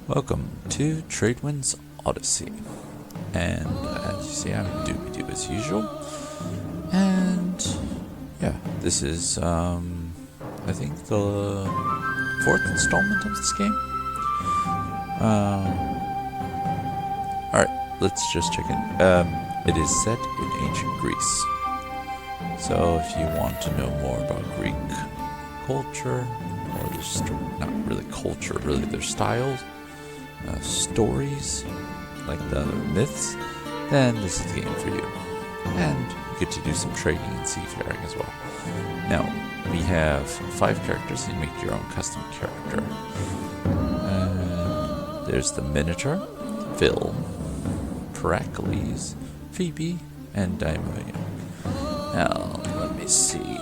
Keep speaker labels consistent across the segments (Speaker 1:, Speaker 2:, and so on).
Speaker 1: Welcome to Tradewinds Odyssey, and as you see, I'm doobie-doo as usual, and yeah, this is, I think the fourth installment of this game. Alright, let's just check in. It is set in ancient Greece, so if you want to know more about Greek culture, or not really culture, really their styles, stories, like the other myths, then this is the game for you. And you get to do some trading and seafaring as well. Now, we have 5 characters, so you make your own custom character. There's the Minotaur, Phil, Pericles, Phoebe, and Andromeda. Now, let me see.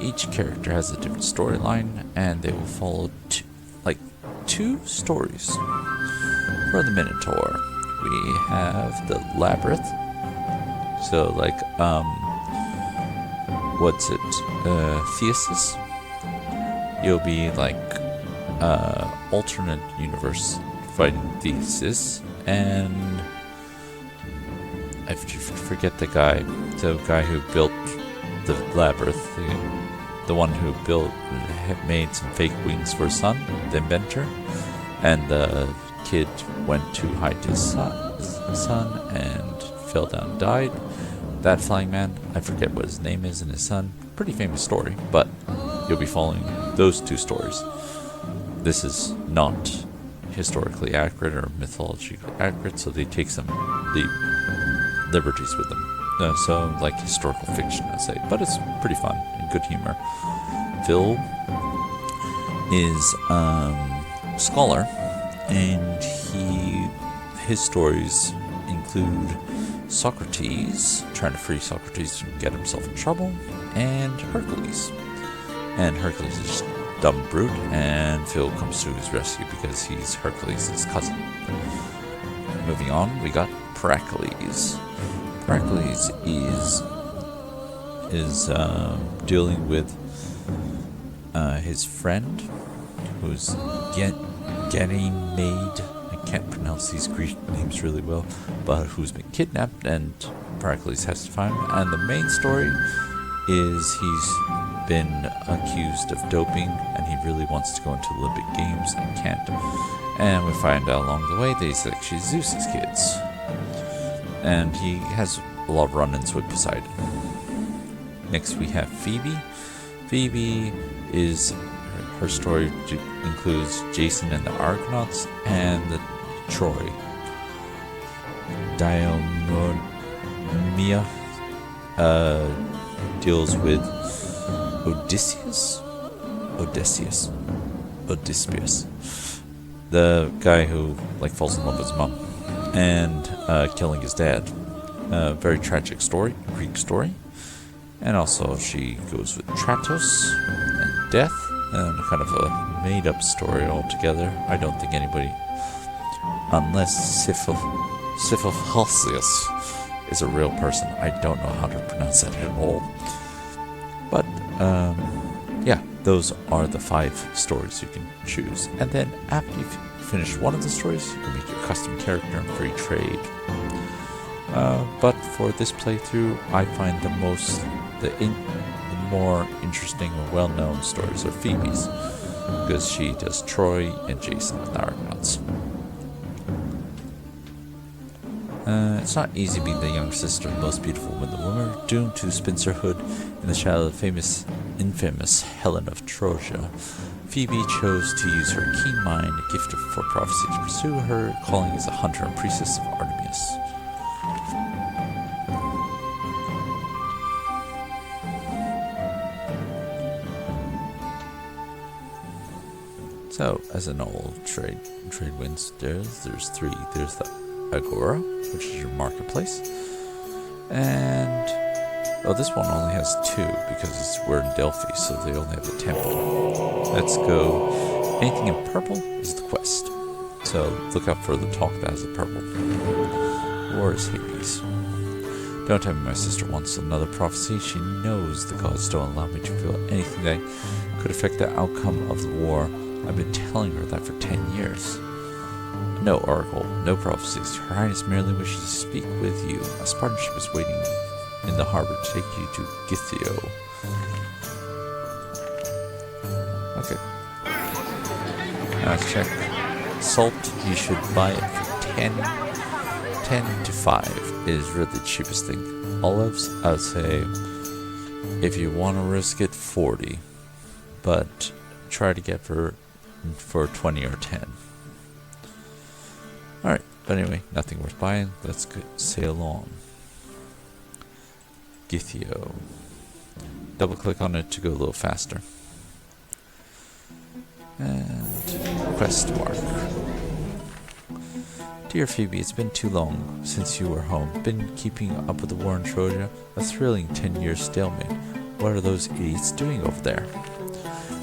Speaker 1: Each character has a different storyline, and they will follow two stories. For the Minotaur, we have the Labyrinth. So, Thesis. You'll be alternate universe fighting Thesis, and I forget the guy who built the Labyrinth, the one who made some fake wings for his son, the inventor, and the kid went to hide his son and fell down and died. That flying man, I forget what his name is, and his son. Pretty famous story, but you'll be following those 2 stories. This is not historically accurate or mythologically accurate, so they take some liberties with them. So, like historical fiction, I'd say. But it's pretty fun and good humor. Phil is a scholar, and his stories include Socrates, trying to free Socrates from get himself in trouble, and Hercules. And Hercules is just a dumb brute, and Phil comes to his rescue because he's Hercules' cousin. Moving on, we got Pericles. Pericles is dealing with his friend, who's Ganymede. I can't pronounce these Greek names really well, but who's been kidnapped, and Pericles has to find him. And the main story is he's been accused of doping, and he really wants to go into the Olympic Games and can't. And we find out along the way that he's actually Zeus's kids. And he has a lot of run-ins with Poseidon. Next we have Phoebe. Phoebe is... her story includes Jason and the Argonauts and the Troy. Diomedes deals with Odysseus, the guy who falls in love with his mom and killing his dad. Very tragic story, Greek story. And also she goes with Tratos and Death, and kind of a made-up story altogether. I don't think anybody, unless Syphilus is a real person, I don't know how to pronounce that at all. But yeah, those are the 5 stories you can choose. And then after you've finished one of the stories, you can make your custom character and free trade. But for this playthrough, I find the more interesting or well-known stories are Phoebe's, because she does Troy and Jason and the Argonauts. It's not easy being the younger sister of the most beautiful woman in the world, doomed to spinsterhood in the shadow of the infamous Helen of Troja. Phoebe chose to use her keen mind, gifted for prophecy, to pursue her calling as a hunter and priestess of Artemis. So, as in all Tradewinds, there's 3. There's the Agora, which is your marketplace, and this one only has 2 because we're in Delphi, so they only have the temple. Let's go. Anything in purple is the quest, so look out for the talk that has the purple. War is Hades. Don't tell me my sister wants another prophecy. She knows the gods don't allow me to feel anything that could affect the outcome of the war. I've been telling her that for 10 years. No, Oracle, no prophecies. Her Highness merely wishes to speak with you. A Spartan ship is waiting in the harbor to take you to Githio. Okay. Now let's check. Salt, you should buy it for 10 to 5 is really the cheapest thing. Olives, I would say, if you want to risk it, 40. But try to get for 20 or 10. Alright, but anyway, nothing worth buying. Let's sail on. Githio. Double click on it to go a little faster. And quest mark. Dear Phoebe, it's been too long since you were home. Been keeping up with the war in Trojan? A thrilling 10-year stalemate. What are those idiots doing over there?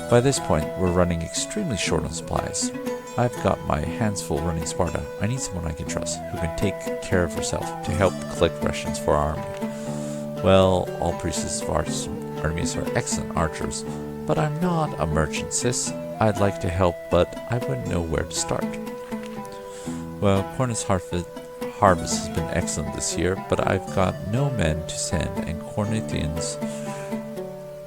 Speaker 1: By this point, we're running extremely short on supplies. I've got my hands full running Sparta. I need someone I can trust, who can take care of herself, to help collect rations for our army. Well, all priests of Artemis are excellent archers, but I'm not a merchant, sis. I'd like to help, but I wouldn't know where to start. Well, Cornus harvest has been excellent this year, but I've got no men to send, and Corinthians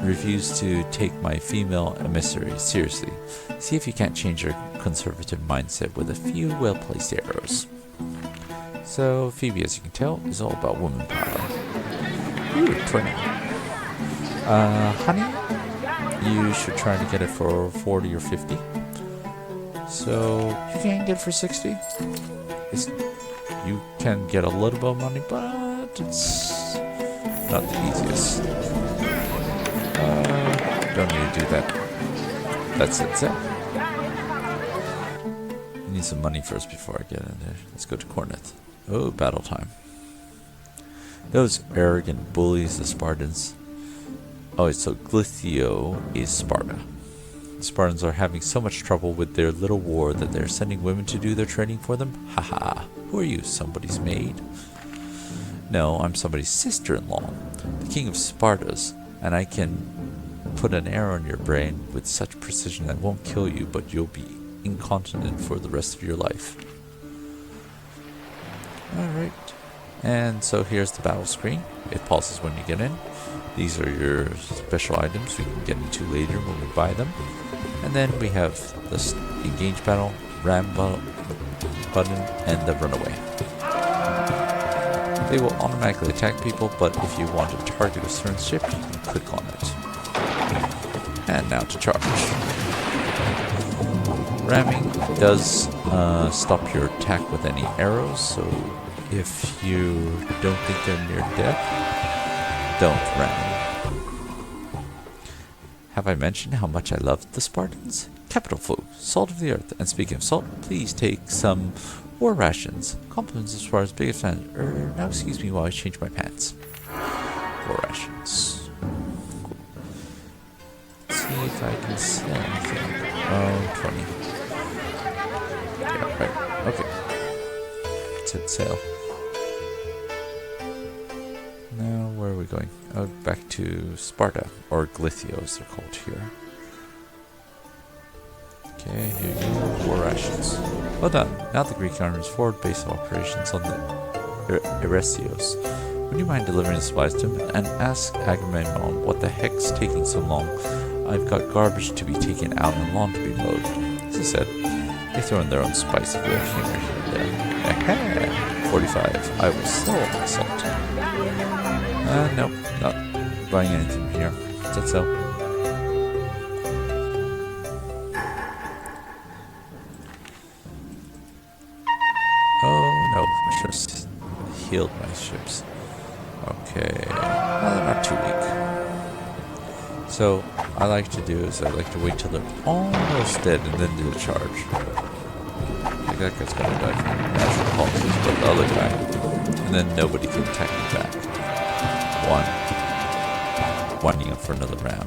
Speaker 1: refuse to take my female emissary seriously. See if you can't change your conservative mindset with a few well-placed arrows. So, Phoebe, as you can tell, is all about woman power. Ooh, 20. Honey, you should try to get it for 40 or 50. So, you can't get it for 60. You can get a little bit of money, but it's not the easiest. Don't need to do that. That's it, so. I need some money first before I get in there. Let's go to Corinth. Oh, battle time. Those arrogant bullies, the Spartans. Oh, so Githio is Sparta. The Spartans are having so much trouble with their little war that they're sending women to do their trading for them? Haha. Who are you, somebody's maid? No, I'm somebody's sister-in-law, the king of Sparta's, and I can put an arrow in your brain with such precision that won't kill you, but you'll be incontinent for the rest of your life. Alright. And so here's the battle screen. It pauses when you get in. These are your special items we can get into later when we buy them. And then we have the engage battle, ram button, and the runaway. They will automatically attack people, but if you want to target a certain ship, you can click on it. And now to charge. Ramming does stop your attack with any arrows, so if you don't think they're near death, don't ram. Have I mentioned how much I love the Spartans? Capital food, salt of the earth. And speaking of salt, please take some war rations. Compliments as far as biggest fan. Now excuse me while I change my pants. War rations. Cool. Let's see if I can sell anything. Oh, 20. Yeah, right. Okay. Let's hit sale. Now, where are we going? Oh, back to Sparta, or Githio as they're called here. Okay, here you go. War rations. Well done. Now the Greek army is forward base of operations on the Eresios. Would you mind delivering supplies to him and ask Agamemnon what the heck's taking so long? I've got garbage to be taken out and lawn to be mowed. As I said, they throw in their own spice of humor here and there. Aha! 45. I will sell my salt. Nope, not buying anything here. That's so. Oh no, I should have healed my ships. Okay, well, they're not too weak. So, I like to do is I like to wait till they're almost dead and then do the charge. Like that guy's gonna die from natural causes, but the other guy, and then nobody can attack me back. Winding up for another ram.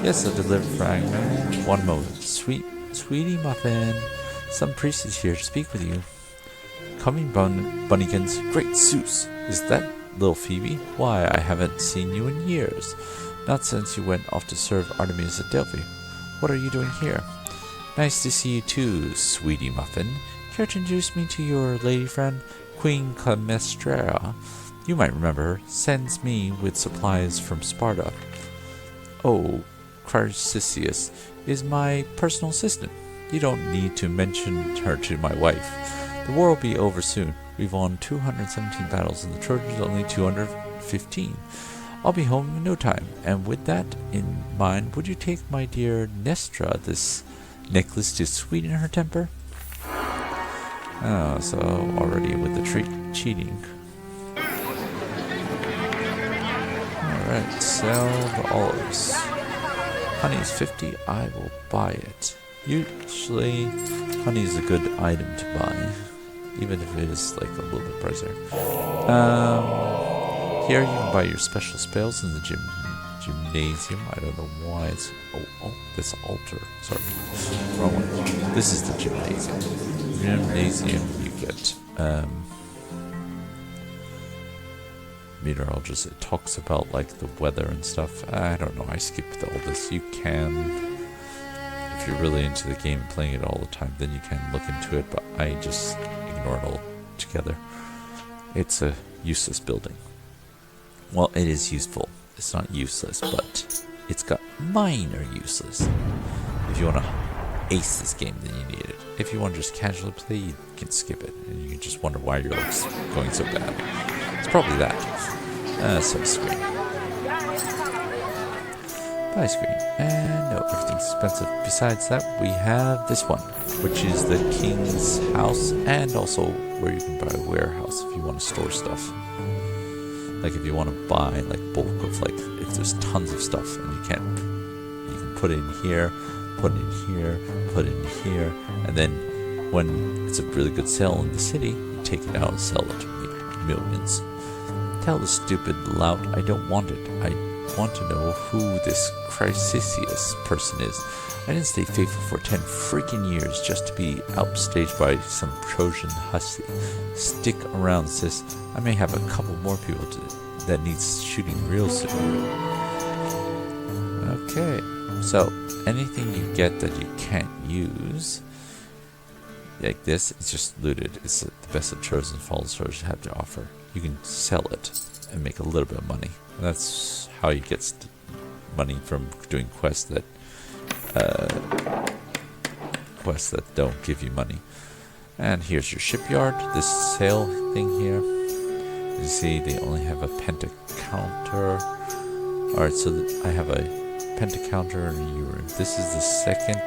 Speaker 1: Yes, I delivered fragment. One moment. Sweetie Muffin. Some priest is here to speak with you. Coming Bunnykins. Great Zeus. Is that little Phoebe? Why, I haven't seen you in years. Not since you went off to serve Artemis at Delphi. What are you doing here? Nice to see you too, sweetie muffin. Care to introduce me to your lady friend, Queen Clemestra? You might remember her. Sends me with supplies from Sparta. Oh, Chrysius is my personal assistant. You don't need to mention her to my wife. The war will be over soon. We've won 217 battles and the Trojans only 215. I'll be home in no time. And with that in mind, would you take my dear Nestra this necklace to sweeten her temper? Oh, so already with the cheating. Alright, sell the olives. Honey is 50, I will buy it. Usually, honey is a good item to buy, even if it is like a little bit pricier. Here you can buy your special spells in the gymnasium. I don't know why it's... Oh, this altar. Sorry, wrong one. This is the gymnasium. Gymnasium, you get... meteorologist. It talks about like the weather and stuff. I don't know, I skipped all this. You can, if you're really into the game and playing it all the time, then you can look into it, but I just ignore it all together. It's a useless building. Well, it is useful. It's not useless, but it's got minor useless. If you want to ace this game, then you need it. If you want to just casually play, you can skip it, and you can just wonder why your luck's going so bad. It's probably that. Sub screen. Buy screen. And no, everything's expensive. Besides that, we have this one, which is the king's house, and also where you can buy a warehouse if you want to store stuff. Like if you want to buy like bulk of like, if there's tons of stuff and you can put it in here, put it in here, put it in here, and then when it's a really good sale in the city, you take it out and sell it to millions. Tell the stupid lout I don't want it. I want to know who this Chrysius person is. I didn't stay faithful for 10 freaking years just to be outstaged by some Trojan hussy. Stick around, sis. I may have a couple more people that needs shooting real soon. Okay, so anything you get that you can't use, like this, it's just looted. It's the best that Trojan and fallen soldiers have to offer. You can sell it and make a little bit of money. And that's how you get money from doing quests that don't give you money. And here's your shipyard. This sail thing here. You see, they only have a pentacounter. Alright, so I have a pentacounter and a euro. This is the second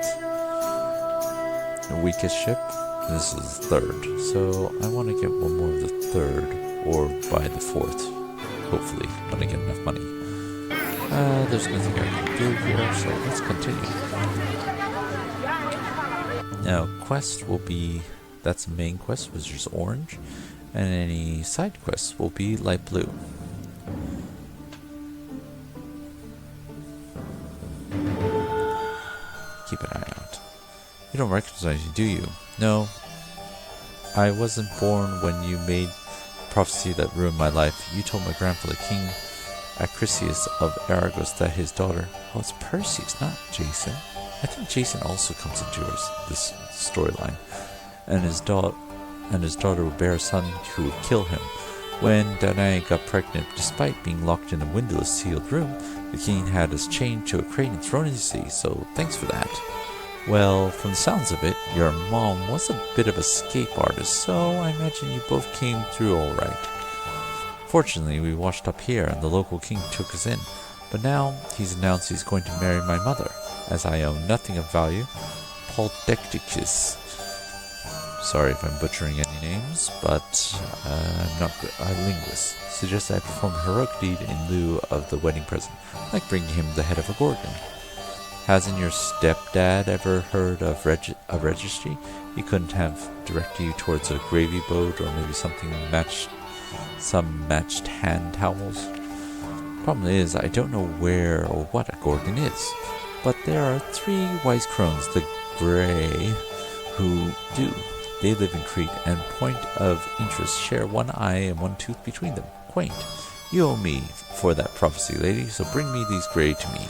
Speaker 1: weakest ship. This is the third. So I want to get one more of the third, or buy the fourth. Hopefully, when I get enough money. There's nothing I can do here, so let's continue. Now, quest will be, that's the main quest, which is orange, and any side quests will be light blue. Keep an eye out. You don't recognize me, do you? No. I wasn't born when you made the prophecy that ruined my life. You told my grandfather, King Acrisius of Argos, that his daughter... Oh, it's Perseus, not Jason. I think Jason also comes into this storyline. And his daughter would bear a son who would kill him. When Danae got pregnant, despite being locked in a windowless sealed room, the king had us chained to a crate and thrown into the sea, so thanks for that. Well, from the sounds of it, your mom was a bit of a escape artist, so I imagine you both came through alright. Fortunately, we washed up here and the local king took us in, but now he's announced he's going to marry my mother, as I own nothing of value. Poldecticus. Sorry if I'm butchering any names, but I'm not a linguist. Suggests I perform a heroic deed in lieu of the wedding present, like bringing him the head of a gorgon. Hasn't your stepdad ever heard of a registry? He couldn't have directed you towards a gravy boat or maybe something matched, some matched hand towels? Problem is, I don't know where or what a gorgon is, but there are 3 wise crones, the Grey, who do. They live in Crete, and point of interest, share 1 eye and 1 tooth between them. Quaint. You owe me before that prophecy lady, so bring me these gray to me.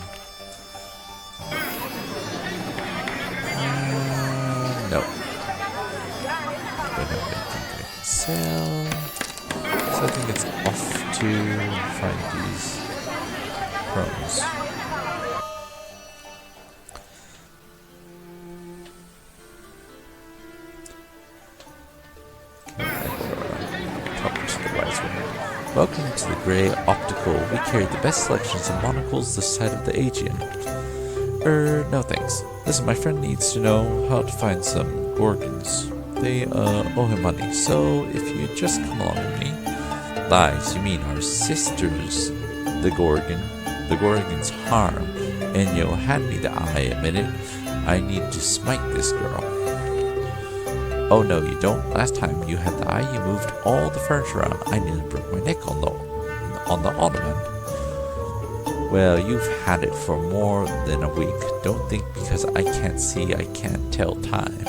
Speaker 1: No. Don't have anything I can sell. So I think it's off to find these crones. Welcome to the Grey Optical. We carry the best selections of monocles this side of the Aegean. No thanks. Listen, my friend needs to know how to find some gorgons. They, owe him money, so if you just come along with me. Lies, you mean our sisters, the Gorgon's harm, and you'll hand me the eye a minute. I need to smite this girl. Oh no, you don't. Last time you had the eye, you moved all the furniture around. I nearly broke my neck on the ottoman. Well, you've had it for more than a week. Don't think because I can't see, I can't tell time.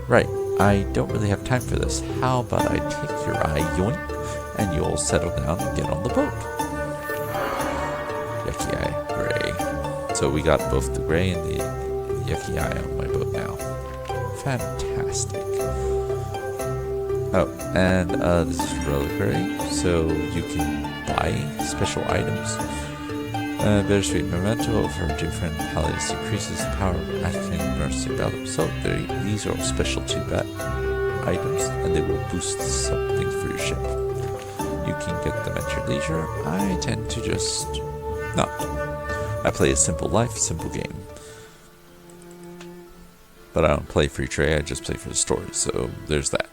Speaker 1: Right, I don't really have time for this. How about I take your eye, yoink, and you'll settle down and get on the boat. Yucky eye, gray. So we got both the gray and the yucky eye on my boat now. Fantastic. Oh, and this is reliquary, so you can buy special items. Bittersweet memento over different palace increases the power of acting emergency battle. So these are specialty items, and they will boost something for your ship. You can get them at your leisure. I tend to just not. I play a simple life, simple game. But I don't play free trade, I just play for the story, so there's that.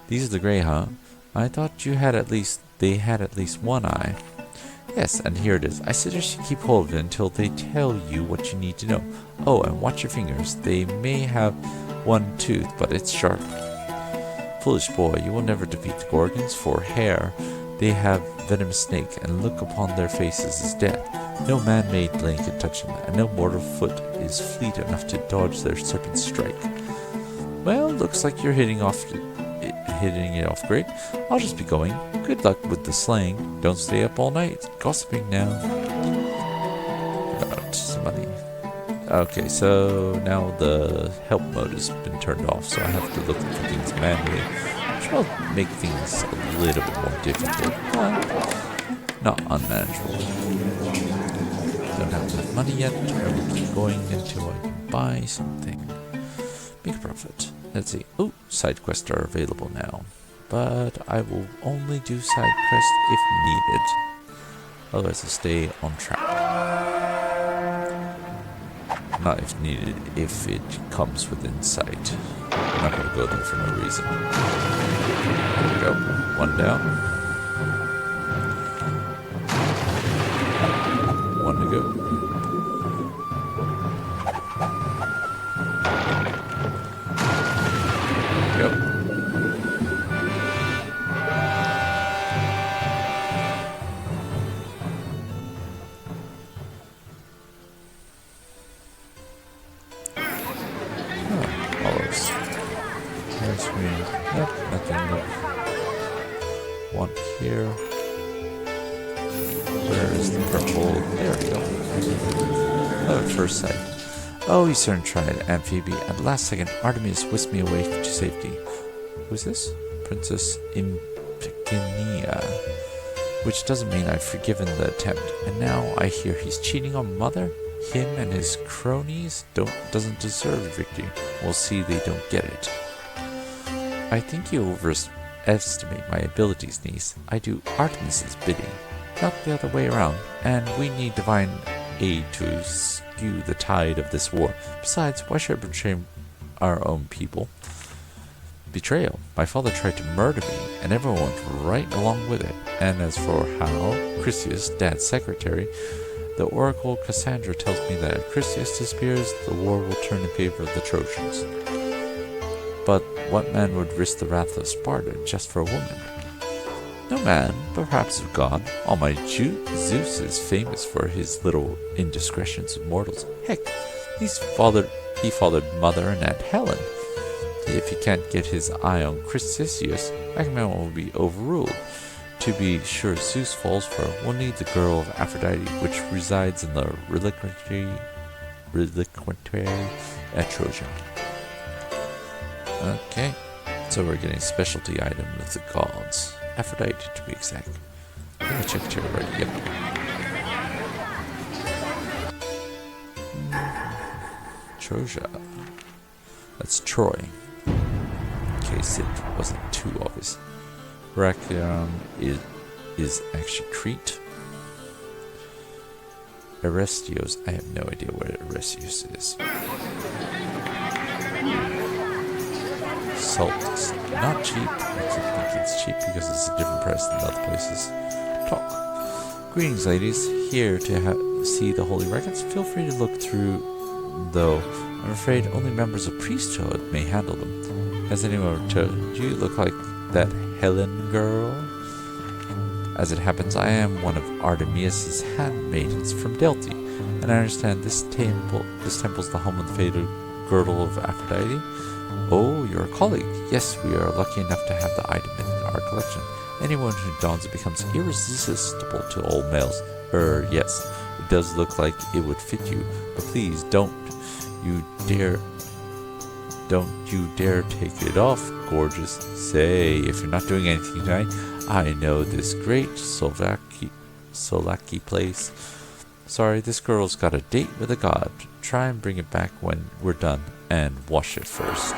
Speaker 1: These are the gray, huh? I thought they had at least one eye. Yes, and here it is. I suggest you keep hold of it until they tell you what you need to know. Oh, and watch your fingers. They may have one tooth, but it's sharp. Foolish boy, you will never defeat the Gorgons. For hair, they have venomous snake, and look upon their faces as death. No man-made blade can touch them, and no mortal foot is fleet enough to dodge their serpent strike. Well, looks like you're hitting it off great. I'll just be going. Good luck with the slaying. Don't stay up all night. Gossiping now. Some money. Okay, so now the help mode has been turned off, so I have to look for things manually, which will make things a little bit more difficult, but not unmanageable. Don't have enough money yet. I will keep going until I can buy something. Make a profit. Let's see. Oh, side quests are available now. But I will only do side quests if needed. Otherwise I'll stay on track. Not if needed, if it comes within sight. I'm not going to go there for no reason. There we go. One down. One to go. One here. Where is the purple? There we go. Oh, at first sight. Oh, you certainly tried, Aunt Phoebe. At the last second, Artemis whisked me away to safety. Who's this? Princess Impigenia. Which doesn't mean I've forgiven the attempt. And now I hear he's cheating on Mother? Him and his cronies doesn't deserve victory. We'll see they don't get it. I think you overestimate my abilities, niece. I do Artemis's bidding, not the other way around, and we need divine aid to skew the tide of this war. Besides, why should I betray our own people? Betrayal. My father tried to murder me, and everyone went right along with it. And as for how, Chrysius, Dad's secretary, the oracle Cassandra tells me that if Chrysius disappears, the war will turn in favor of the Trojans. But what man would risk the wrath of Sparta just for a woman? No man, perhaps a god. Almighty Zeus is famous for his little indiscretions with mortals. Heck, he fathered Mother and Aunt Helen. If he can't get his eye on Chrysius, Agamemnon will be overruled. to be sure Zeus falls for, we'll need the girl of Aphrodite, which resides in the reliquary at Trojan. Okay, so we're getting a specialty item with the gods. Aphrodite, to be exact. I think I checked here already. Yep. Trojan. That's Troy. In case it wasn't too obvious. Herculean is actually Crete. Arestios, I have no idea where Arestios is. Salt is not cheap. I keep thinking it's cheap because it's a different price than other places. Talk. Greetings, ladies. Here to see the holy records. Feel free to look through, though I'm afraid only members of priesthood may handle them. Has anyone told you look like that Helen girl? As it happens, I am one of Artemis's handmaidens from Delphi, and I understand this temple's the home of the fated girdle of Aphrodite. Oh, you're a colleague. Yes, we are lucky enough to have the item in our collection. Anyone who dons it becomes irresistible to old males. Yes, it does look like it would fit you, but please don't you dare take it off, gorgeous. Say, if you're not doing anything tonight, I know this great Solaki place. Sorry, this girl's got a date with a god. Try and bring it back when we're done, and wash it first.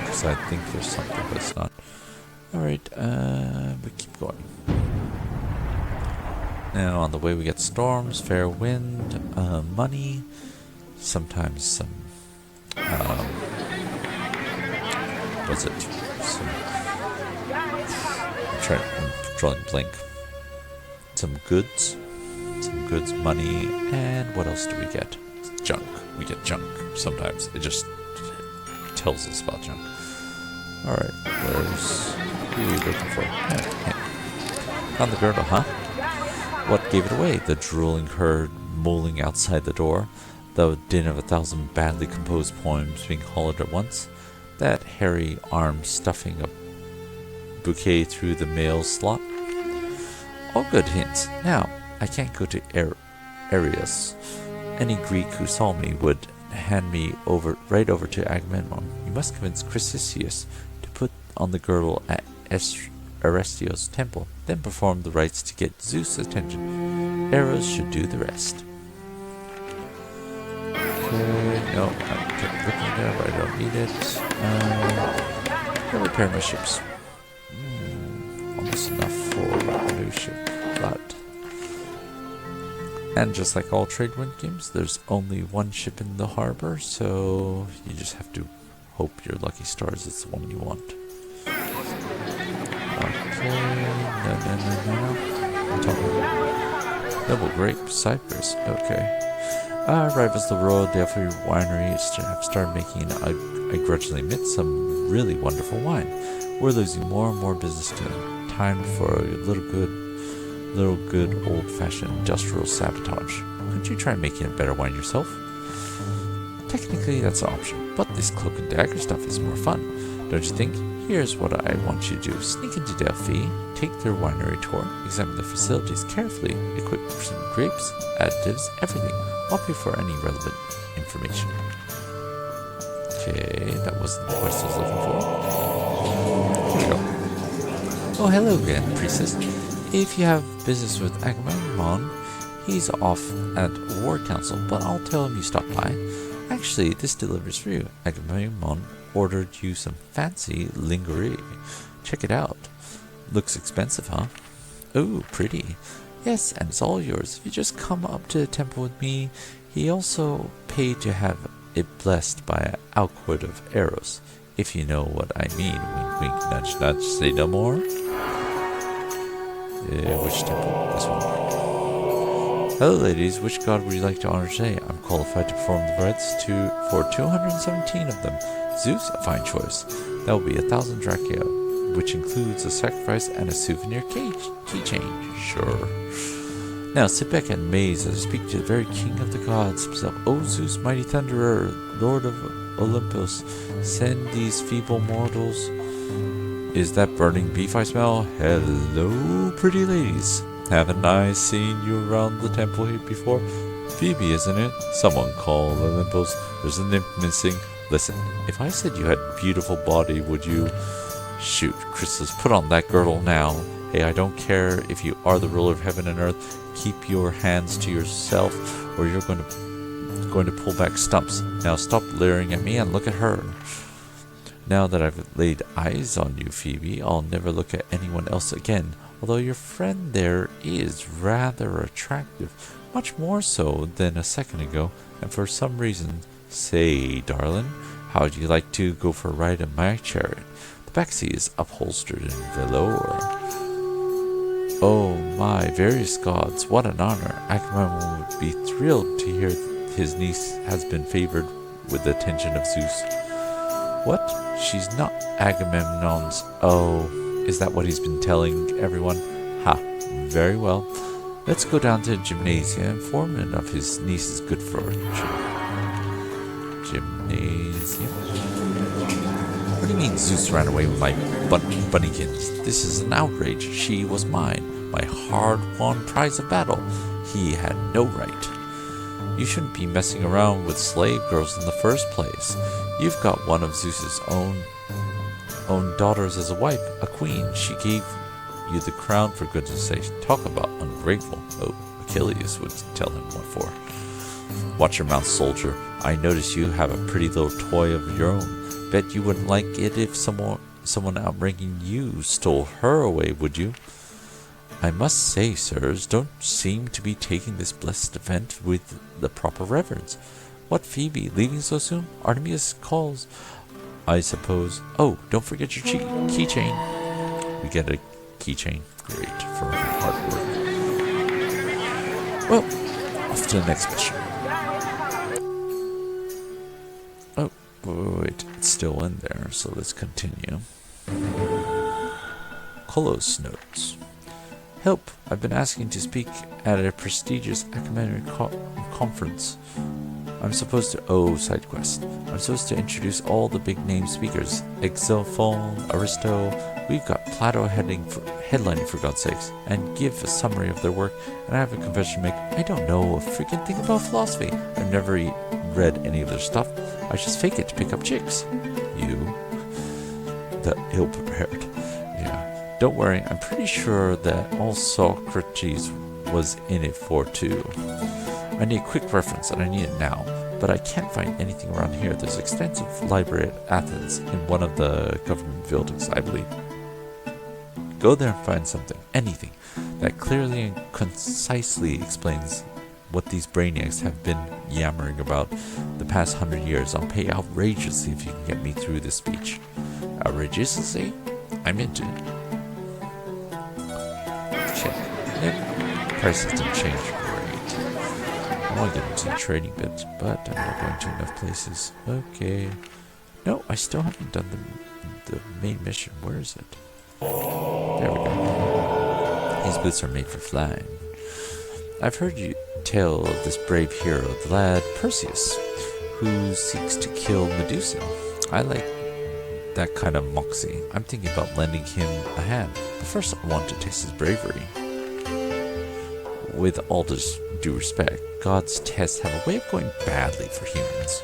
Speaker 1: Because I think there's something, but it's not. Alright, but keep going. Now on the way we get storms, fair wind, money, sometimes some, what's it? I'm drawing blank. Some goods, money, and what else do we get? Junk. We get junk sometimes. It just tells us about junk. Alright, who are we looking for? Found the girdle, huh? What gave it away? The drooling herd mulling outside the door, the din of 1,000 badly composed poems being hollered at once, that hairy arm stuffing a bouquet through the male slot. All good hints. Now, I can't go to Arius. Any Greek who saw me would hand me right over to Agamemnon. You must convince Chrysippus to put on the girdle at Arestios' temple, then perform the rites to get Zeus' attention. Eros should do the rest. Okay, no, I kept looking there, but I don't need it. I'll repair my ships. Almost enough for a new ship, but... And just like all Tradewinds games, there's only one ship in the harbor, so you just have to hope your lucky stars it's the one you want. Okay, no. Double Grape, Cyprus, okay. Rivals the Royal Delphi winery have started making, I grudgingly admit, some really wonderful wine. We're losing more and more business to them. Time for a little good old-fashioned industrial sabotage. Couldn't you try making a better wine yourself? Technically, that's an option, but this cloak and dagger stuff is more fun, don't you think? Here's what I want you to do. Sneak into Delphi, take their winery tour, examine the facilities carefully, equip some grapes, additives, everything. I'll pay for any relevant information. Okay, that wasn't the quest I was looking for. Here we go. Oh, hello again, priestess. If you have business with Agamemnon, he's off at War Council, but I'll tell him you stopped by. Actually, this delivers for you. Agamemnon ordered you some fancy lingerie. Check it out. Looks expensive, huh? Oh, pretty. Yes, and it's all yours. If you just come up to the temple with me, he also paid to have it blessed by an outward of Eros. If you know what I mean. Wink, wink, nudge, nudge. Say no more. Which temple? This one. Hello, ladies. Which god would you like to honor today? I'm qualified to perform the rites for 217 of them. Zeus, a fine choice. That will be 1,000 drachia, which includes a sacrifice and a souvenir keychain. Sure. Now sit back and amaze as I speak to the very king of the gods himself. O Zeus, mighty thunderer, lord of Olympus, send these feeble mortals. Is that burning beef I smell? Hello, pretty ladies. Haven't I seen you around the temple here before? Phoebe, isn't it? Someone call Olympus. There's a nymph missing. Listen, if I said you had a beautiful body, would you? Shoot, Chrysalis, put on that girdle now. Hey, I don't care if you are the ruler of heaven and earth. Keep your hands to yourself, or you're going to pull back stumps. Now stop leering at me and look at her. Now that I've laid eyes on you, Phoebe, I'll never look at anyone else again. Although your friend there is rather attractive, much more so than a second ago, and for some reason. Say, darling, how'd you like to go for a ride in my chariot? The backseat is upholstered in velour. Oh my various gods, what an honor. Agamemnon would be thrilled to hear his niece has been favored with the attention of Zeus. What? She's not Agamemnon's. Oh, is that what he's been telling everyone? Ha, very well. Let's go down to the gymnasium and inform him of his niece's good fortune. Gymnasium? What do you mean Zeus ran away with my bunnykins? This is an outrage. She was mine, my hard-won prize of battle. He had no right. You shouldn't be messing around with slave girls in the first place. You've got one of Zeus's own daughters as a wife, a queen. She gave you the crown, for goodness sake. Talk about ungrateful. Oh, Achilles would tell him what for. Watch your mouth, soldier. I notice you have a pretty little toy of your own. Bet you wouldn't like it if someone outranking you stole her away, would you? I must say, sirs, don't seem to be taking this blessed event with the proper reverence. What, Phoebe, leaving so soon? Artemis calls. I suppose. Oh, don't forget your keychain. We get a keychain. Great for hard work. Well, off to the next mission. Oh, wait, it's still in there, so let's continue. Kolo's notes. Help! I've been asking to speak at a prestigious academic conference. I'm supposed to... side quest. I'm supposed to introduce all the big-name speakers. Exophone, Aristo... We've got Plato headlining for God's sakes, and give a summary of their work, and I have a confession to make. I don't know a freaking thing about philosophy. I've never read any of their stuff. I just fake it to pick up chicks. You... the ill-prepared. Yeah. Don't worry, I'm pretty sure that all Socrates was in it for too. I need a quick reference, and I need it now, but I can't find anything around here. There's an extensive library at Athens in one of the government buildings, I believe. Go there and find something, anything, that clearly and concisely explains what these brainiacs have been yammering about the past 100 years. I'll pay outrageously if you can get me through this speech. Outrageously? I'm into it. Check. Nope. Prices didn't change. Great. I want to get into the trading bit, but I'm not going to enough places. Okay. No, I still haven't done the main mission. Where is it? There we go. These boots are made for flying. I've heard you tell of this brave hero, the lad Perseus, who seeks to kill Medusa. I like that kind of moxie. I'm thinking about lending him a hand, but first I want to taste his bravery. With all due respect, God's tests have a way of going badly for humans.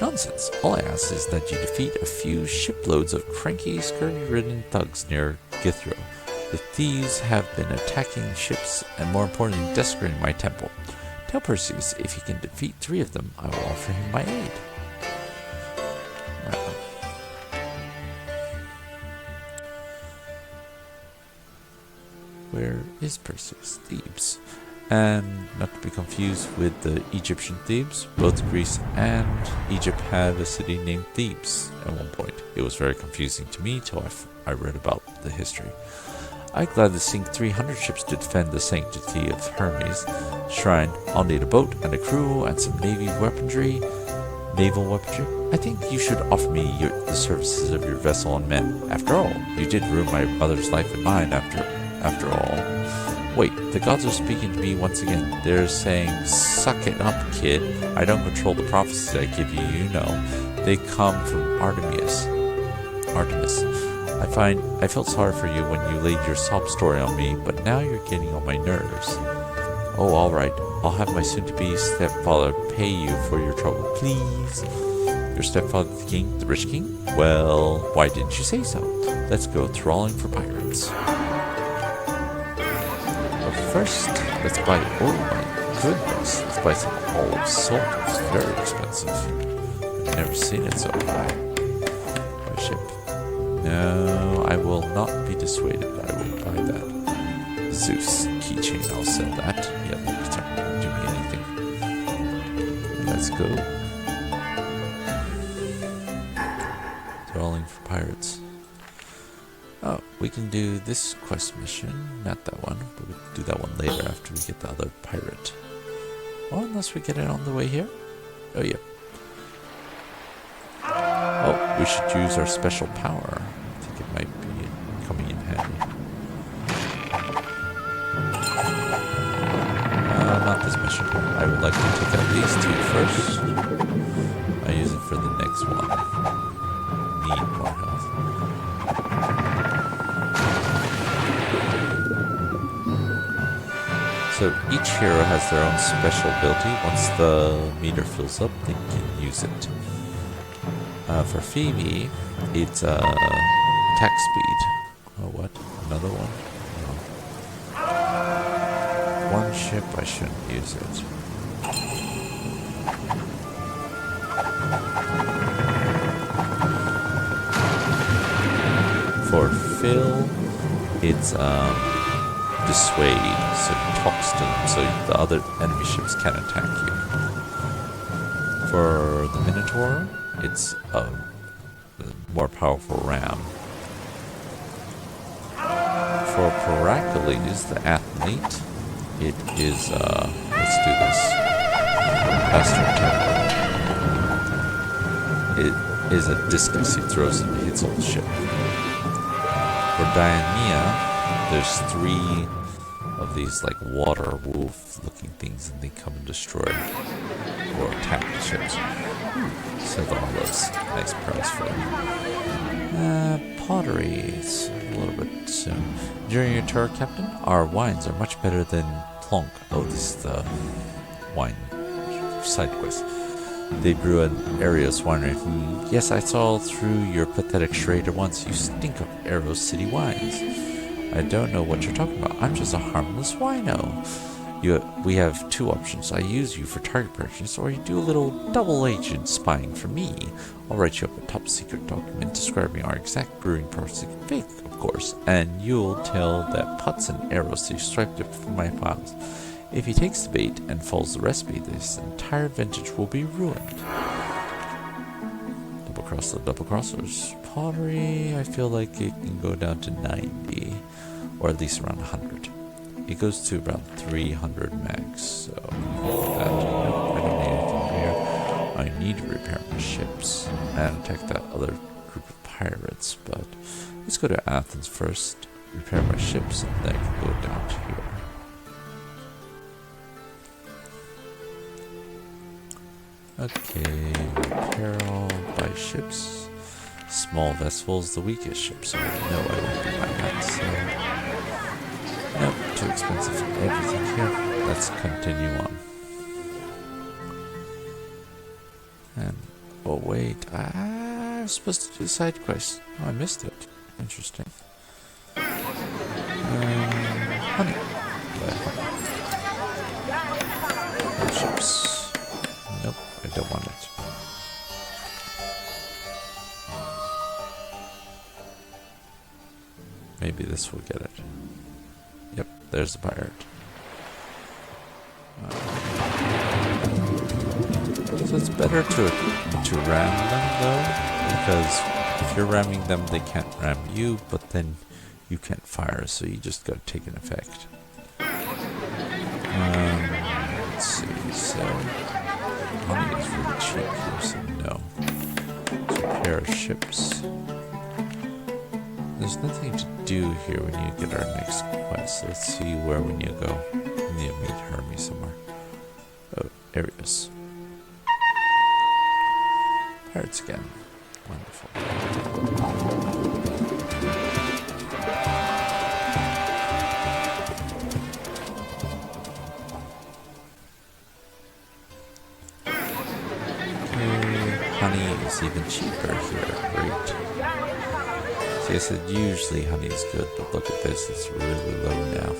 Speaker 1: Nonsense. All I ask is that you defeat a few shiploads of cranky, scurvy-ridden thugs near Githro. The thieves have been attacking ships and, more importantly, desecrating my temple. Tell Perseus if he can defeat 3 of them, I will offer him my aid. Well. Where is Perseus? Thebes. And not to be confused with the Egyptian Thebes, both Greece and Egypt had a city named Thebes at one point. It was very confusing to me till I read about the history. I gladly sink 300 ships to defend the sanctity of Hermes' shrine. I'll need a boat and a crew and some naval weaponry. I think you should offer me the services of your vessel and men. After all, you did ruin my mother's life and mine after all. Wait, the gods are speaking to me once again. They're saying, suck it up, kid. I don't control the prophecies I give you, you know. They come from Artemis. I felt sorry for you when you laid your sob story on me, but now you're getting on my nerves. Oh, alright. I'll have my soon-to-be stepfather pay you for your trouble, please. Your stepfather, the king? The rich king? Well, why didn't you say so? Let's go trawling for pirates. But first, let's buy... Oh my goodness. Let's buy some olive salt. It's very expensive. I've never seen it so high. My ship. No, I will not be dissuaded. I will buy that. Zeus keychain, I'll sell that. Yeah, that's not going to do me anything. Let's go. Trawling for pirates. Oh, we can do this quest mission. Not that one. But we'll do that one later after we get the other pirate. Or unless we get it on the way here. Oh, yeah. Oh, we should use our special power. I think it might be coming in handy. Not this mission. I would like to take out these two first. I use it for the next one. Need more health. So each hero has their own special ability. Once the meter fills up, they can use it. For Phoebe, it's attack speed. Oh, what? Another one? No. One ship, I shouldn't use it. For Phil, it's dissuade, so it talks to them, so the other enemy ships can't attack you. For the Minotaur, it's a more powerful ram. For Pericles, the athlete, it is, let's do this. Astral Temple. It is a discus he throws and hits all the ship. For Diania, there's 3 of these like water wolf looking things, and they come and destroy or attack the ships. Sell the olives. Nice price for them. Pottery. It's a little bit soon. During your tour, Captain, our wines are much better than Plonk. Oh, this is the wine side quest. They brew an Arios winery. Yes, I saw through your pathetic charade once. You stink of Aros City wines. I don't know what you're talking about. I'm just a harmless wino. We have 2 options. I use you for target purchase, or you do a little double agent spying for me. I'll write you up a top secret document describing our exact brewing process, fake, of course, and you'll tell that Putz and Eros you swiped it from my files. If he takes the bait and follows the recipe, this entire vintage will be ruined. Double cross the double crossers. Pottery, I feel like it can go down to 90, or at least around 100. It goes to about 300 max, so that, I don't need anything here. I need to repair my ships and attack that other group of pirates, but let's go to Athens first, repair my ships, and then I can go down to here. Okay, repair all by ships. Small vessels, the weakest ships, so no, I won't be buying that, so... Nope, too expensive for everything here. Let's continue on. And, oh wait, I was supposed to do the side quest. Oh, I missed it. Interesting. Honey. Ships. Nope, I don't want it. Maybe this will get it. Yep, there's the pirate. So it's better to ram them though, because if you're ramming them, they can't ram you, but then you can't fire, so you just gotta take an effect. Let's see, so honey is really cheap here, so no. Let's repair ships. there's nothing to do here. We need to get our next quest. Let's see where we need to go. We need to meet Hermes somewhere. Oh, there he is. Pirates again. Wonderful. Honey is even cheaper here. Great. See, I said usually honey is good, but look at this. It's really low now.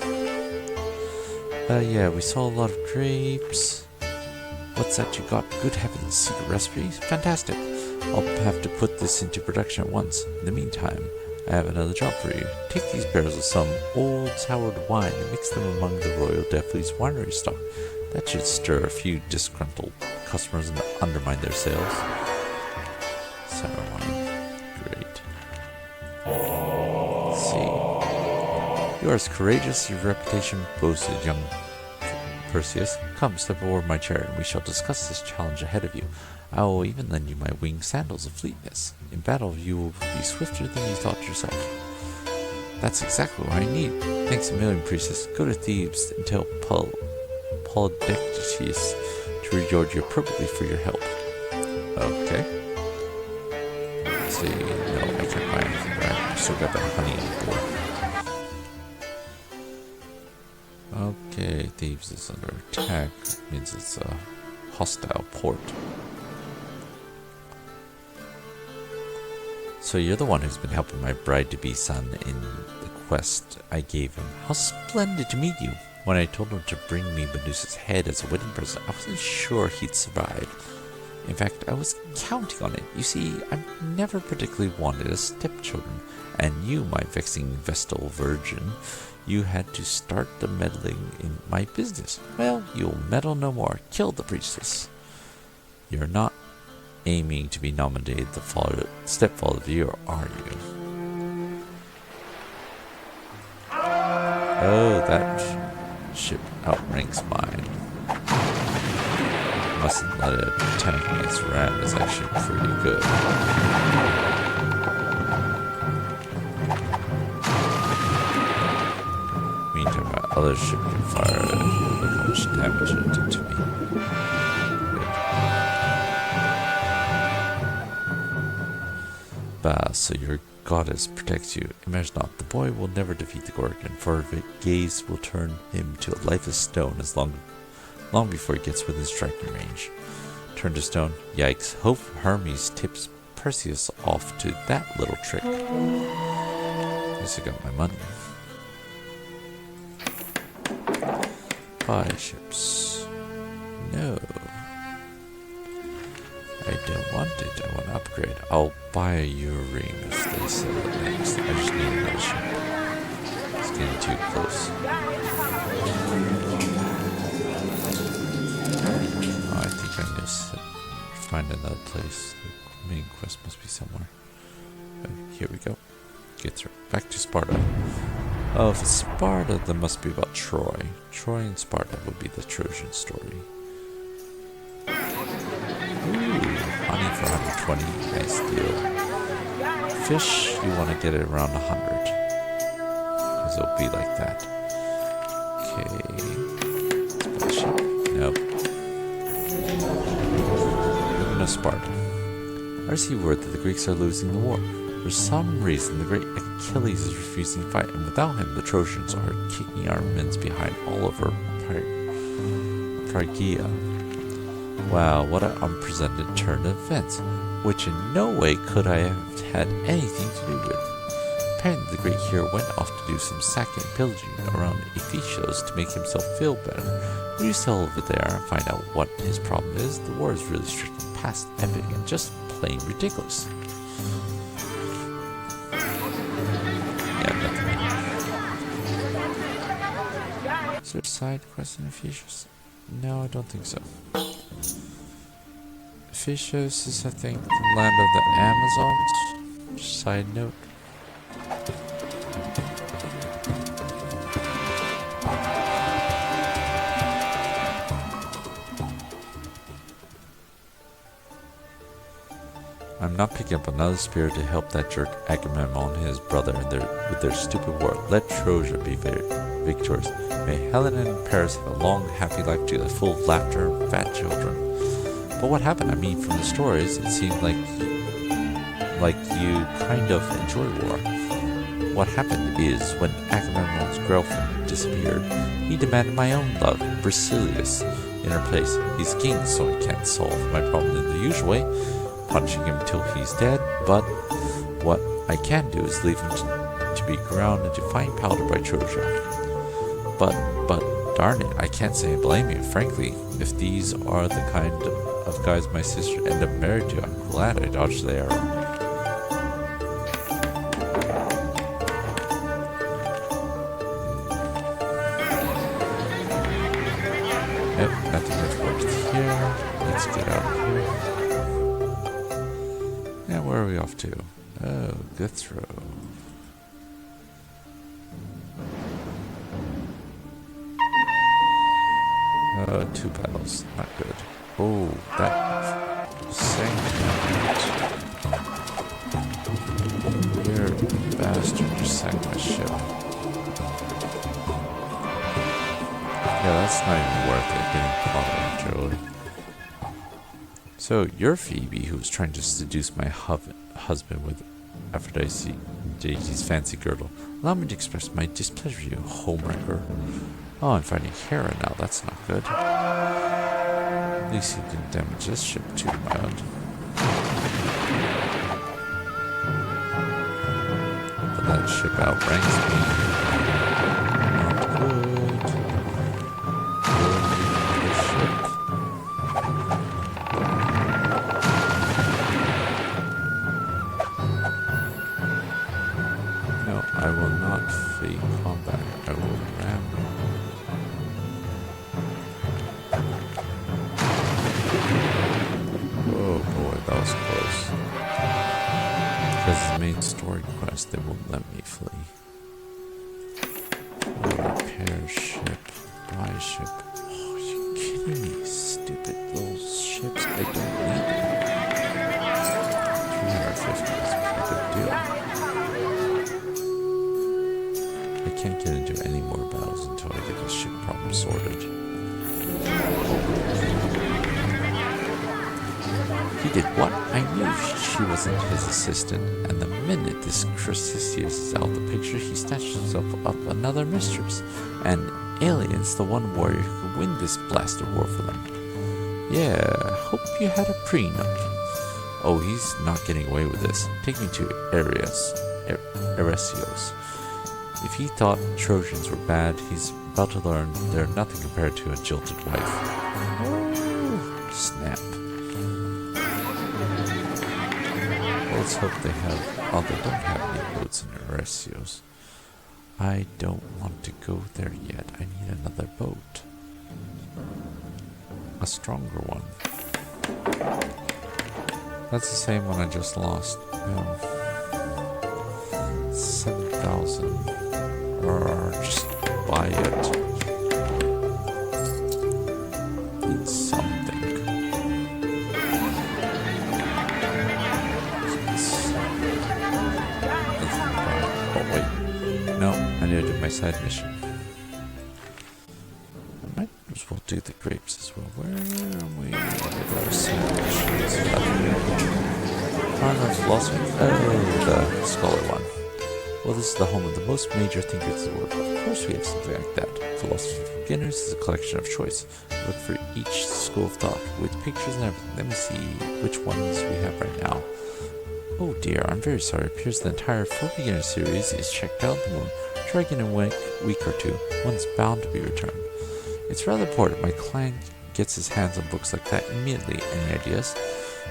Speaker 1: Yeah, we saw a lot of grapes. What's that you got? Good heavens, secret recipes? Fantastic. I'll have to put this into production at once. In the meantime, I have another job for you. Take these barrels of some old soured wine and mix them among the Royal Deathly's winery stock. That should stir a few disgruntled customers and undermine their sales. Sour wine. Great. Let's see. You are as courageous as your reputation boasted, young Perseus. Come, step aboard my chariot, and we shall discuss this challenge ahead of you. I will even lend you my winged sandals of fleetness. In battle, you will be swifter than you thought yourself. That's exactly what I need. Thanks a million, priestess. Go to Thebes and tell Polydectes to reward you appropriately for your help. Okay. Let's see. No, I can't buy anything, right? I still got that honey on board. Okay, Thebes is under attack. That means it's a hostile port. So you're the one who's been helping my bride-to-be son in the quest I gave him. How splendid to meet you. When I told him to bring me Medusa's head as a wedding present, I wasn't sure he'd survive. In fact, I was counting on it. You see, I've never particularly wanted a stepchildren, and you, my vexing Vestal virgin, you had to start the meddling in my business. Well, you'll meddle no more. Kill the priestess. You're not aiming to be nominated the stepfather of the year, are you? Oh, that ship outranks mine. Mustn't let it attack against Ram. Is actually pretty good. Meantime, my other ship can fire. Look how much damage it did to me. Bah, so your goddess protects you. Imagine not, the boy will never defeat the Gorgon, for her gaze will turn him to a lifeless stone as long before he gets within striking range. Turn to stone? Yikes. Hope Hermes tips Perseus off to that little trick. Guess I got my money. Buy ships. No. I don't want it. I want to upgrade. I'll buy your ring if they sell it next. I just need another ship. It's getting too close. Oh, I think I missed it. Find another place. The main quest must be somewhere. Okay, here we go. Get through. Back to Sparta. Oh, if it's Sparta, then must be about Troy. Troy and Sparta would be the Trojan story. Honey for 120, nice deal. Fish, you want to get it around 100. Because it'll be like that. Okay. Spaceship. Nope. Moving to Sparta. I receive word that the Greeks are losing the war. For some reason, the great Achilles is refusing to fight, and without him, the Trojans are kicking our men's behind all over Phrygia. Wow, what an unprecedented turn of events, which in no way could I have had anything to do with. Apparently the great hero went off to do some sacking and pillaging around Ephesus to make himself feel better. When you sail over there and find out what his problem is, the war is really strictly past epic and just plain ridiculous. Yeah, nothing. Is there a side quest in Ephesus? No, I don't think so. Ephesus is, I think, the land of the Amazons. Side note. I'm I'm not picking up another spear to help that jerk Agamemnon and his brother with their stupid war. Let Troja be victorious. May Helen and Paris have a long, happy life together, full of laughter and fat children. But what happened? I mean, from the stories, it seemed like you kind of enjoy war. What happened is, when Agamemnon's girlfriend disappeared, he demanded my own love, Brasilius, in her place. He's king, so he can't solve my problem in the usual way, punching him till he's dead, but what I can do is leave him to be ground into fine powder by Trojan. But, darn it, I can't say I blame you. Frankly, if these are the kind of guys my sister ended up married to, I'm glad I dodged the arrow. Yep, nothing has worked here. Let's get out of here. Now, where are we off to? Oh, Guthrow. Two battles, not good. Oh, that sank. Weird bastard just sank my ship. Yeah, that's not even worth it, getting caught on Joe. So, you're Phoebe, who's trying to seduce my husband with Aphrodite's fancy girdle. Allow me to express my displeasure, you homewrecker. Oh, I'm fighting Hera now. That's not good. At least he didn't damage this ship too bad. But that ship outranks me. Not good. Good ship. No, I will not flee combat. I will ram. That was close. Because the main story quest, they won't let me flee. Oh, repair ship. Buy ship. Oh, are you kidding me? Stupid little ships. I don't need them. 350 is a pretty good deal. I can't get into any more battles until I get this ship problem sorted. He did what? I knew she wasn't his assistant, and the minute this Chrysistius is out of the picture, he snatched himself up another mistress. And Alien's the one warrior who could win this blasted war for them. Yeah, hope you had a prenup. Oh, he's not getting away with this. Take me to Eresios. If he thought Trojans were bad, he's about to learn they're nothing compared to a jilted wife. Oh, snap. Let's hope they have. Oh, they don't have any boats in Eresios. I don't want to go there yet. I need another boat. A stronger one. That's the same one I just lost. 7,000. Or just buy it. Need something. No, I need to do my side mission. I might as well do the grapes as well. Where are we? With our side missions. Partner philosophy. Oh, the scholar one. Well, this is the home of the most major thinkers in the world. Of course we have something like that. Philosophy for beginners is a collection of choice. Look for each school of thought with pictures and everything. Let me see which ones we have right now. Oh dear, I'm very sorry. It appears the entire For Beginners series is checked out the moon. Try again in a week or two. One's bound to be returned. It's rather important. My client gets his hands on books like that immediately. Any ideas?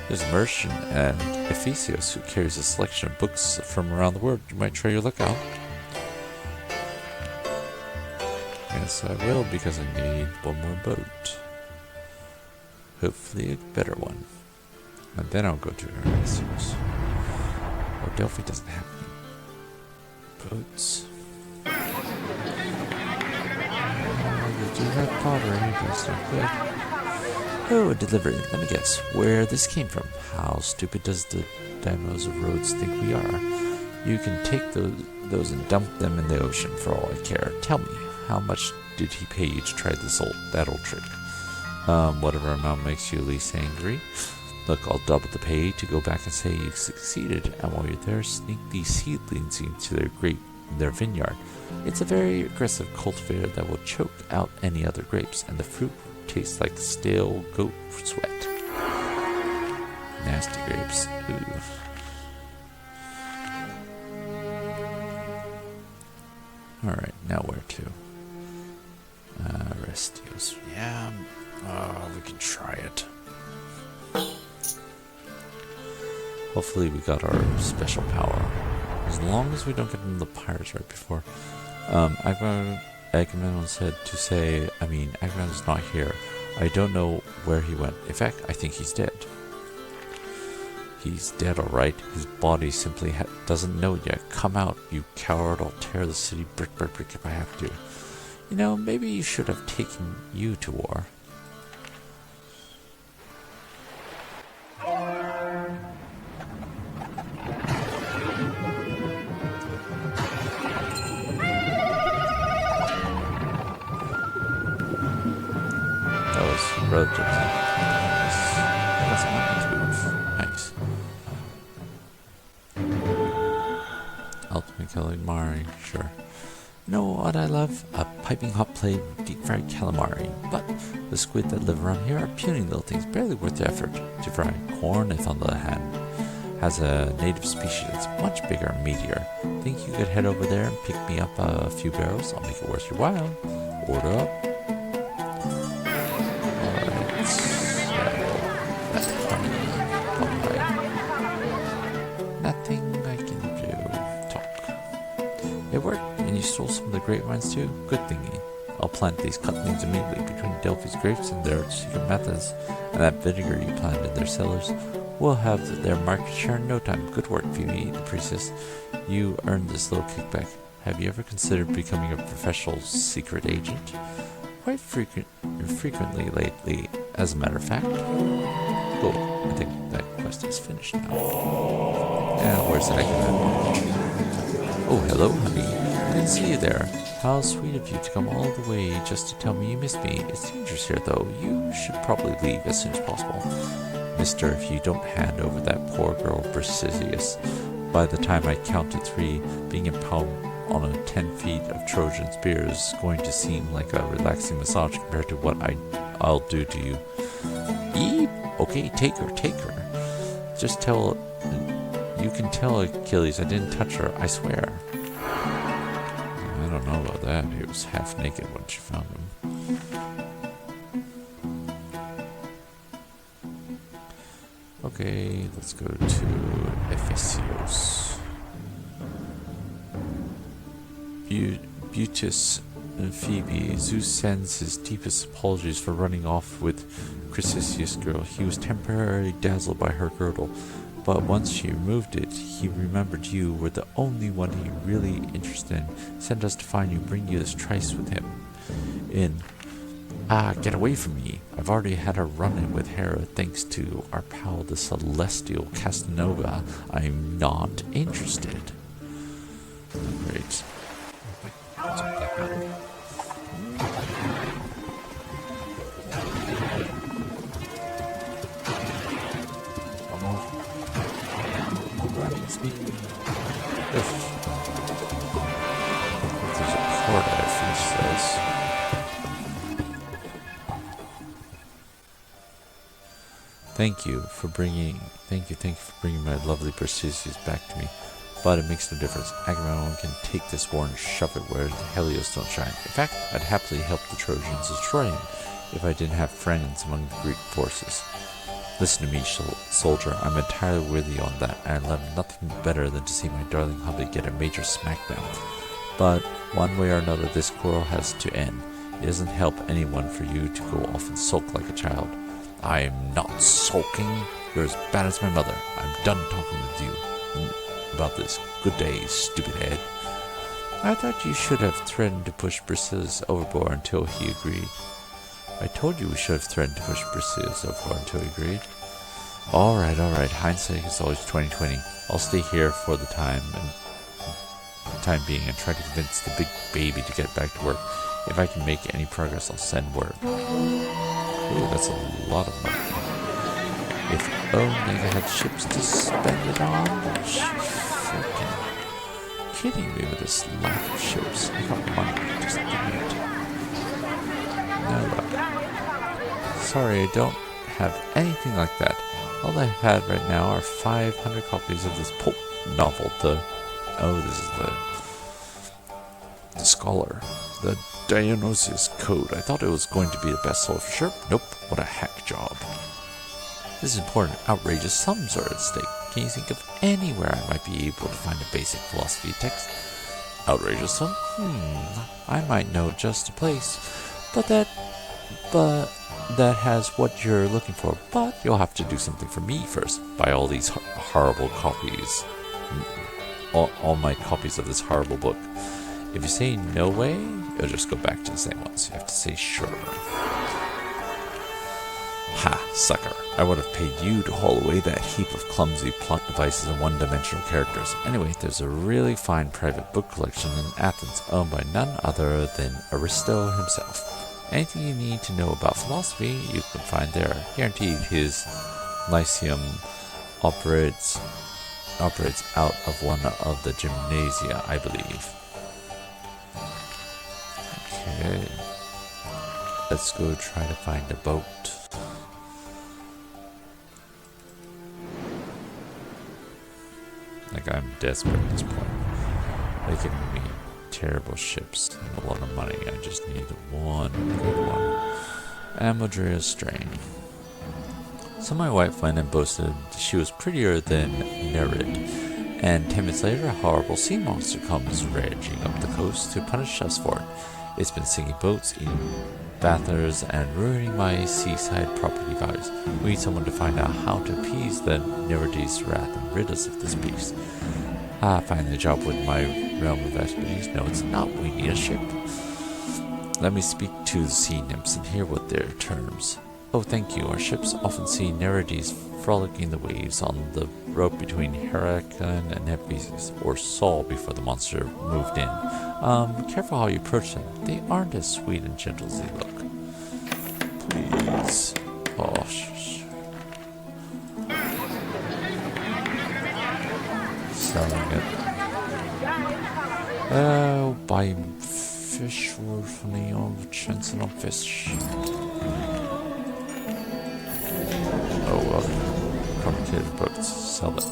Speaker 1: There's a merchant and Ephesios who carries a selection of books from around the world. You might try your luck out. Yes, I will, because I need one more boat. Hopefully a better one. And then I'll go to Eresios. Oh, Delphi doesn't have any boats. Oh, you do have pottery, that's not good. Oh, a delivery. Let me guess where this came from. How stupid does the demos of roads think we are? You can take those and dump them in the ocean for all I care. Tell me, how much did he pay you to try that old trick? Whatever amount makes you least angry. Look, I'll double the pay to go back and say you succeeded, and while you're there, sneak these seedlings into their grape in their vineyard. It's a very aggressive cultivator that will choke out any other grapes, and the fruit tastes like stale goat sweat. Nasty grapes. Ooh. Alright, now where to? Restios. Yeah, we can try it. Hopefully we got our special power. As long as we don't get into the pirates right before. Agamemnon said to say, Agamemnon's not here. I don't know where he went. In fact, I think he's dead. He's dead, alright. His body simply doesn't know it yet. Come out, you coward. I'll tear the city brick by brick if I have to. You know, maybe you should have taken you to war. Relatively. That's nice. Ultimate Calamari, sure. You know what I love? A piping hot plate of deep-fried calamari. But the squid that live around here are puny little things, barely worth the effort. To fry corn, if on the other hand, has a native species that's much bigger and meatier. Think you could head over there and pick me up a few barrels? I'll make it worth your while. Order up. It worked, and you stole some of the grapevines too? Good thingy. I'll plant these cutlings immediately between Delphi's grapes and their secret methods, and that vinegar you planted in their cellars. We'll have their market share in no time. Good work, Phoebe, the priestess. You earned this little kickback. Have you ever considered becoming a professional secret agent? Quite frequently lately, as a matter of fact. Cool. I think that quest is finished now. Yeah, where's that? Oh, hello, honey. Didn't see you there. How sweet of you to come all the way just to tell me you missed me. It's dangerous here, though. You should probably leave as soon as possible. Mister, if you don't hand over that poor girl Brasileus, by the time I count to 3, being impaled on a 10 feet of Trojan spear is going to seem like a relaxing massage compared to what I'll do to you. Eve? Okay, take her. Just tell... You can tell Achilles I didn't touch her, I swear. I don't know about that. He was half naked when she found him. Okay, let's go to Ephesus. Butis and Phoebe. Zeus sends his deepest apologies for running off with Chrysippus' girl. He was temporarily dazzled by her girdle. But once she removed it, he remembered you were the only one he really interested in. Sent us to find you, bring you this tryst with him. Get away from me. I've already had a run-in with Hera thanks to our pal, the celestial Casanova. I'm not interested. Great. There's a port I finished this. Thank you for bringing my lovely Perseus back to me. But it makes no difference. Agamemnon can take this war and shove it where the Helios don't shine. In fact, I'd happily help the Trojans destroy him if I didn't have friends among the Greek forces. Listen to me, soldier. I'm entirely with you on that, and I love nothing better than to see my darling hubby get a major smackdown. But one way or another, this quarrel has to end. It doesn't help anyone for you to go off and sulk like a child. I'm not sulking. You're as bad as my mother. I'm done talking with you about this. Good day, stupid head. I thought you should have threatened to push Brasileus overboard until he agreed. I told you we should have threatened to push Bricia so far until he agreed. Alright. Hindsight is always 2020. I'll stay here for the time being and try to convince the big baby to get back to work. If I can make any progress, I'll send word. Ooh, that's a lot of money. If Omega had ships to spend it on, she's freaking kidding me with this lack of ships. I got money, just give me it. No. Sorry, I don't have anything like that. All I have right now are 500 copies of this pulp novel. This is the Scholar. The Dionysius Code. I thought it was going to be the bestseller for sure. Nope, what a hack job. This is important. Outrageous sums are at stake. Can you think of anywhere I might be able to find a basic philosophy text? Outrageous sum? I might know just a place. But that has what you're looking for. But you'll have to do something for me first. Buy all these horrible copies. All my copies of this horrible book. If you say no way, it'll just go back to the same ones. You have to say sure. Ha, sucker. I would have paid you to haul away that heap of clumsy plot devices and one-dimensional characters. Anyway, there's a really fine private book collection in Athens owned by none other than Aristo himself. Anything you need to know about philosophy, you can find there. Guaranteed his Lyceum operates out of one of the gymnasia, I believe. Okay. Let's go try to find a boat. Like, I'm desperate at this point. They can be terrible ships and a lot of money. I just need one good one. Amadrea's Strain. So my wife went and boasted she was prettier than Nereid. And 10 minutes later, a horrible sea monster comes raging up the coast to punish us for it. It's been sinking boats, eating bathers, and ruining my seaside property values. We need someone to find out how to appease the Nereides' wrath and rid us of this beast. Finding a job with my realm of expertise? No, it's not. We need a ship. Let me speak to the sea nymphs and hear what their terms. Oh, thank you. Our ships often see Nereides frolicking the waves on the rope between Herculean and Ephesus, or Saul before the monster moved in. Careful how you approach them. They aren't as sweet and gentle as they look. Please. Oh, selling it. Buy fish from the old Chanson of fish. Oh well. Complicated books. Sell it.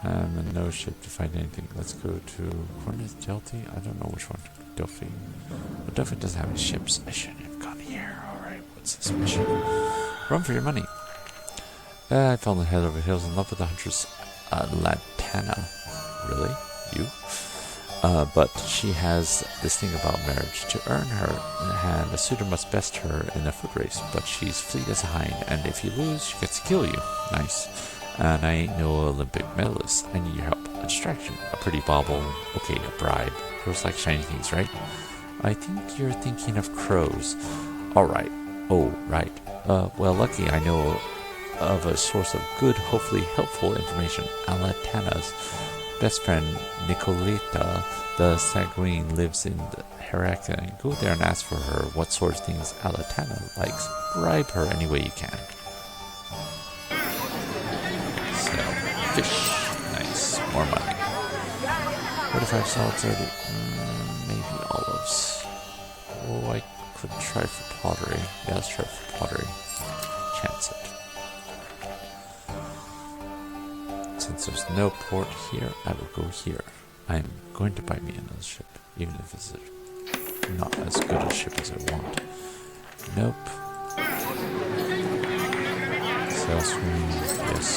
Speaker 1: And no ship to find anything. Let's go to Cornus Delphi. I don't know which one. Delphi. But Delphi doesn't have any ships. I shouldn't have gone here. Alright, what's this mission? Run for your money. I fell head over heels in love with the huntress Latana. Really? You? But she has this thing about marriage. To earn her hand, a suitor must best her in a foot race. But she's fleet as a hind, and if you lose, she gets to kill you. Nice. And I ain't no Olympic medalist. I need your help. A distraction. A pretty bauble. Okay, a bribe. Girls like shiny things, right? I think you're thinking of crows. Alright. Oh, right. Well, lucky I know of a source of good, hopefully helpful information. Alatana's best friend, Nicoleta, the Sanguine, lives in Herculean. Go there and ask for her what sort of things Alatana likes. Bribe her any way you can. Fish. Nice. More money. 45 solids already. Maybe olives. Oh, I could try for pottery. Yeah, let's try for pottery. Chance it. Since there's no port here, I will go here. I'm going to buy me another ship, even if it's not as good a ship as I want. Nope. Sail screen. Yes.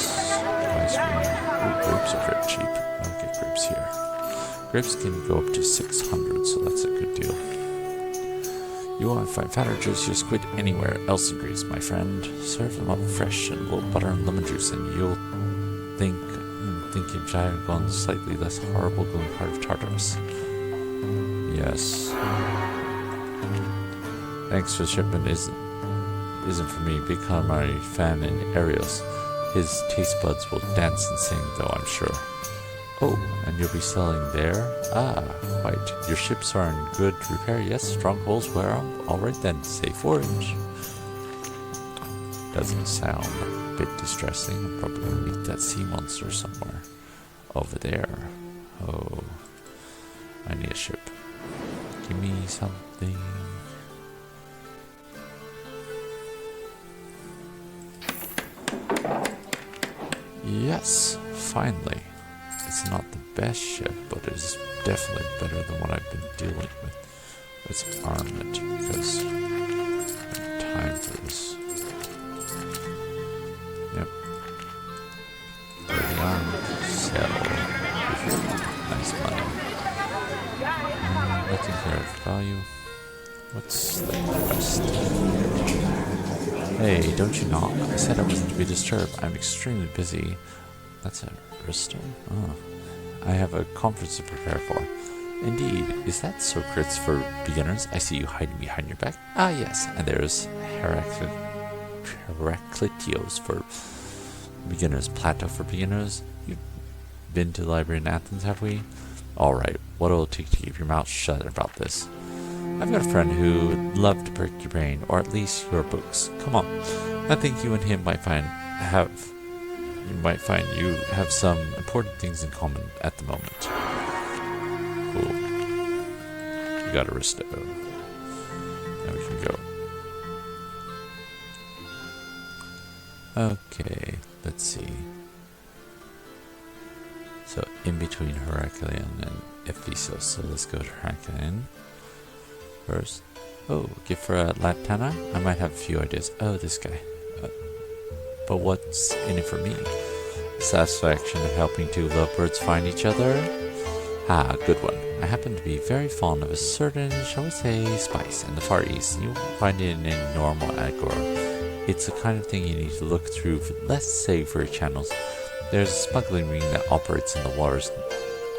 Speaker 1: Ice cream. Ooh, grapes are very cheap. I'll get grapes here. Grapes can go up to 600, so that's a good deal. You won't find fatter, juicier squid anywhere else in Greece, my friend. Serve them up fresh and a little butter and lemon juice, and you'll think thinking if I had gone slightly less horrible going part of Tartarus. Yes. Thanks for the shipment isn't for me. Big Calamari fan in Arios. His taste buds will dance and sing, though, I'm sure. Oh, and you'll be selling there? Ah, quite. Your ships are in good repair, yes? Strongholds, where? Alright then, safe voyage. Doesn't sound a bit distressing. I'm probably gonna meet that sea monster somewhere. Over there. Oh, I need a ship. Give me something. Yes, finally. It's not the best ship, but it is definitely better than what I've been dealing with. It's armament, because I have time for this. Yep. Early armed, sell. Nice money. Nothing here of value. What's the rest? Hey, don't you knock? I said I wasn't to be disturbed. I'm extremely busy. That's a wrister? Oh. I have a conference to prepare for. Indeed. Is that Socrates for beginners? I see you hiding behind your back. Ah, yes. And there's Heraclitios for beginners. Plato for beginners. You've been to the library in Athens, have we? Alright. What will it take to keep your mouth shut about this? I've got a friend who would love to prick your brain, or at least your books. Come on. I think you and him might find you have some important things in common at the moment. Cool. We got Aristo. Now we can go. Okay, let's see. So in between Herculean and Ephesus. So let's go to Herculean first. Oh, gift for Latana? I might have a few ideas. Oh, this guy. But what's in it for me? Satisfaction of helping two lovebirds find each other? Ah, good one. I happen to be very fond of a certain, shall we say, spice in the Far East. You won't find it in any normal Agora. It's the kind of thing you need to look through less savory channels. There's a smuggling ring that operates in the waters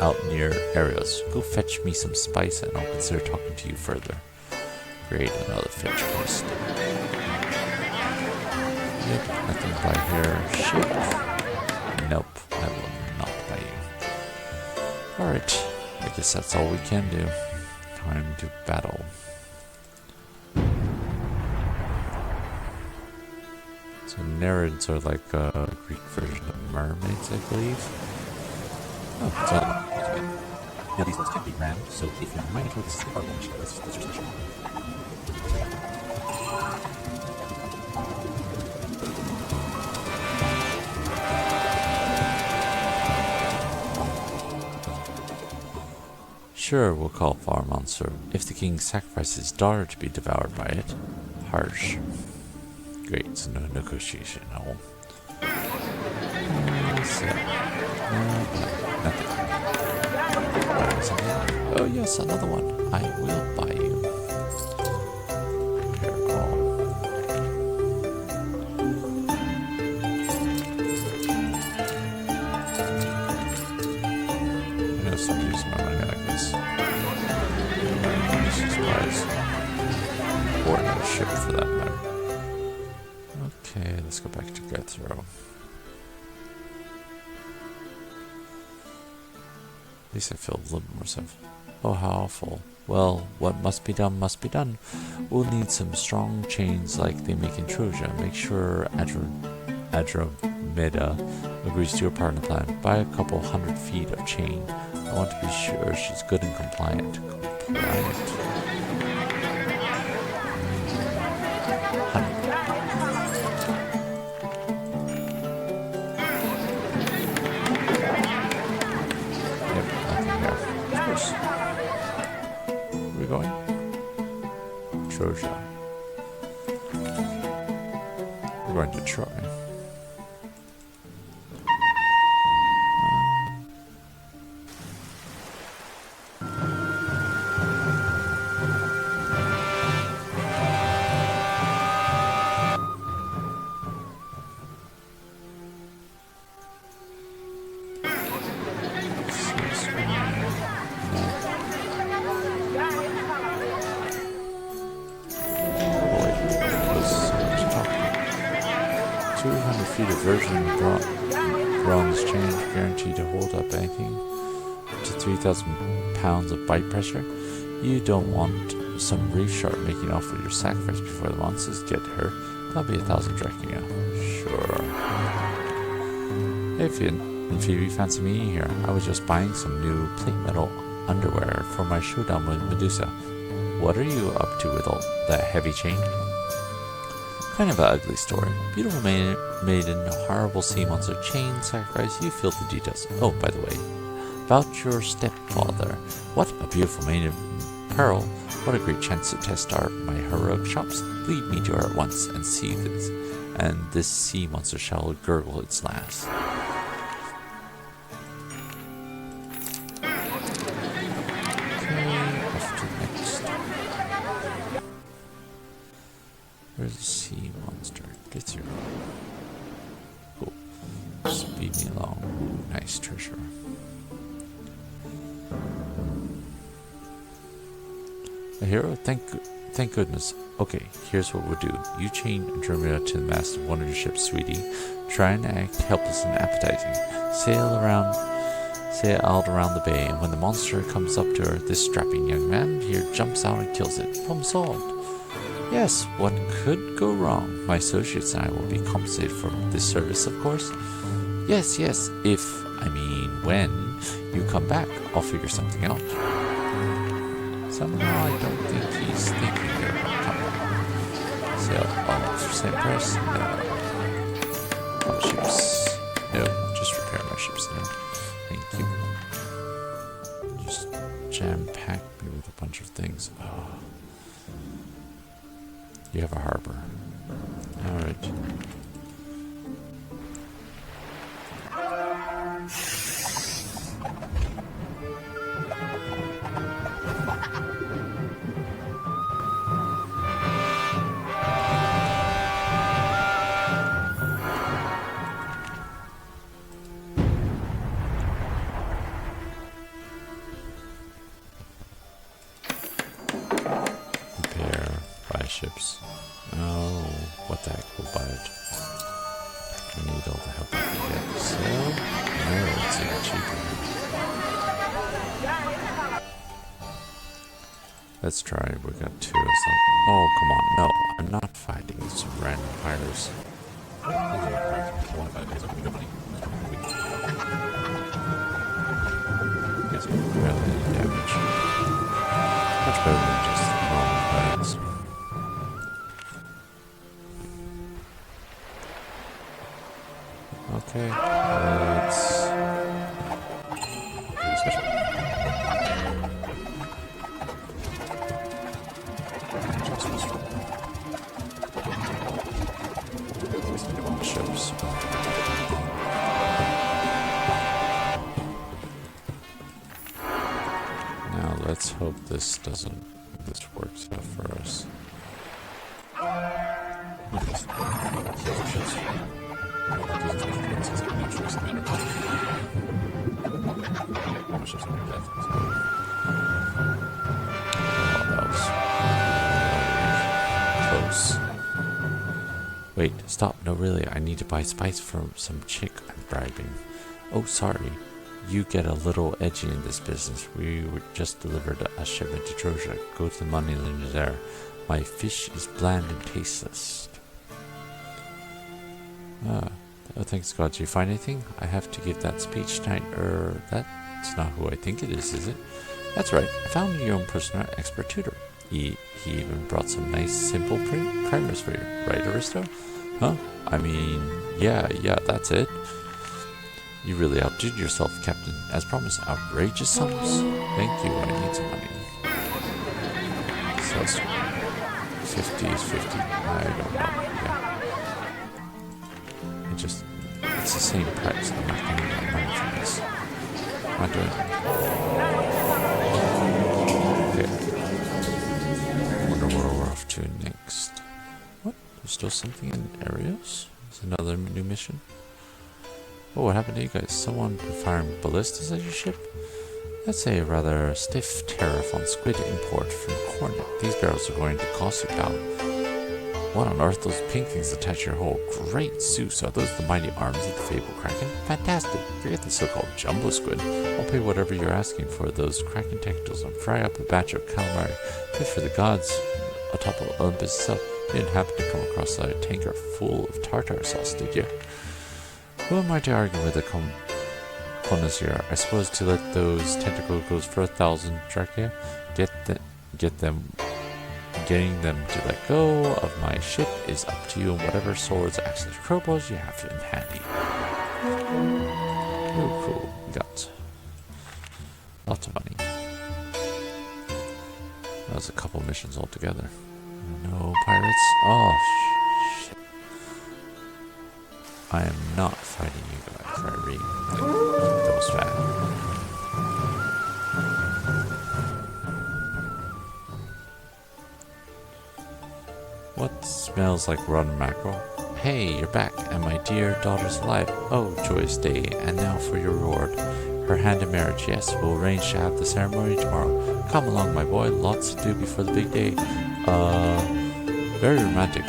Speaker 1: out near Arios. Go fetch me some spice and I'll consider talking to you further. Great, another fetch quest. Yep, nothing by here. Ship. Nope, I will not buy you. Alright, I guess that's all we can do. Time to battle. So Nereids are like a Greek version of mermaids, I believe. Oh, it's all good. Now these ones can be rammed, so if you're mining through this is the hard one, let's just switch. Sure, we'll call it Far Monster. If the king sacrifices his daughter to be devoured by it. Harsh. Great, so no negotiation, no. Nothing. Oh yes, another one. I will buy you. Careful. I know some use my money like this. Supplies. Or no ship for that matter. Okay, let's go back to Guthrow. At least I feel a little more safe. Oh, how awful. Well, what must be done must be done. We'll need some strong chains like they make in Trojan. Make sure Andromeda agrees to your part in the plan. Buy a couple 100 feet of chain. I want to be sure she's good and compliant. Going? Trojan. We're going to Troy. undisputed version bronze change guaranteed to hold up anything to 3,000 pounds of bite pressure. You don't want some reef shark making off with your sacrifice before the monsters get hurt. That'll be 1,000 drachma. Sure. Hey Finn and Phoebe, fancy meeting here. I was just buying some new plate metal underwear for my showdown with Medusa. What are you up to with all that heavy chain? Kind of an ugly story. Beautiful maiden, horrible sea monster, chain, sacrifice, you feel the details. Oh, by the way, about your stepfather. What a beautiful maiden. Pearl, what a great chance to test my heroic chops. Lead me to her at once and see this, and this sea monster shall gurgle its last. Where's the sea monster? Get through. Cool. Speed me along. Ooh, nice treasure. A hero? Thank goodness. Okay, here's what we'll do. You chain Andromeda to the mast of one of your ships, sweetie. Try and act helpless and appetizing. Sail out around the bay, and when the monster comes up to her, this strapping young man here jumps out and kills it. Problem solved. Yes, what could go wrong? My associates and I will be compensated for this service, of course. Yes, when you come back, I'll figure something out. Somehow I don't think he's thinking here about coming. Sail off for St. Press? No. Oh, ships. No, just repair my ships then. Thank you. Just jam-pack me with a bunch of things. Oh. You have a harbor. Alright. Ships. Oh, what the heck, we'll buy it. I need all the help I can get. So, no, it's even cheaper. Let's try, we got two or something. Oh, come on, no, I'm not fighting some random pirates. Guess we barely any damage. Much better than just normal pirates. Okay, let's do special. Ships. Now let's hope this works out for us. Close. Wait, stop. No, really, I need to buy spice from some chick I'm bribing. Oh, sorry. You get a little edgy in this business. We were just delivered a shipment to Trojan. Go to the money lender there. My fish is bland and tasteless. Oh, thanks God. Did you find anything? I have to give that speech tonight. That's not who I think it is it? That's right. I found your own personal expert tutor. He even brought some nice, simple primers for you. Right, Aristo? Huh? I mean, yeah, that's it. You really outdid yourself, Captain. As promised, outrageous sums. Thank you, I need some money. So 50 is 50. I don't know. Yeah. It's the same price. I'm not getting my money from this. I'm not doing it. Okay. Wonder where we're off to next. What? There's still something in areas? Is another new mission? Oh, what happened to you guys? Someone firing ballistas at your ship? That's a rather stiff tariff on squid import from Cornet. These barrels are going to cost you, pal. What on earth those pink things attached to your hull? Great Zeus, are those the mighty arms of the fabled Kraken? Fantastic! Forget the so-called jumbo squid. I'll pay whatever you're asking for those Kraken tentacles and fry up a batch of calamari fit for the gods atop of Olympus itself. You didn't happen to come across a tanker full of tartar sauce, did you? Who am I to argue with a connoisseur? I suppose to let those tentacles go for 1,000 drachma, getting them to let go of my ship is up to you, and whatever swords, axes, crowbars you have in handy. Oh, cool. We got lots of money. That was a couple missions altogether. No pirates. Oh, shit. I am not fighting you guys. I read. That was fat. What smells like rotten mackerel? Hey, you're back, and my dear daughter's alive. Oh, joyous day, and now for your reward. Her hand in marriage, yes, we'll arrange to have the ceremony tomorrow. Come along, my boy, lots to do before the big day. Very romantic.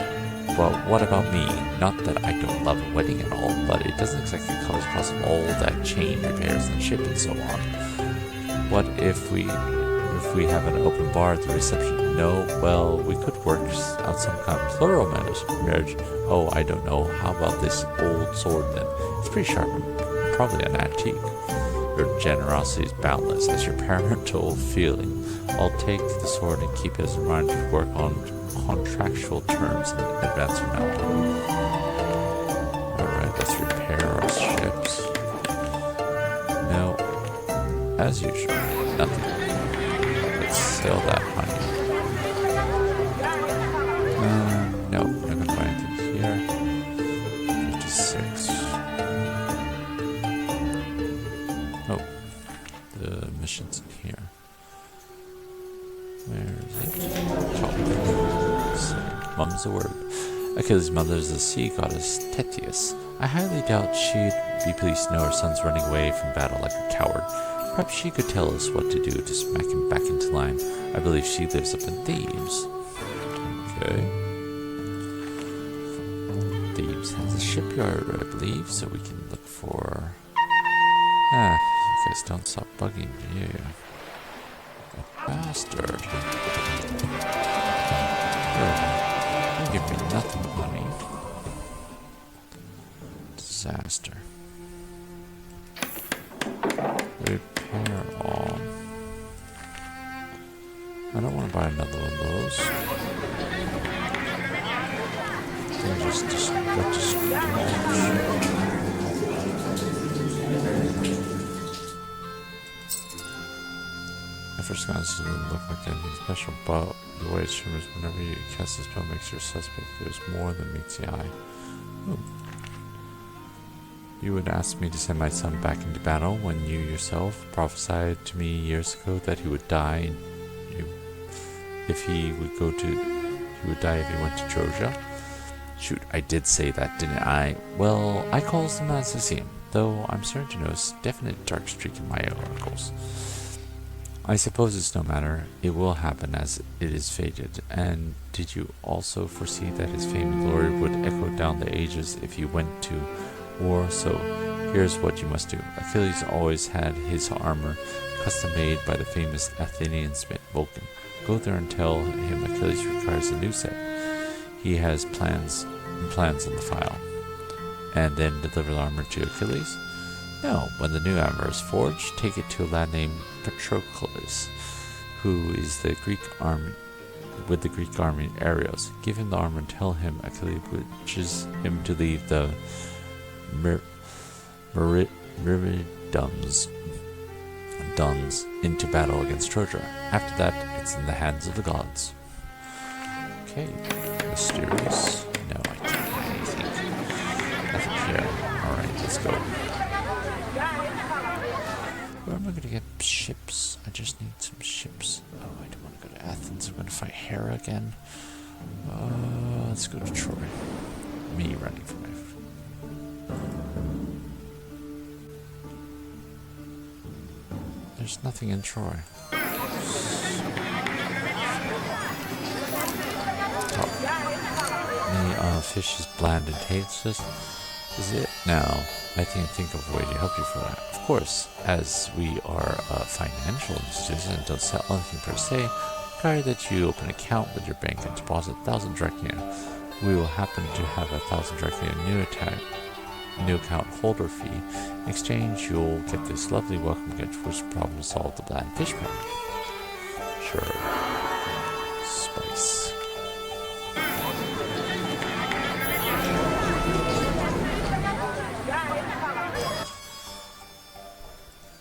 Speaker 1: Well, what about me? Not that I don't love a wedding at all, but it doesn't exactly come across all that chain repairs and ship and so on. What if we have an open bar at the reception? No, well, we could work out some kind of plural marriage. Oh, I don't know. How about this old sword then? It's pretty sharp and probably an antique. Your generosity is boundless as your parental feeling. I'll take the sword and keep it as a reminder to work on contractual terms in advance from now. Alright, let's repair our ships. No, as usual, nothing. Sail that honey. No, I'm not gonna buy anything here. 56. Oh, the mission's in here. Where is it? Mum's the word. Achilles' mother is the sea goddess Thetis. I highly doubt she'd be pleased to know her son's running away from battle like a coward. Perhaps she could tell us what to do to smack him back into line. I believe she lives up in Thebes. Okay. Thebes has a shipyard, I believe, so we can look for... you guys don't stop bugging me, you bastard. You give me nothing, honey. Disaster. Repair all. I don't want to buy another one of those. They just At first glance, it doesn't look like anything special, but the way it shimmers whenever you cast the spell makes you suspect there's more than meets the eye. Ooh. You would ask me to send my son back into battle when you yourself prophesied to me years ago that he would die if he would die if he went to Trojan. Shoot, I did say that, didn't I? Well, I calls them as I see them, though I'm certain to know a definite dark streak in my oracles. I suppose it's no matter. It will happen as it is fated. And did you also foresee that his fame and glory would echo down the ages if he went to war? So here's what you must do. Achilles always had his armor custom made by the famous Athenian smith Vulcan. Go there and tell him Achilles requires a new set. He has plans on the file. And then deliver the armor to Achilles? No, when the new armor is forged, take it to a lad named Patroclus, who is the Greek army with the Greek army in Areos. Give him the armor and tell him Achilles wishes him to leave the Duns into battle against Trojan. After that, it's in the hands of the gods. Okay, mysterious. No, I can't buy anything. Nothing here. Alright, let's go. Where am I going to get ships? I just need some ships. Oh, I don't want to go to Athens. I'm going to fight Hera again. Let's go to Troy. Me running for my... There's nothing in Troy. Oh. of fish is bland and tasteless? Is it? Now, I can think of a way to help you for that. Of course, as we are a financial institution and don't sell anything per se, require that you open an account with your bank and deposit 1,000 drachma. We will happen to have 1,000 drachma new account holder fee. In exchange, you'll get this lovely welcome gift which problem solve the bland fish problem. Sure. Spice.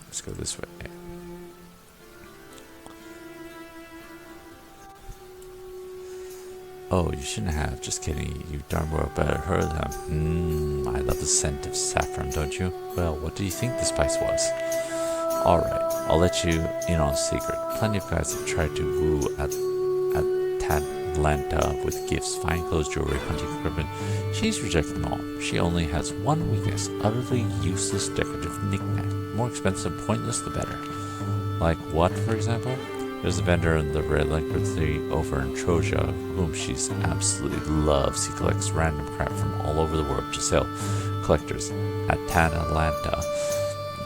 Speaker 1: Let's go this way. Oh, you shouldn't have. Just kidding. You darn well better heard them. I love the scent of saffron, don't you? Well, what do you think the spice was? Alright, I'll let you in on a secret. Plenty of guys have tried to woo at Atlanta with gifts, fine clothes, jewelry, hunting equipment. She's rejected them all. She only has one weakness, utterly useless decorative knickknack. More expensive and pointless, the better. Like what, for example? There's a vendor in the relictory over in Trojan, whom she absolutely loves. He collects random crap from all over the world to sell. Collectors at Atlanta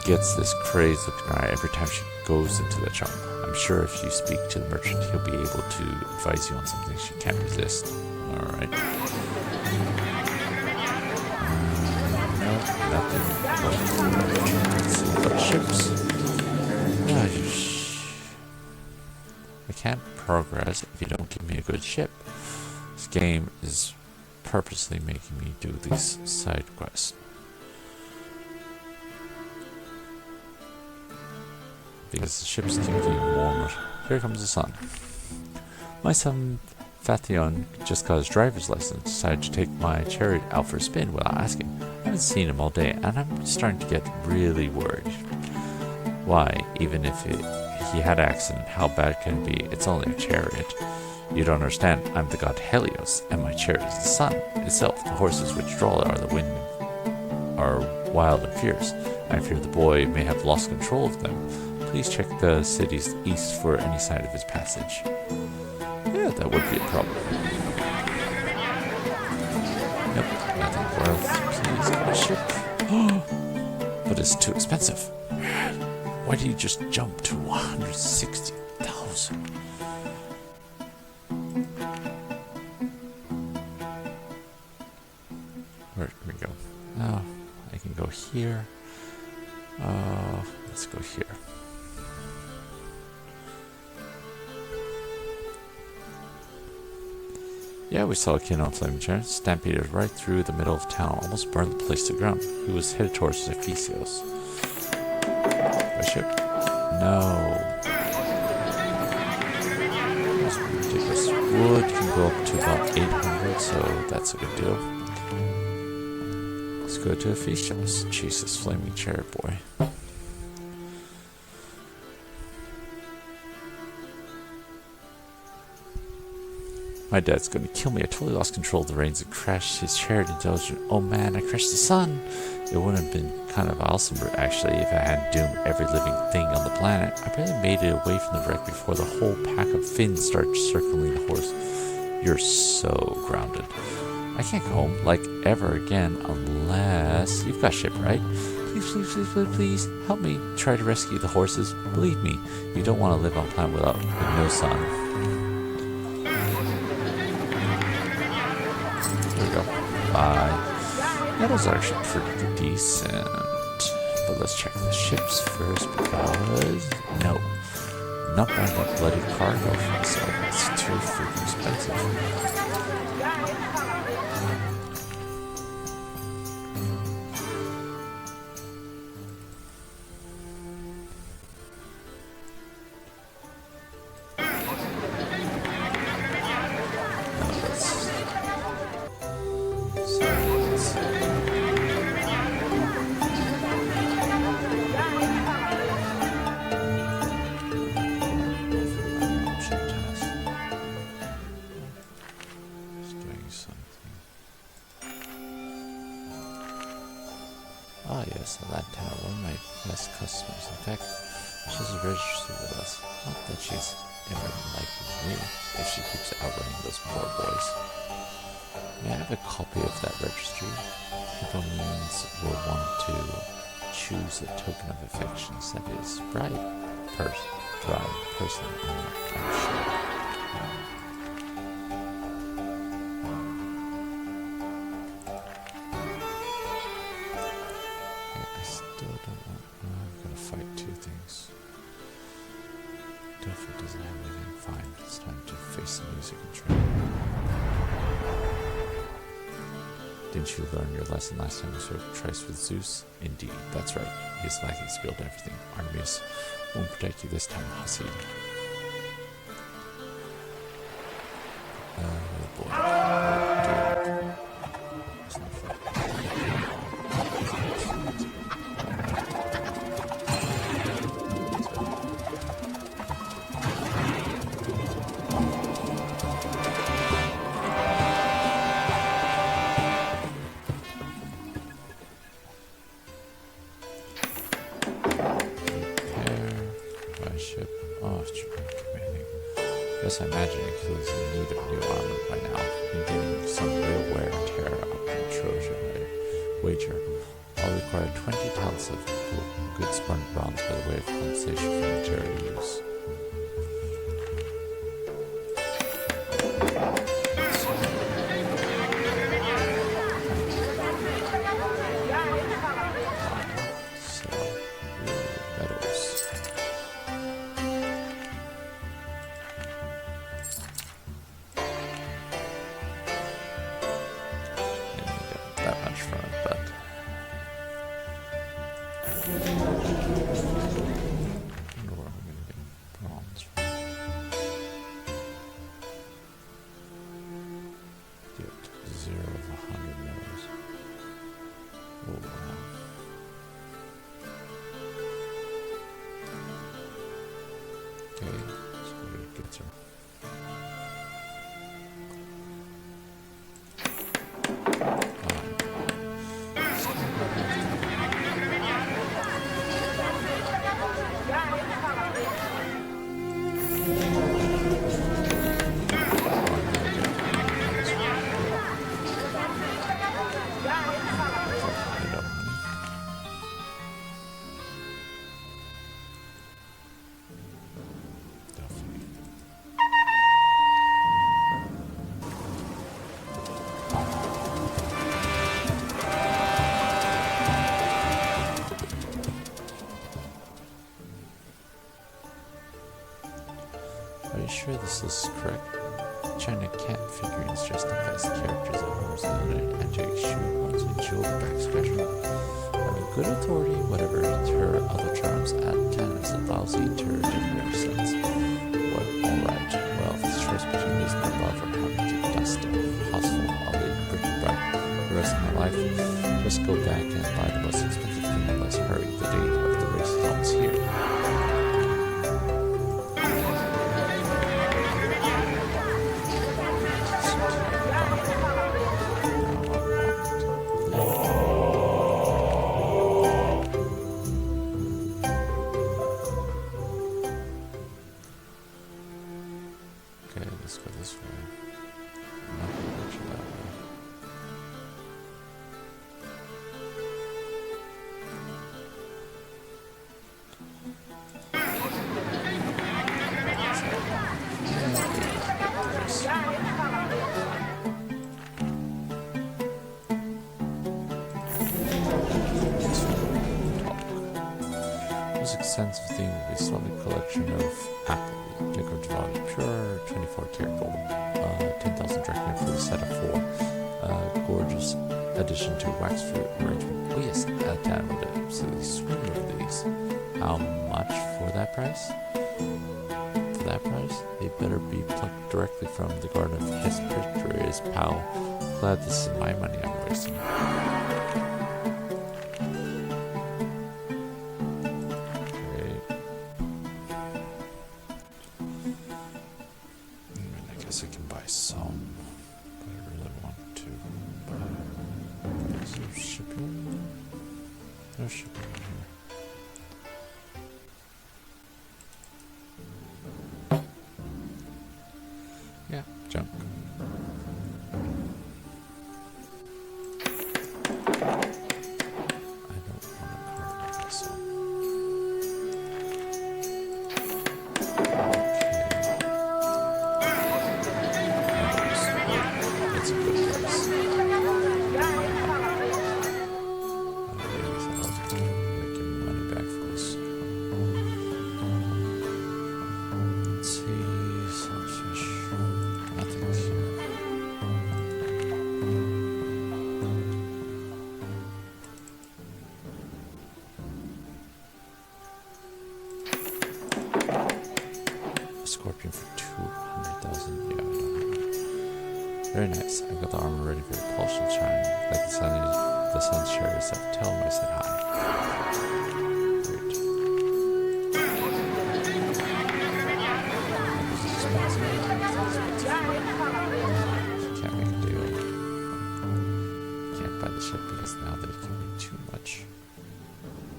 Speaker 1: gets this crazed looking eye every time she goes into the shop. I'm sure if you speak to the merchant, he'll be able to advise you on something she can't resist. Alright. Nope, nothing. Let's see about ships. I can't progress if you don't give me a good ship. This game is purposely making me do these side quests. Because the ships keep getting warmer. Here comes the sun. My son Fathion just got his driver's license, decided to take my chariot out for a spin without asking. I haven't seen him all day, and I'm starting to get really worried. Why, even if he had an accident, how bad can it be? It's only a chariot. You don't understand. I'm the god Helios, and my chariot is the sun itself. The horses which draw it are the wind, are wild and fierce. I fear the boy may have lost control of them. Please check the city's east for any sign of his passage. Yeah, that would be a problem. Yep, nothing worth. Please get a ship. But it's too expensive. Why do you just jump to 160,000? Where can we go? Oh, I can go here. Let's go here. Yeah, we saw a kid on a flaming chariot, stampeded right through the middle of town, almost burned the place to the ground. He was headed towards Ephesus. Ship? No. That's ridiculous. Wood can go up to about 800, so that's a good deal. Let's go to Ephesus. Jesus, flaming chariot boy. My dad's going to kill me. I totally lost control of the reins and crashed his chariot into the ocean. Oh man, I crashed the sun. It would have been kind of awesome, actually, if I hadn't doomed every living thing on the planet. I barely made it away from the wreck before the whole pack of fins started circling the horse. You're so grounded. I can't go home, like, ever again, unless... You've got a ship, right? Please, please, please, please, please, help me try to rescue the horses. Believe me, you don't want to live on planet with no sun. There we go. Bye. Metals are actually pretty decent, but let's check the ships first because no, not buying that bloody cargo for myself. It's too freaking expensive. Ah yes, Atlanta, one of my best customers. In fact, she's registered with us. Not that she's ever liked me, if she keeps outrunning those poor boys. May I have a copy of that registry? People means will want to choose a token of affections that is bright person. I'm not kind of sure. I still don't want. I'm gonna fight two things. Delphi doesn't have anything. Fine, it's time to face the music and train. Didn't you learn your lesson last time you spoke twice with Zeus? Indeed, that's right. He's lacking skill to everything. Artemis won't protect you this time, hussy. Oh boy. Yes, I imagine Achilles is in need of new armor by now, and getting some real wear and tear up in Trojan wager. I'll require 20 talents of good Spartan bronze by the way of compensation for material use. Sure this list is correct. China cat figurines justifies the characters of Homer's limited antique shoe ones and jeweled back scratcher. On a good authority, whatever her other charms, add 10 as a lousy to her different sense. Well, alright. Well, if it's choice between losing my love or having to dust a hostile, I'll leave pretty bright the rest of my life. Just go back and buy the most expensive thing and let's hurry. The date of the race is almost here. Extensive theme will be stunning collection of apple, liquor volume pure, 24 karat gold, 10,000 drachma for the set of 4, gorgeous addition to wax fruit arrangement. Oh yes, Adam would absolutely swoon over these. How much for that price? For that price, they better be plucked directly from the garden of Hesperus, pal. Glad this is my money I'm wasting. the sun's chariots up. Tell him I said hi. Great. Can't make a deal. Can't buy the ship because now they can be too much.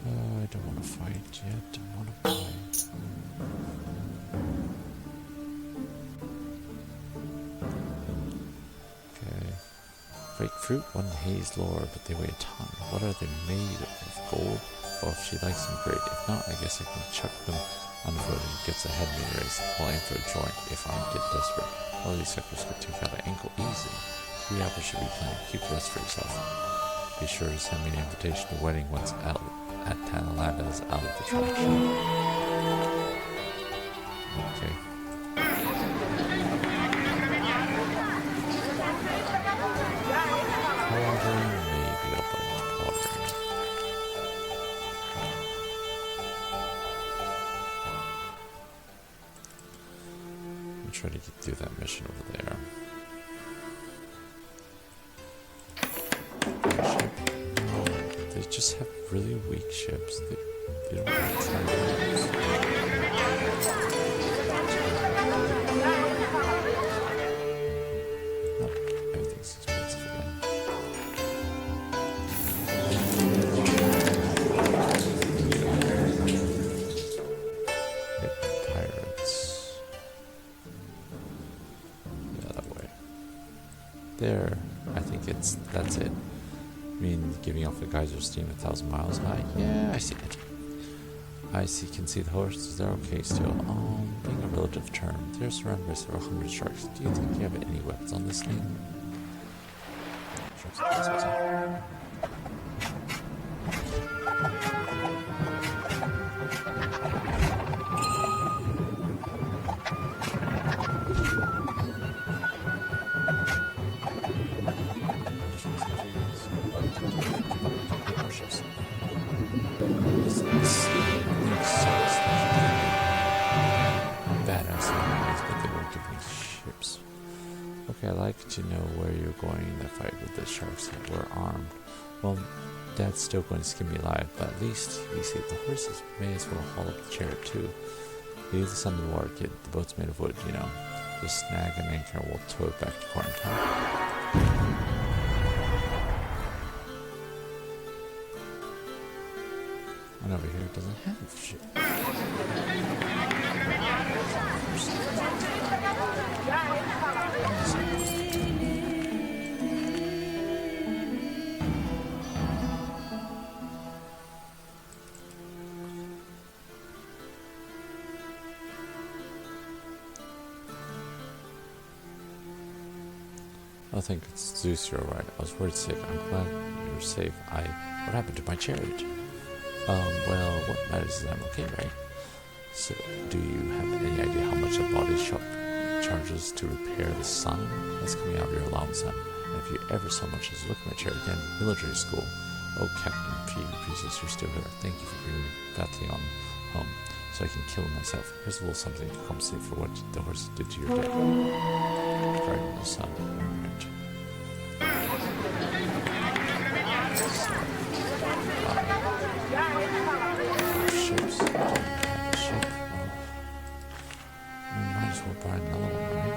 Speaker 1: I don't want to fight yet. I want to buy. Fake fruit, one haze lore, but they weigh a ton. What are they made of? Gold? Well, if she likes them, great. If not, I guess I can chuck them on the road and gets a head me race. I'll aim for a joint if I get desperate. All these suckers get too fat. Ankle easy. 3 apples should be plenty. Keep the rest for yourself. Be sure to send me an invitation to the wedding once out at Tanalanda is out of the traction. Okay. Try to get through that mission over there. No, they just have really weak ships. They don't have Tradewinds. Oh, everything's expensive again. There, I think that's it. I mean, giving off the geyser steam 1,000 miles high. Yeah, I see it. I can see the horses. They're okay still. Being a relative term, they're surrounded by several hundred sharks. Do you think you have any weapons on this thing? Okay, I'd like to know where you're going in the fight with the sharks that were armed. Well, Dad's still going to skin me alive, but at least, you see, the horses may as well haul up the chariot too. Leave the sun in the water, kid. The boat's made of wood, you know. Just snag an anchor and we'll tow it back to quarantine. And over here it doesn't have shit. I think it's Zeus, you're right. I was worried sick. I'm glad you're safe. What happened to my chariot? Well, what matters is I'm okay, right? So, do you have any idea how much a body shop charges to repair the sun? That's coming out of your allowance, son. And if you ever so much as look at my chariot again, military school. Oh, Captain Phoebe, princess, you're still here. Thank you for bringing Bathion home, so I can kill myself. Here's a little something to compensate for what the horse did to your dad. Guarding the sun. Ships. Ship. We might as well buy another one, right?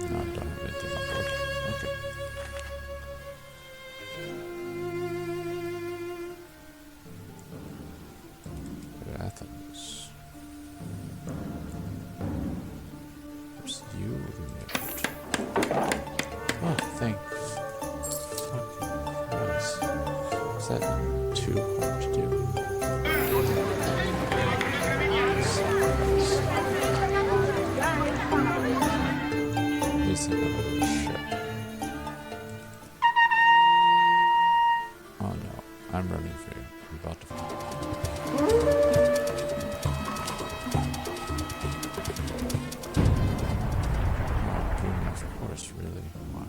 Speaker 1: No, I don't have anything on board. Okay. Athens. There's you leaving me a boat. Oh, thank fucking Christ. Is that too hard to do? At least I got over the ship. Oh no, I'm running for you. I'm about to fall. Of course, really. Why?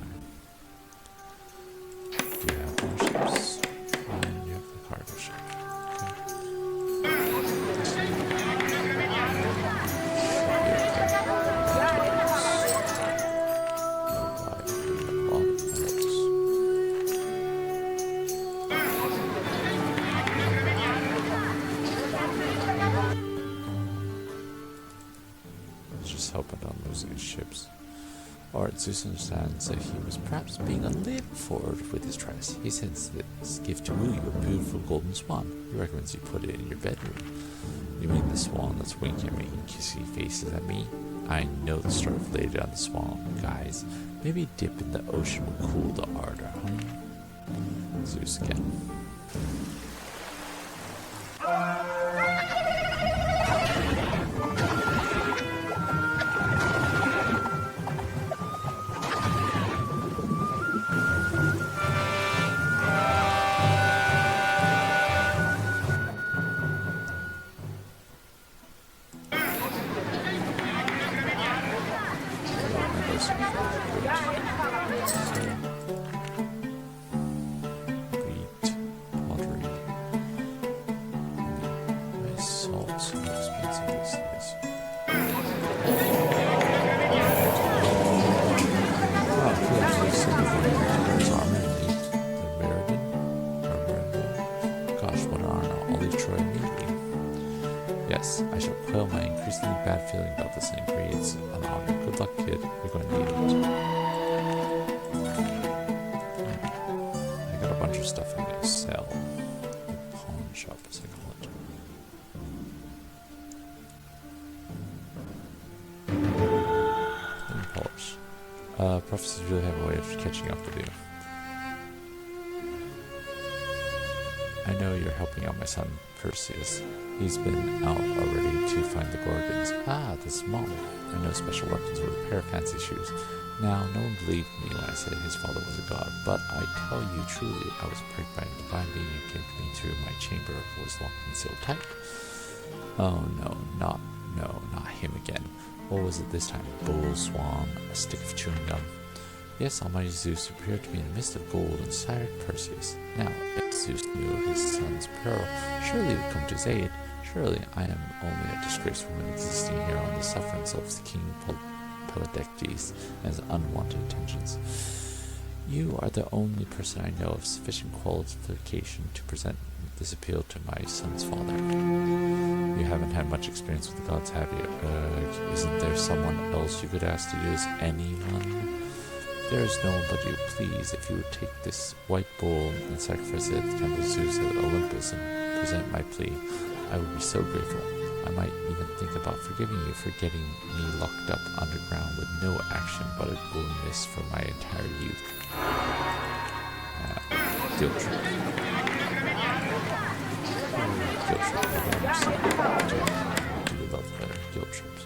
Speaker 1: Alright, Zeus understands that he was perhaps being a little forward with his tries. He sends this gift to woo you, a beautiful golden swan. He recommends you put it in your bedroom. You mean the swan that's winking at me and kissy faces at me? I know the story of Lady on the Swan, guys. Maybe a dip in the ocean will cool the ardor, honey. Zeus again. Yes, I shall quell my increasingly bad feeling about this and agree it's an honor. Good luck, kid. You're going to need it. I got a bunch of stuff I'm going to sell. The pawn shop, as I call it. And polish. Prophecies really have a way of catching up with you. I know you're helping out my son, Perseus. He's been out already to find the Gorgons. Ah, the small. I know special weapons with a pair of fancy shoes. Now, no one believed me when I said his father was a god, but I tell you truly, I was pricked by a divine being who came to me through my chamber, was locked and sealed tight. Oh no, not him again. What was it this time? Bull, swan, a stick of chewing gum? Yes, Almighty Zeus appeared to me in the midst of gold and sired Perseus. Now, if Zeus knew of his son's peril, surely he would come to his aid. Surely I am only a disgraced woman existing here on the sufferance of the king Polydectes and his unwanted attentions. You are the only person I know of sufficient qualification to present this appeal to my son's father. You haven't had much experience with the gods, have you? Isn't there someone else you could ask to do this? Anyone? There is no one but you. Please, if you would take this white bull and sacrifice it at the temple of Zeus at Olympus and present my plea, I would be so grateful. I might even think about forgiving you for getting me locked up underground with no action but a willingness for my entire youth. Guilt trip. Guilt trip. Do you love better guilt trips?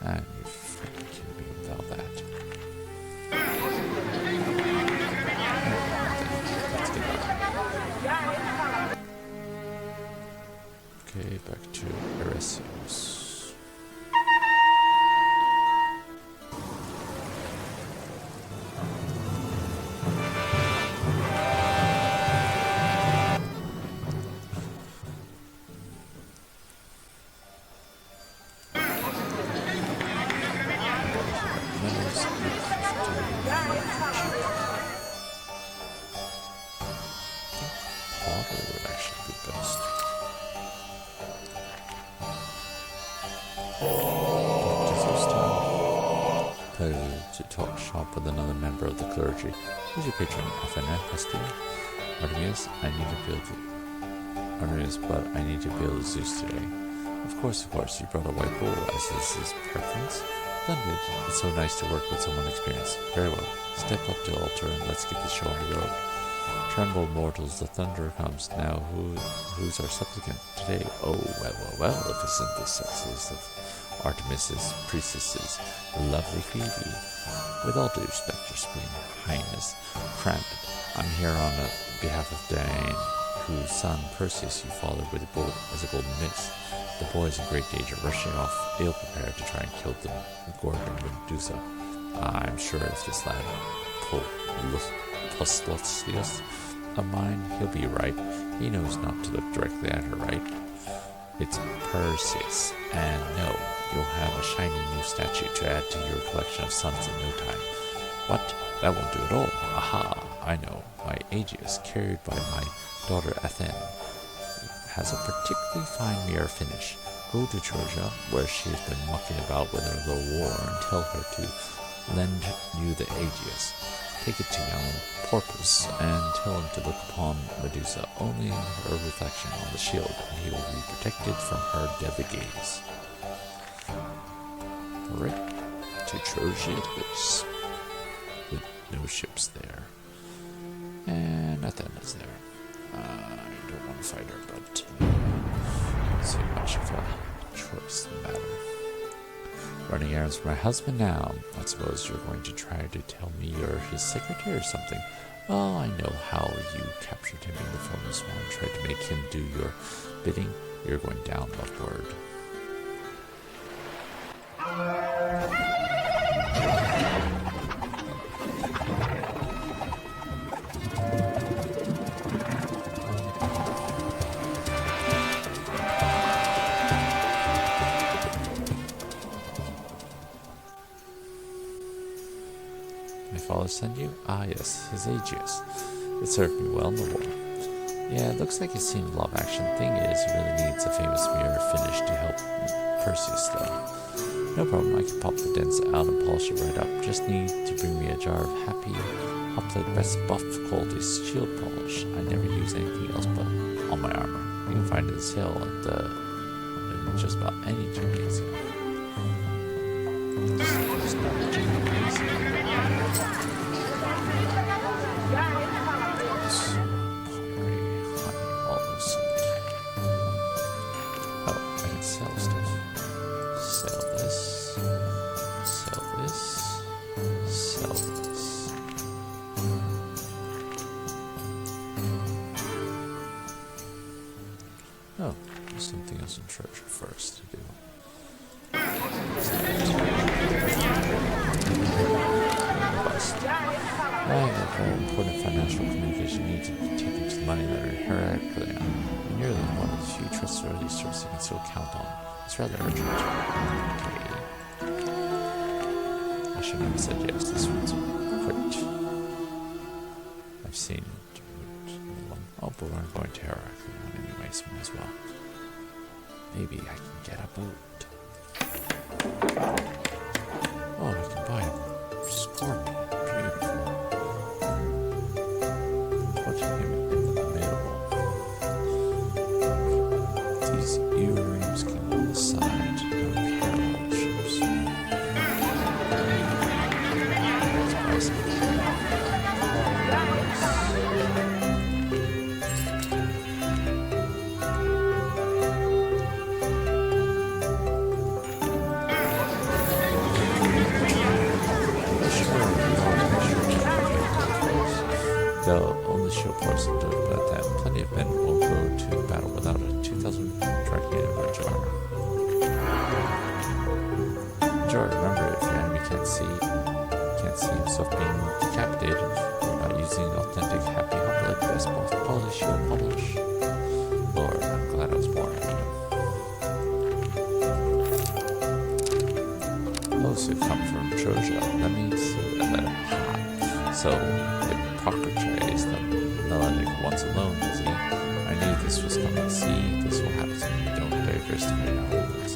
Speaker 1: And you're freaking kidding me without that. Okay, back to Eresius. To talk shop with another member of the clergy. Who's your patron? Athena, Hestia? Artemis, but I need to build Zeus today. Of course, you brought a white bull, as is his preference. Splendid. It's so nice to work with someone experienced. Very well. Step up to the altar and let's get this show on the road. Tremble, mortals, the thunderer comes. Now, who's our supplicant today? Oh, well, if isn't the sexes of Artemis's priestesses, the lovely Phoebe. With all due respect, your Supreme Highness, Cranmed, I'm here on behalf of Diane, whose son Perseus you followed with a golden mist. The boy is in great danger, rushing off, ill-prepared to try and kill the Gorgon Medusa. I'm sure if this lad Postlucius of mine, he'll be right. He knows not to look directly at her, right? It's Perseus, and no, you'll have a shiny new statue to add to your collection of sons in no time. What? That won't do at all. Aha, I know. My Aegeus, carried by my daughter Athene, has a particularly fine mirror finish. Go to Trojan, where she has been mucking about with her little war, and tell her to lend you the Aegis. Take it to young Porpoise and tell him to look upon Medusa only in her reflection on the shield, and he will be protected from her deadly gaze. Alright, to Trojan, with no ships there. And nothing is there. I don't want to fight her, but it's too much of a choice in the matter. Running errands for my husband now. I suppose you're going to try to tell me you're his secretary or something. Oh, I know how you captured him in the form of Swan and tried to make him do your bidding. You're going down, loved word. Father sent you? Ah, yes, his Aegis. It served me well in the war. Yeah, it looks like he's seen a lot of action. Thing is, he really needs a famous mirror finish to help Perseus, though. No problem, I can pop the dents out and polish it right up. Just need to bring me a jar of happy, hot-plate best buff quality shield polish. I never use anything else but on my armor. You can find it in sale at just about any gymnasium. Just about the gymnasium. Something else in treasure first to do. I have very important financial communication needs to be taken to the money that are herculean. And you're one of the few trustworthy sources you can still count on. It's rather urgent. Okay. I should have said yes. This one's quick. I've seen it. Oh, but we're going to herculean anyway, so might as well. Maybe I can get a boat. Oh, I can buy a scorpion. Beautiful. Put him in the middle. These earrings can go on the side. No parallel ships. Let's buy some. They'll only show parts of it, but that plenty of men won't go to battle without a 2,000 tracking of a jar. Jar, remember, if your enemy can't see himself being decapitated, you're not using authentic happy hoplite best polish you'll publish. Lord, I'm glad I was born after. Those who come from Trojan, that means let it hot. So, proper trays, the melodic once alone, does he? I knew this was coming. See, this will happen to me. Don't diversify our holdings.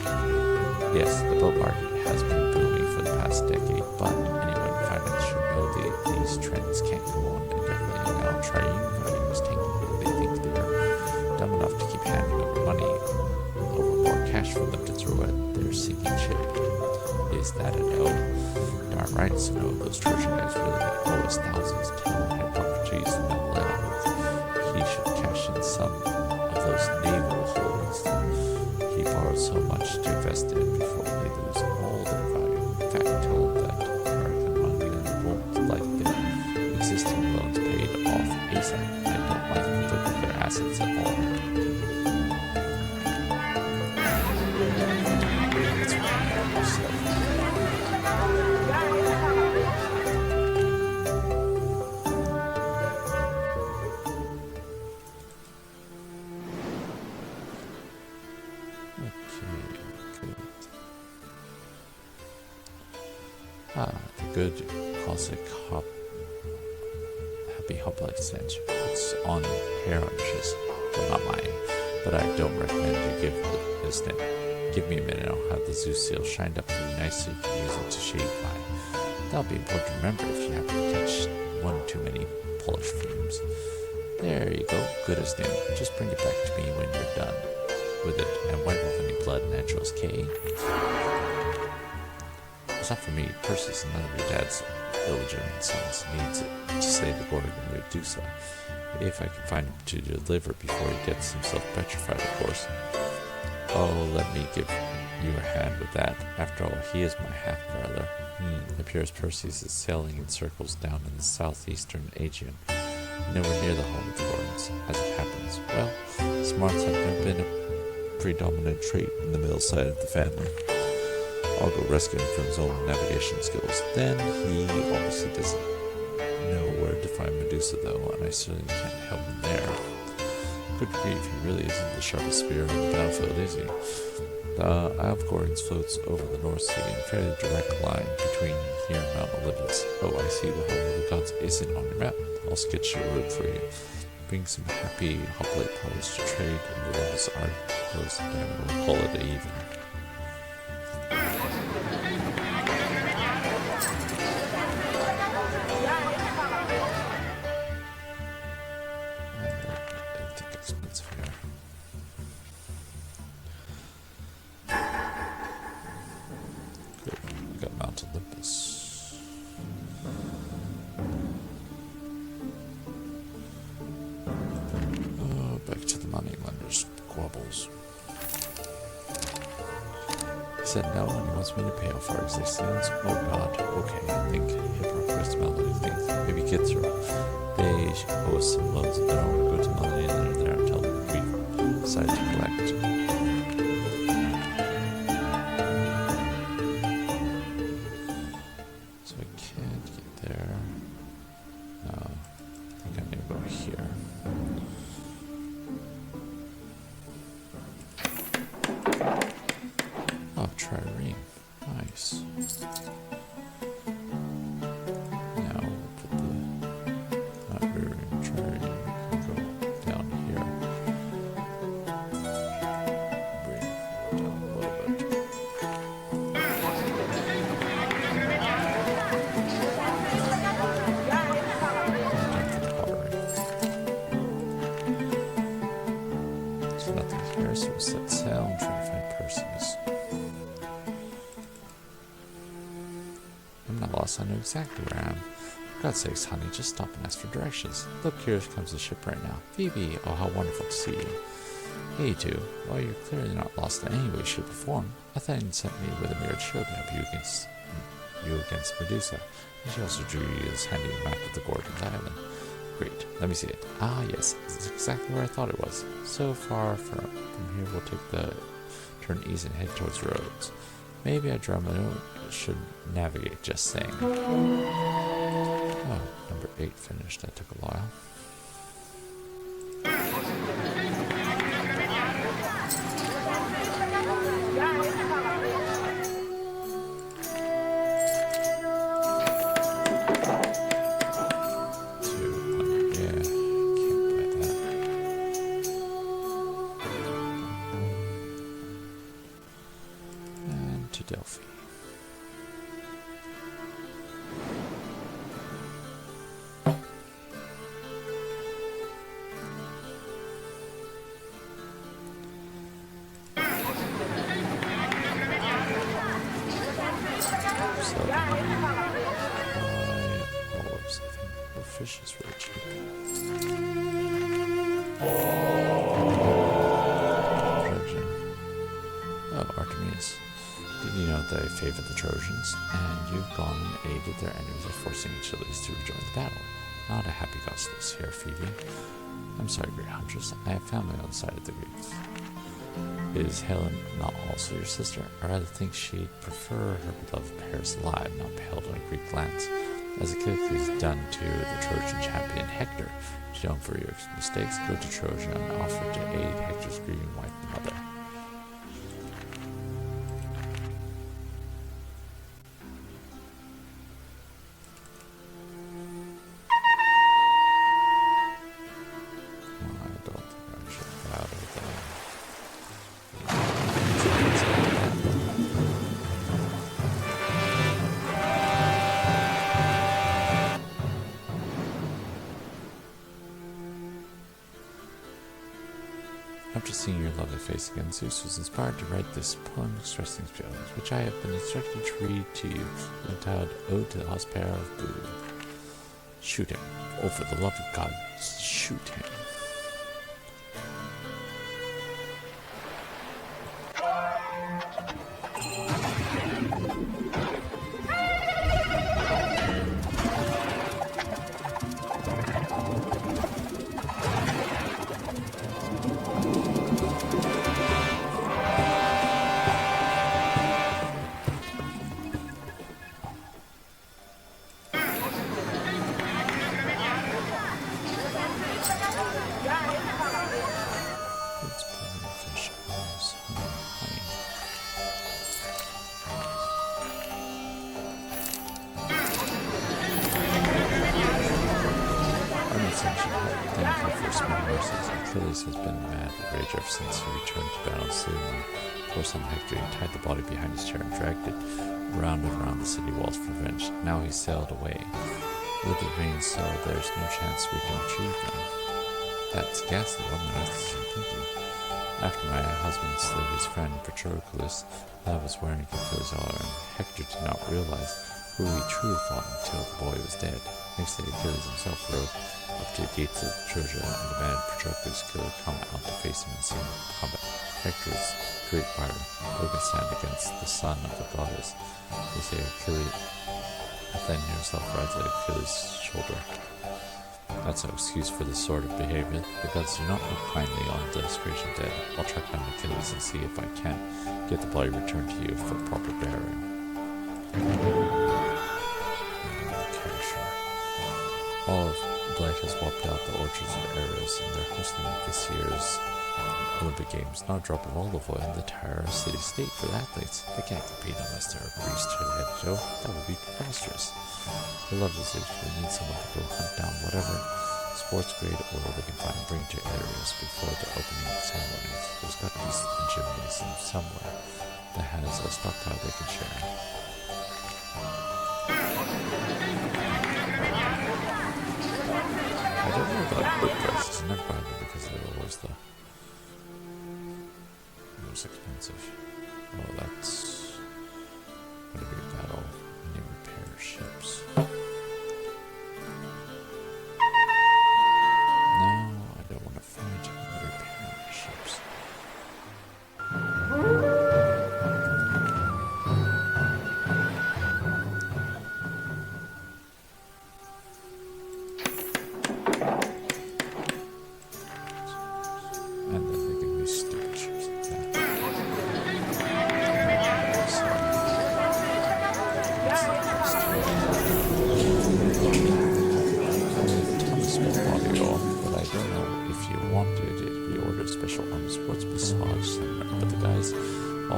Speaker 1: Yes, the boat market has been booming for the past decade, but anyone finance should know these trends can't go on indefinitely. Now, trying is taking it. They think they're dumb enough to keep handing over money, over more cash for them to throw at their sinking ship. Is that a no? Darn right, so no, those Trojan guys really owe us thousands. Tell Hippocrates and they'll let him. He should cash in some of those naval holdings. He borrowed so much to invest in before they lose all their value. In fact, tell him that American money won't like their existing loans paid off ASAP. I don't like the look of their assets at all. That's what I said. The good classic happy hoplite stench. It's on hair on dishes, but not mine. But I don't recommend you give it a sniff. Give me a minute, I'll have the zoo seal shined up for you nicely. You can use it to shave by. That'll be important to remember if you happen to catch one too many Polish fumes. There you go, good as new. Just bring it back to me when you're done with it and wipe off any blood and Angel's K. It's not for me. Percy's none of your dad's illegitimate sons needs it to slay the Gorgon Medusa. If I can find him to deliver before he gets himself petrified, of course. Oh, let me give you a hand with that. After all, he is my half-brother. It appears Perseus is sailing in circles down in the southeastern Aegean, nowhere near the home of the Gordons, as it happens. Well, smarts have never been a predominant trait in the male side of the family. I'll go rescue him from his own navigation skills. Then he obviously doesn't know where to find Medusa, though, and I certainly can't help him there. Good grief, he really isn't the sharpest spear on the battlefield, is he? The Isle of Gorgons floats over the North Sea in a fairly direct line between here and Mount Olympus. Oh, I see, the home of the gods isn't on your map. I'll sketch your route for you. Bring some happy hoplite parties to trade in the Olympus articles, and we'll call it even. Said no, and he wants me to pay off our existence. Oh god, okay, I think Hypocrite's Melody thinks maybe get through. They owe us some loans and then I want to go to Melody and they're there until we decide to collect. So I can't get there. No, I think I need to go here. Oh, trireme. Nice. Now we'll put the rear end trireme. Go down here. Bring it down a little bit. Time for the pottery. There's nothing here, so we'll set sail and try to find Perseus. I'm not lost, I know exactly where I am. For God's sakes, honey, just stop and ask for directions. Look, here comes the ship right now. Phoebe, oh, how wonderful to see you. Hey, you two. Well, you're clearly not lost in any way, shape, or form. Athene sent me with a mirrored shield to help you against Medusa. And she also drew you this handy map of the Gorgon's Island. Great, let me see it. Ah, yes, this is exactly where I thought it was. So far from here, we'll take the turn east and head towards Rhodes. Maybe Andromeda should navigate, just saying. Oh, number 8 finished. That took a while. Delphi. Fish is really cheap. Trojan. Oh, Artemis. Did you know they favor the Trojans? And you've gone and aided their enemies by forcing Achilles to rejoin the battle. Not a happy cause here, Phoebe. I'm sorry, Great Huntress. I have family on the side of the Greeks. Is Helen not also your sister? I rather think she'd prefer her beloved Paris alive, not beheld on a Greek lance, as Achilles done to the Trojan champion Hector. To atone for your mistakes, go to Trojan and offer to aid Hector's grieving wife and mother. After seeing your lovely face again, Zeus was inspired to write this poem expressing his feelings, which I have been instructed to read to you, entitled Ode to the Hospare of Boo. Shoot him. Oh, for the love of God, shoot him. Achilles has been mad with rage ever since he returned to battle, slew one horse on Hector. He tied the body behind his chair and dragged it round and round the city walls for revenge. Now he sailed away. With the rain so, there's no chance we can retrieve them. That's ghastly. What on earth is he thinking? After my husband slew his friend Patroclus, I was wearing Achilles' armor, and Hector did not realize who he truly thought until the boy was dead. Next day, Achilles himself rode up to the gates of Trojan and demanded Patroclus' killer come out to face him in single combat. Hector's great fighter, who can stand against the son of the goddess. They say Achilles, Athena himself rides at Achilles' shoulder. That's no excuse for this sort of behavior. The gods do not look kindly on the desecration dead. I'll track down Achilles and see if I can get the body returned to you for proper burial. All of Blight has wiped out the orchards of Ares, and they're hosting this year's Olympic Games. Not a drop of olive oil in the entire city-state for the athletes. They can't compete unless they're a priest to the head show. That would be preposterous. I love this age. We need someone to go hunt down whatever sports grade oil they can find and bring to Ares before the opening ceremonies. There's got to be a gymnasium somewhere that has a stockpile they can share. I don't know about book prices. I never buy them because they're always the most expensive. Oh, that's going to be a battle. I need repair ships. No, I don't want to fight repair ships.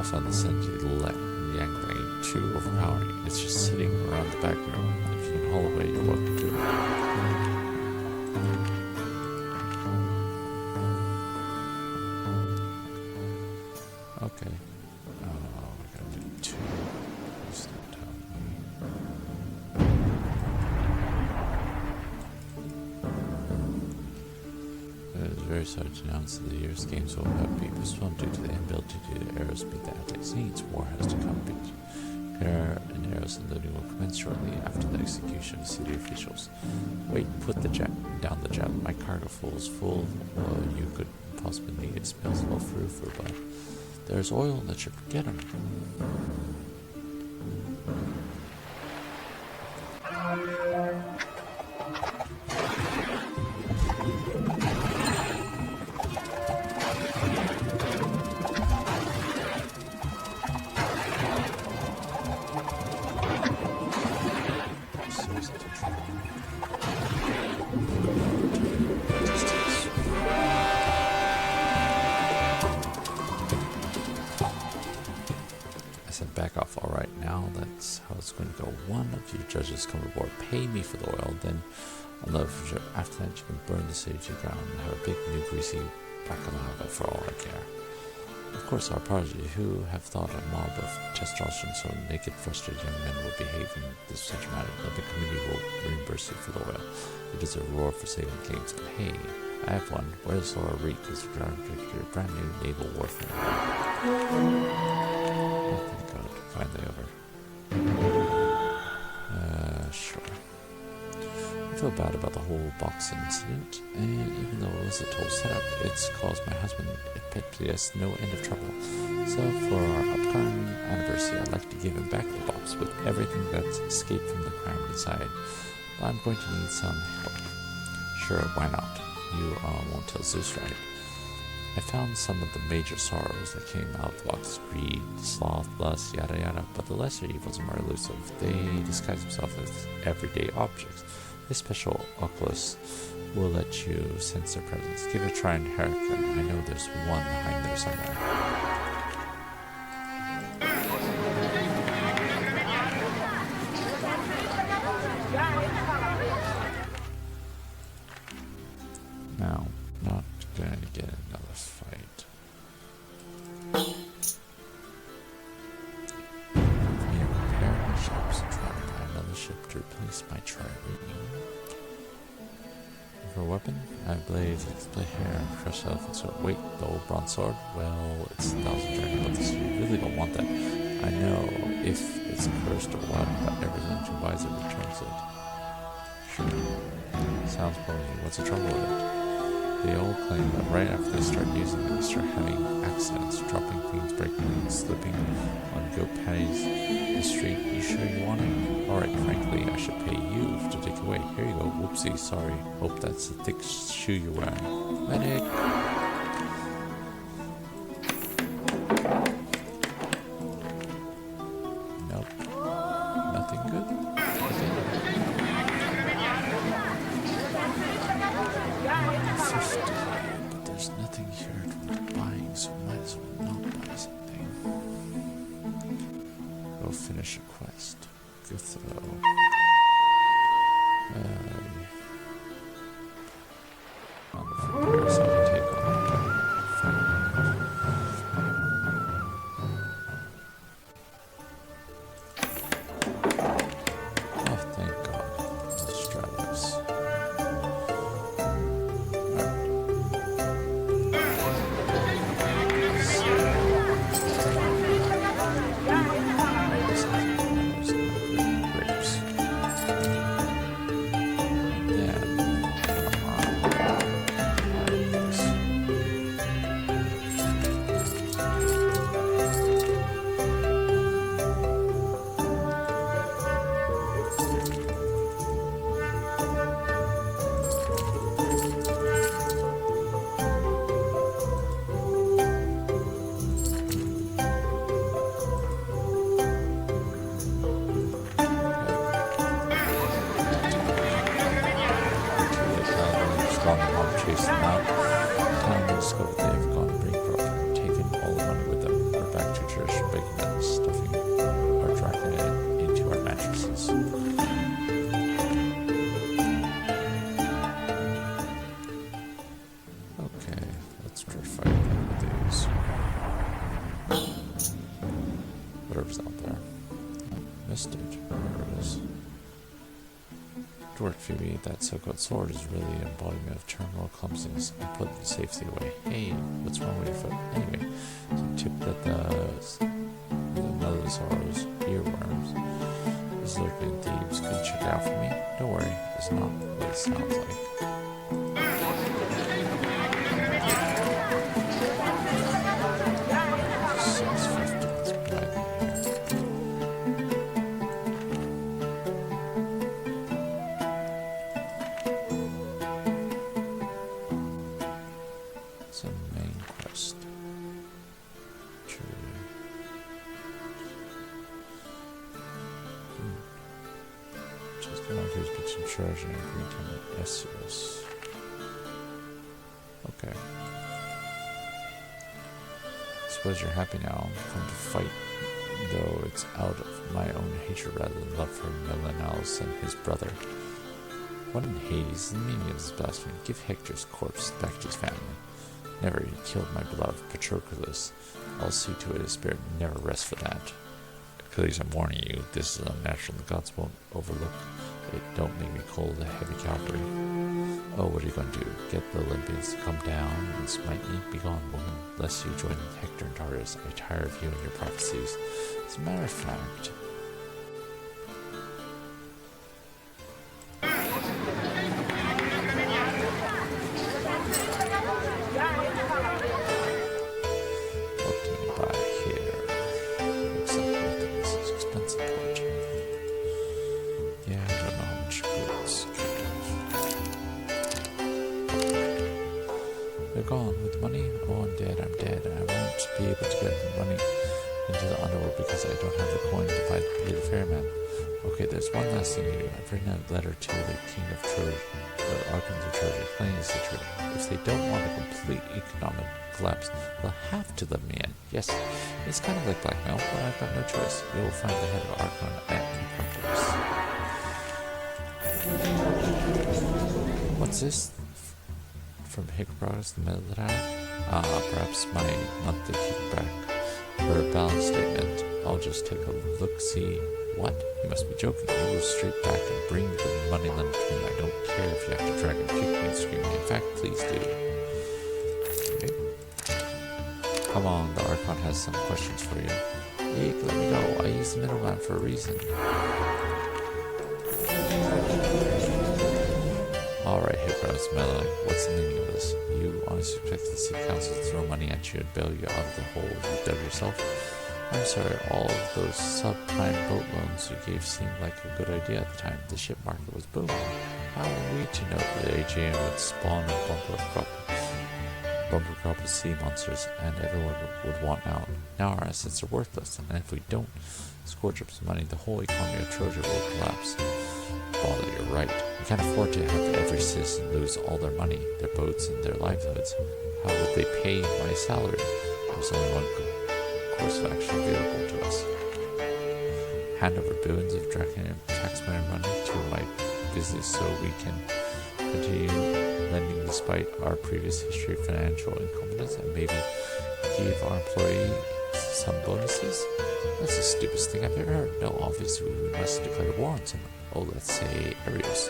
Speaker 1: Found the Yang too overpowering. It's just sitting around the back room. If you can haul away, you're welcome to it. Okay. We're gonna do 2. Please don't tell me. It is very sorry to announce that the year's games will not be postponed due to the inability to Ares meet the athletes' needs. War has to come. Care and Ares and looting will commence shortly after the execution of city officials. Wait, put down the javelin. My cargo is full. You could possibly need it. Smells low for roof, but there's oil in the ship. Get him. Back off. All right, now that's how it's going to go. One of you judges come aboard, pay me for the oil, then on the after that you can burn the city to the ground and have a big new greasy baccalauga for all I care. Of course, our prodigy, who have thought a mob of testosterone so naked, frustrated young men will behave in this such matter, that the committee will reimburse you for the oil. You deserve a reward for saving kings. And hey, I have one. Where's Laura Reed? Is brand new naval warfare. Oh, thank God. Finally over. Sure. I feel bad about the whole box incident, and even though it was a total setup, it's caused my husband Epipius no end of trouble. So for our upcoming anniversary, I'd like to give him back the box with everything that's escaped from the crime inside. But I'm going to need some help. Sure, why not? You won't tell Zeus, right? I found some of the major sorrows that came out of the box: greed, sloth, lust, yada yada, but the lesser evils are more elusive. They disguise themselves as everyday objects. This special oculus will let you sense their presence. Give it a try in herculean. I know there's one behind there somewhere. Now, not going to get another fight. Yeah, repair my ships and try to buy another ship to replace my Tradewinds. For a weapon, I have blades, I can split hair and crush elephant sword. Wait, the old bronze sword? Well, it's 1,000 dragon, but you really don't want that. I know if it's cursed or what, but everyone who buys it returns it. Sure. Sounds promising. What's the trouble with it? They all claim that right after they start using it, they start having accidents, dropping things, breaking things, slipping on goat patties in the street. You sure you want it? Alright, frankly, I should pay you to take it away. Here you go. Whoopsie, sorry. Hope that's the thick shoe you're wearing. Medic! Nope. Nothing good? Okay. 50, but there's nothing here worth buying, so might as well not buy something. Go finish a quest. Good throw. On the floor, so I can take on oh, thank God. Let's try this. Grapes. And then chase them out. Time to discover they have gone bankrupt, taken all the money with them. We're back to traditional baking and stuffing our dragon into our mattresses. Okay, let's try fighting with these. Whatever's out there. Missed it. Whatever it is. Good work, Phoebe. That so-called sword is really an embodiment of terminal clumsiness. I put it safely away. Hey, what's wrong with your foot? Anyway, so tipped at another of the sorrows, earworms. These lurking thieves. Could you check it out for me? Don't worry, it's not what it sounds like. 650. Let's put that in here. It's a main quest. Just markers between Trojan and Green Town Essos. Okay. Suppose you're happy now. I'm come to fight, though it's out of my own hatred rather than love for Menelaus and his brother. What in Hades is the meaning of this blasphemy? Give Hector's corpse back to his family. Never he killed my beloved Patroclus. I'll see to it his spirit never rests for that. Achilles, I'm warning you, this is unnatural. The gods won't overlook it. Don't make me cold a heavy cavalry. Oh, what are you going to do? Get the Olympians to come down and smite me? Begone, woman, lest you join Hector and Taurus. I tire of you and your prophecies. As a matter of fact, what can you buy here? Looks like everything is expensive port. Yeah, I don't know how much goods. They're gone with money. Oh, I'm dead. I'm dead. I won't be able to get the money into the underworld because I don't have the coin to pay the ferryman. Okay, there's one last thing to do. I've written a letter to the king of Trojan, the archons of Trojan, explaining the situation. If they don't want a complete economic collapse, they'll have to let me in. Yes, it's kind of like blackmail, but I've got no choice. You'll find the head of Archon at Pandora. What's this? From Hickobrus, the military? Perhaps my monthly kickback for a balance statement. I'll just take a look-see. What? You must be joking. You go straight back and bring the money lender to me. I don't care if you have to drag and kick me and scream me. In fact, please do. Okay. Come on, the Archon has some questions for you. Hey, let me go. I used the middleman for a reason. Alright, Hickobrus, Melody, what's the meaning of this? You honestly expect the city council to throw money at you and bail you out of the hole you dug yourself? I'm sorry, all of those subprime boat loans you gave seemed like a good idea at the time. The ship market was booming. How were we to know the AGM would spawn a bumper crop of sea monsters and everyone would want out? Now our assets are worthless, and if we don't scorch up some money, the whole economy of Trojan will collapse. Bother, you're right. We can't afford to have every citizen lose all their money, their boats, and their livelihoods. How would they pay my salary? There's only one course of action available to us. Hand over billions of draconian taxpayer money to my business so we can continue lending despite our previous history of financial incompetence and maybe give our employees some bonuses? That's the stupidest thing I've ever heard. No, obviously we must declare war on someone. Oh, let's say Arios.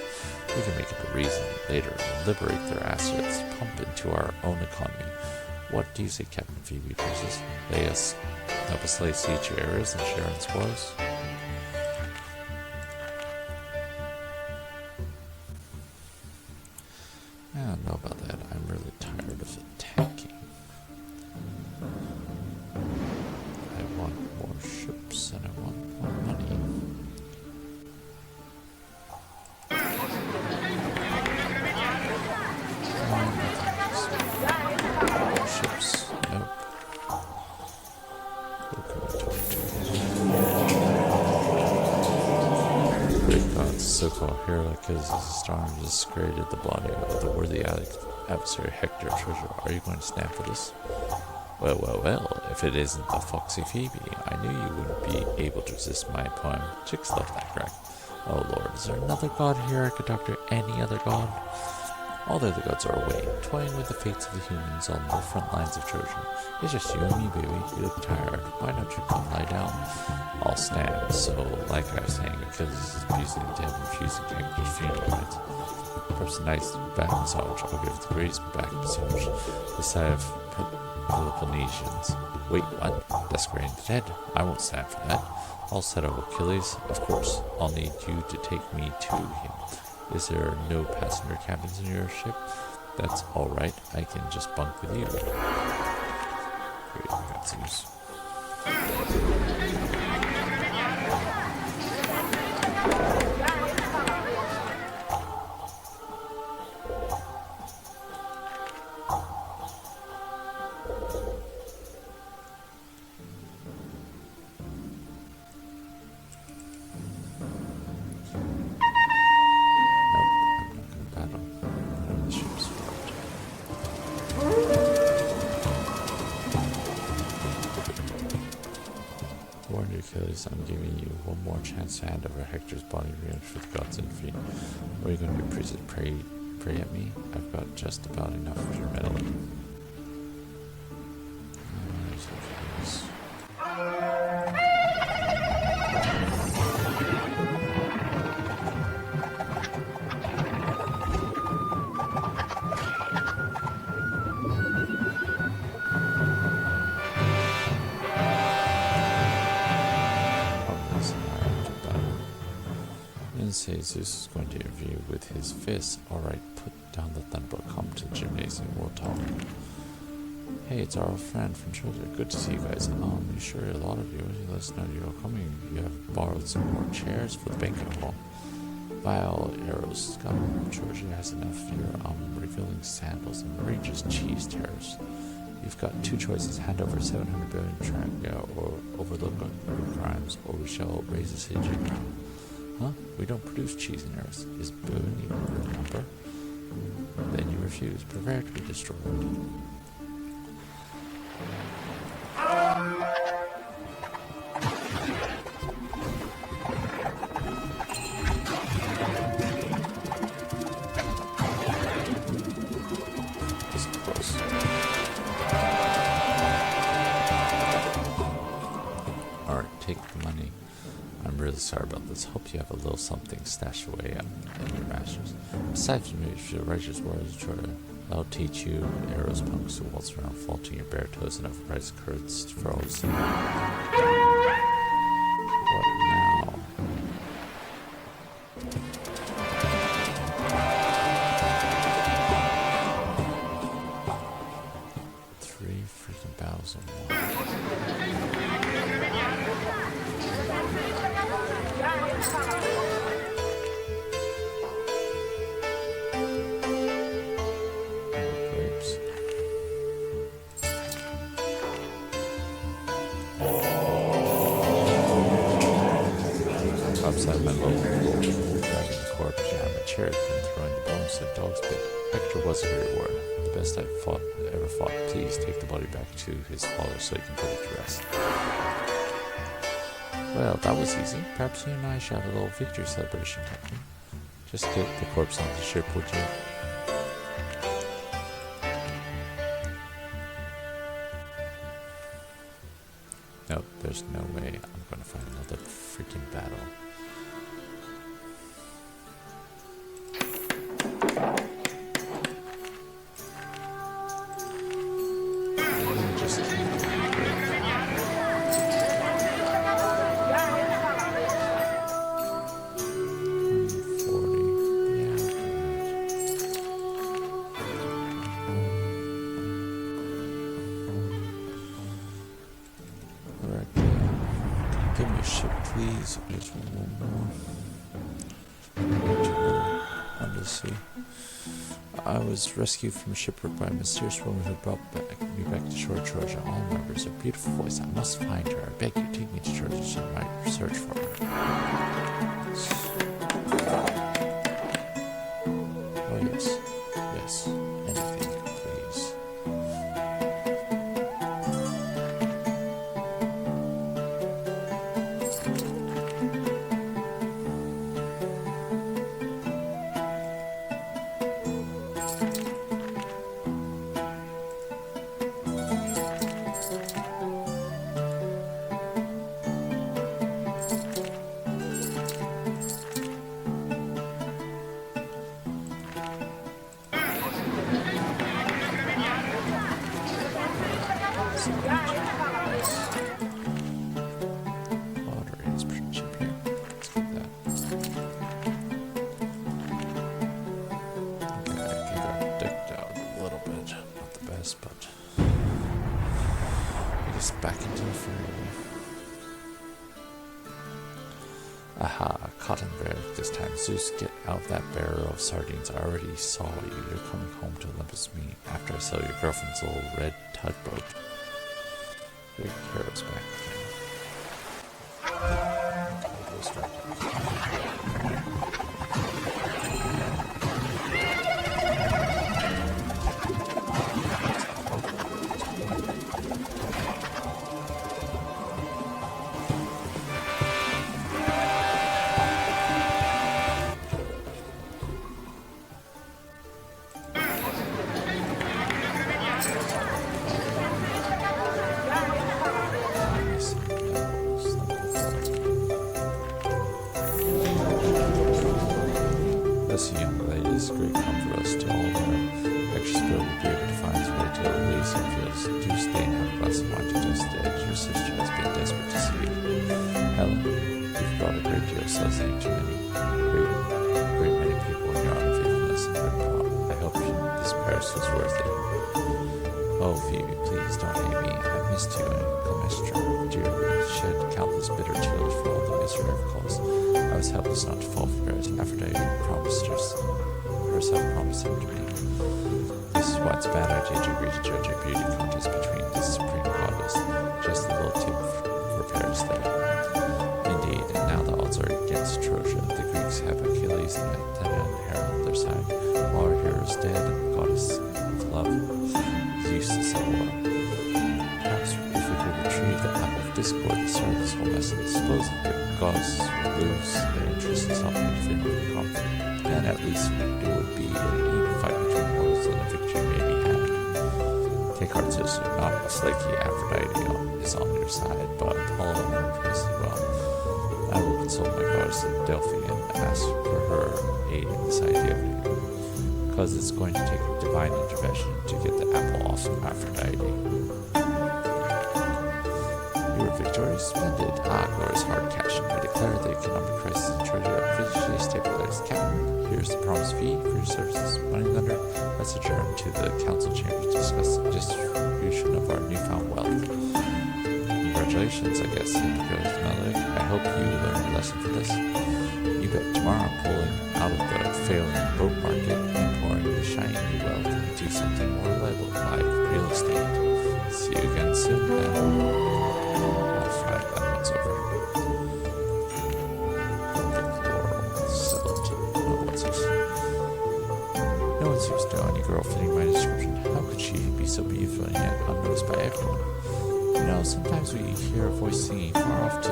Speaker 1: We can make up a reason later and liberate their assets, pump into our own economy. What do you say, Captain Phoebe? Princess? Help us lay siege to Arios and share in spoils? I don't know about that. I'm really tired of attacking. I want more ships and I want more money. Ships. Nope. Great gods, so-called Herculean storm just created the body of the worthy adversary Hector Treasure. Are you going to stand for this? Well, if it isn't the foxy Phoebe, I knew you wouldn't be able to resist my poem. Chicks love that crack. Oh lord, is there another god here I could talk to? Any other god? All the other gods are away, toying with the fates of the humans on the front lines of Trojan. It's just you and me, baby. You look tired. Why don't you come lie down? I'll stand. So, like I was saying, Achilles is abusing the dead, refusing to take his funeral rites. Perhaps a nice back massage. I'll give the greatest back massage this side of Peloponnesians. Wait, what? Desecrating the dead? I won't stand for that. I'll settle Achilles. Of course, I'll need you to take me to him. Is there no passenger cabins in your ship? That's alright, I can just bunk with you. Great, that seems... I'm giving you one more chance to hand over Hector's body revenge for the gods and feet. Or are you going to be priests pray at me? I've got just about enough of your meddling. say Zeus is going to interview with his fists. Alright, put down the thunderbolt. Come to the gymnasium, we'll talk. Hey, it's our old friend from Trojan. Good to see you guys. You sure a lot of you let us know you're coming. You have borrowed some more chairs for the banquet hall. Vile arrows. Trojan has enough of your revealing sandals and outrageous cheese terrors. You've got two choices: hand over 700 billion tranga or overlook your crimes, or we shall raise the siege in ground. Huh? We don't produce cheese and arrows. Is boon even a real number? Then you refuse. Prepare to be destroyed.
Speaker 2: Sorry about this. Hope you have a little something stashed away in your masters. Besides from your righteous words, Trojan, I'll teach you arrows punks who waltz around faulting your bare toes and overpriced curds for all to see. What now? Three freaking battles in one. Grapes. Outside my local dragon corpse, jam a chair has been throwing the bones to a dog's pit. Hector was a reward. The best I've ever fought. Please take the body back to his father so he can put it to rest. Well, that was easy. Perhaps you and I should have a little victory celebration, Captain. Just get the corpse onto the ship, would you? No, there's no way I'm going to find another freaking battle. Just keep it. Give me a ship, please. There's one more. Odyssey. I was rescued from a shipwreck by a mysterious woman who brought me back to shore. Trojan. All members, a beautiful voice. I must find her. I beg you, take me to Trojan so I might search for her. Oh yes, yes. Anything, please. Back into the ferry. Aha, cotton bear this time. Zeus, get out of that barrel of sardines. I already saw you. You're coming home to Olympus with me after I sell your girlfriend's little red tugboat. Big carrots back This young lady is great comfort
Speaker 1: course was worth it. Oh, Phoebe, please don't hate me. I missed you and Clemestra. Dear, we shed countless bitter tears for all the misery I've caused. I was helpless not to fall for it. Aphrodite herself promised him to me. This is why it's a bad idea to agree to judge a beauty contest between the supreme goddess. Just a little tip for Paris there. Indeed, and now the odds are against Trojan. The Greeks have Achilles and Athena and Hera on their side. While our hero is dead and the goddess of love is useless at war. Perhaps if we could retrieve the apple of discord that started this whole mess and dispose of the goddess would lose their interest in helping to defend the conflict. Then at least it would be an even fight between mortals and a victory may be had. Take heart, sister, not a flaky Aphrodite is on your side, but all of her as well. I will consult my goddess at Delphi and ask for her aid in this idea, because it's going to take divine intervention to get the apple off of Aphrodite. You were victorious, splendid. Glorious hard cash. I declare the economic crisis in Trojan officially stabilized. Captain, here's the promised fee for your services. Moneylender, let's adjourn to the council chamber to discuss the distribution of our newfound wealth. Congratulations, I guess, Hypocrite's Melody. I hope you learned a lesson from this. You bet tomorrow I'm pulling out of the failing boat market and pouring the shiny new wealth into something more reliable like real estate. See you again soon, then. I'll fry that once over. No one seems to know any girl fitting my description. How could she be so beautiful and yet unnoticed by everyone? You know, sometimes we hear a voice singing far off to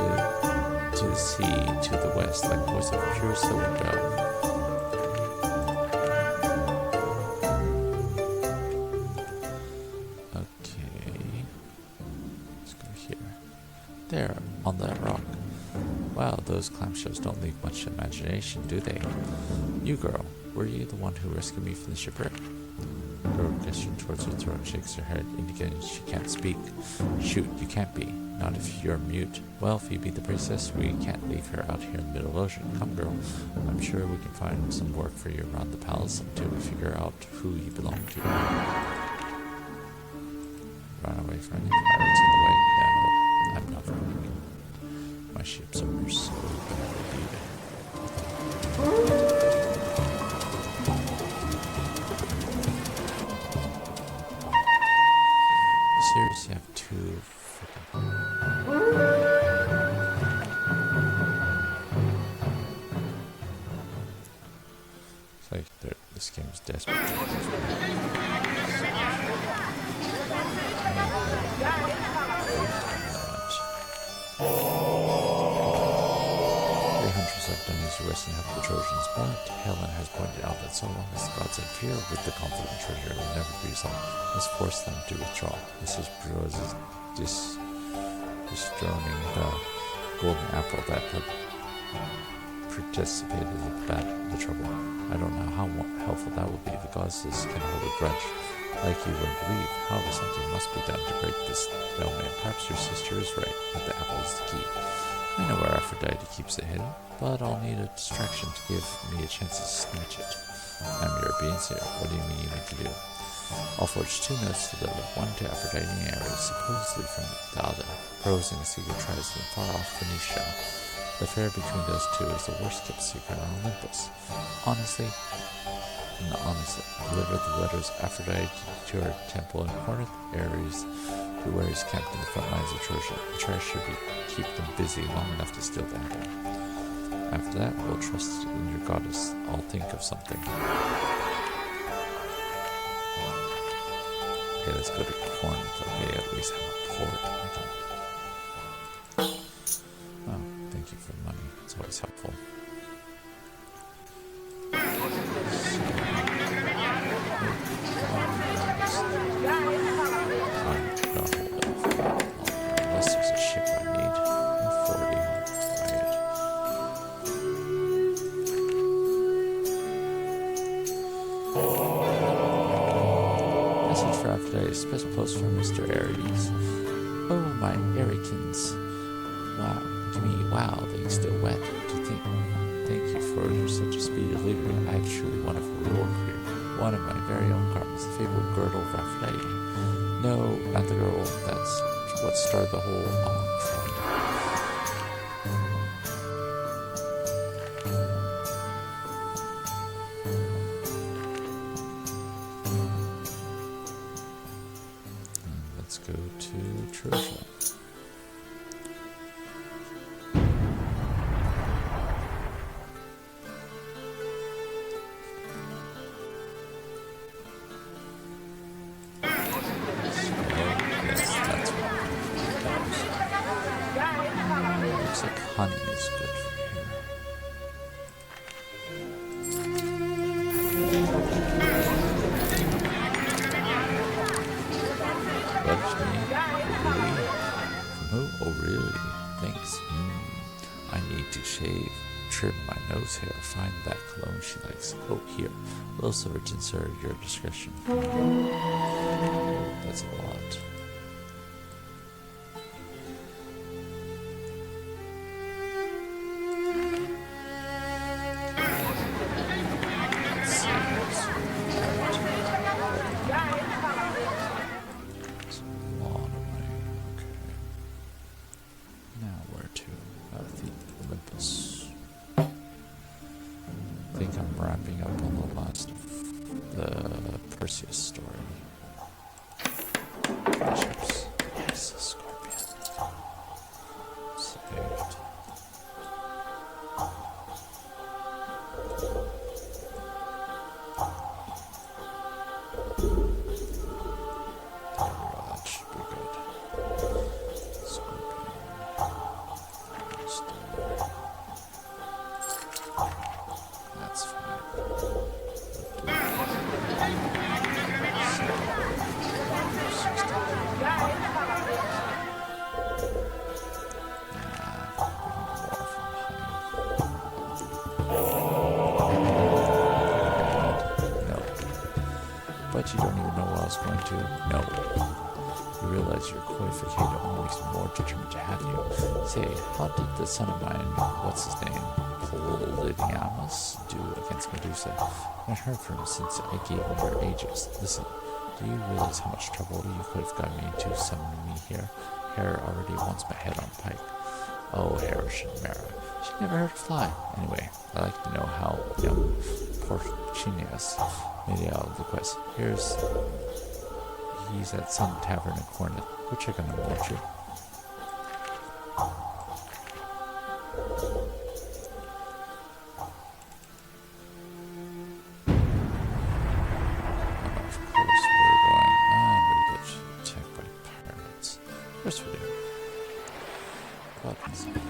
Speaker 1: the sea, to the west, like the voice of a pure silver dove. Okay. Let's go here. There, on that rock. Wow, those clamshells don't leave much imagination, do they? You girl, were you the one who rescued me from the shipwreck? The girl gestures towards her throat and shakes her head, indicating she can't speak. Shoot, you can't be. Not if you're mute. Well, Phoebe the princess, we can't leave her out here in the middle ocean. Come, girl. I'm sure we can find some work for you around the palace until we figure out who you belong to. Run away from any pirates in the way? No, I'm not running. My ships are so badly beat. Seriously, I have two freaking... It's like this game is desperate. 300 have done his arresting half of the Trojans, but Helen has pointed out that so long as the gods interfere with the conflict in treasure, it will never be resolved. Let's force them to withdraw. Mrs. Brose is destroying the golden apple that participated in the trouble. I don't know how helpful that will be. The goddesses can hold a grudge like you wouldn't believe. However, something must be done to break this stalemate. Perhaps your sister is right, that the apple is the key. I know where Aphrodite keeps it hidden, but I'll need a distraction to give me a chance to snatch it. I'm Europeans here. What do you mean you need to do? I'll forge 2 notes to deliver, one to Aphrodite and Ares, supposedly from the other, Rose in a secret tries in far-off Phoenicia. The affair between those two is the worst-kept secret on Olympus. Honestly, deliver the letters Aphrodite to her temple in Corinth, Ares, who wears camp in the front lines of Trojan. The trash should keep them busy long enough to steal the apple. After that, we'll trust in your goddess. I'll think of something. Okay, let's go to Corinth. Okay, at least have a port. Oh, thank you for the money. It's always helpful. Unless there's a ship I need. 40. Message for Aphrodite. Special post from Mr. Ares. Oh, my Arikins. Wow, they're still wet. To think. Thank you for such a speedy delivery. I have truly wonderful reward here.
Speaker 2: one of my very own garments, the fabled girdle of Aphrodite. No, not the girdle. That's what started the whole thing. Let's go to Trojan. Looks like honey is good for here. Loves me? Really? From who? Oh, really? Thanks. I need to shave. Trim my nose hair. Find that cologne she likes. Oh, here. Little surgeon, sir, your discretion. That's a lot. Story. Bishops. Yes, a scorpion. Saved. That should be good. Scorpion. That's fine. But you don't even know what I was going to. No. You realize you're qualified, always more determined to have you. Say, how did the son of mine, what's his name, Polydamas, do against Medusa? I heard from him since I gave him your ages. Listen, do you realize how much trouble you could have gotten me into summoning me here? Hera already wants my head on pike. Oh, Hera Chimera. She never heard fly. Anyway, I'd like to know how young Porcinius made it out of the quest. He's at some tavern in Cornet. Go check on him, won't you? Of course we're going on. We get attacked by pirates. Of course we do. Buttons are good.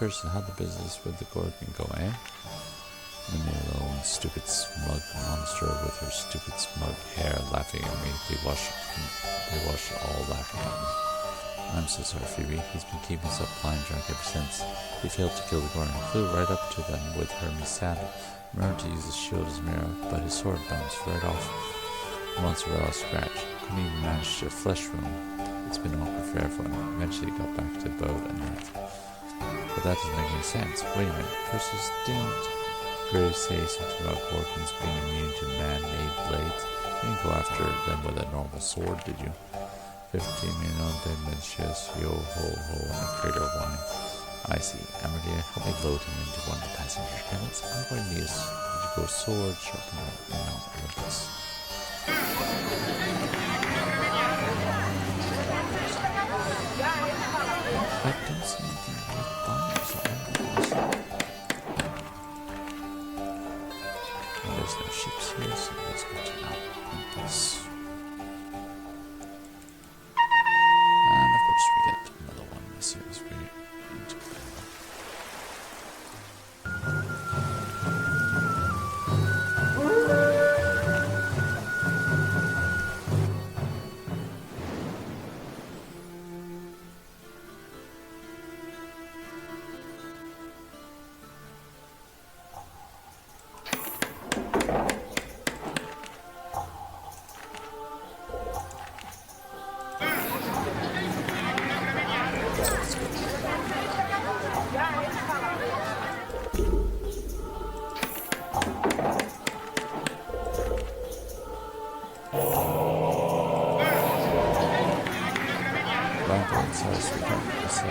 Speaker 2: Person, how the business with the Gorgon go, eh? Leave me alone, stupid smug monster with her stupid smug hair laughing at me. They wash all laughing at me. I'm so sorry, Phoebe. He's been keeping us up blind drunk ever since. He failed to kill the Gorgon. He flew right up to them with Hermes' saddle. Remembered to use his shield as a mirror, but his sword bounced right off. Mozzarella scratch. Couldn't even manage the flesh wound. It's been awkward for everyone. Eventually he got back to the boat and left. But that doesn't make any sense. Wait a minute. Perseus, didn't Grape say something about Gorgons being immune to man-made blades? You didn't go after them with a normal sword, did you? 15 million dimensions, yo ho ho, and a crater of wine. I see. Amardia, help me load him into one of the passenger cabins. I'm going to need to go sword sharpener in Mount Olympus. I don't see anything with binders on there's no ships here, so let's go to Mount Olympus. rambling, sorry, sweetheart. I say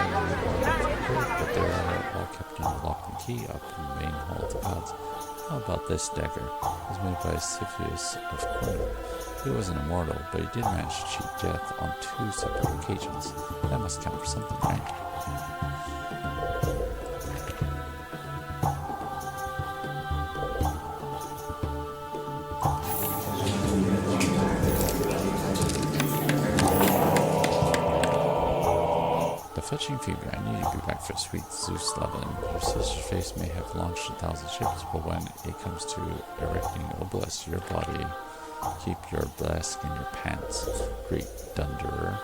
Speaker 2: but they are all kept under lock and key up in the main hall of the gods. How about this dagger? It was made by Siphius of Kolo. He wasn't immortal, but he did manage to cheat death on 2 separate occasions. That must count for something, right? Fetching Phoebe, I need you to be back for sweet Zeus loving. Your sister's face may have launched 1,000 ships, but when it comes to erecting obelisk your body, keep your blast in your pants. Great Thunderer.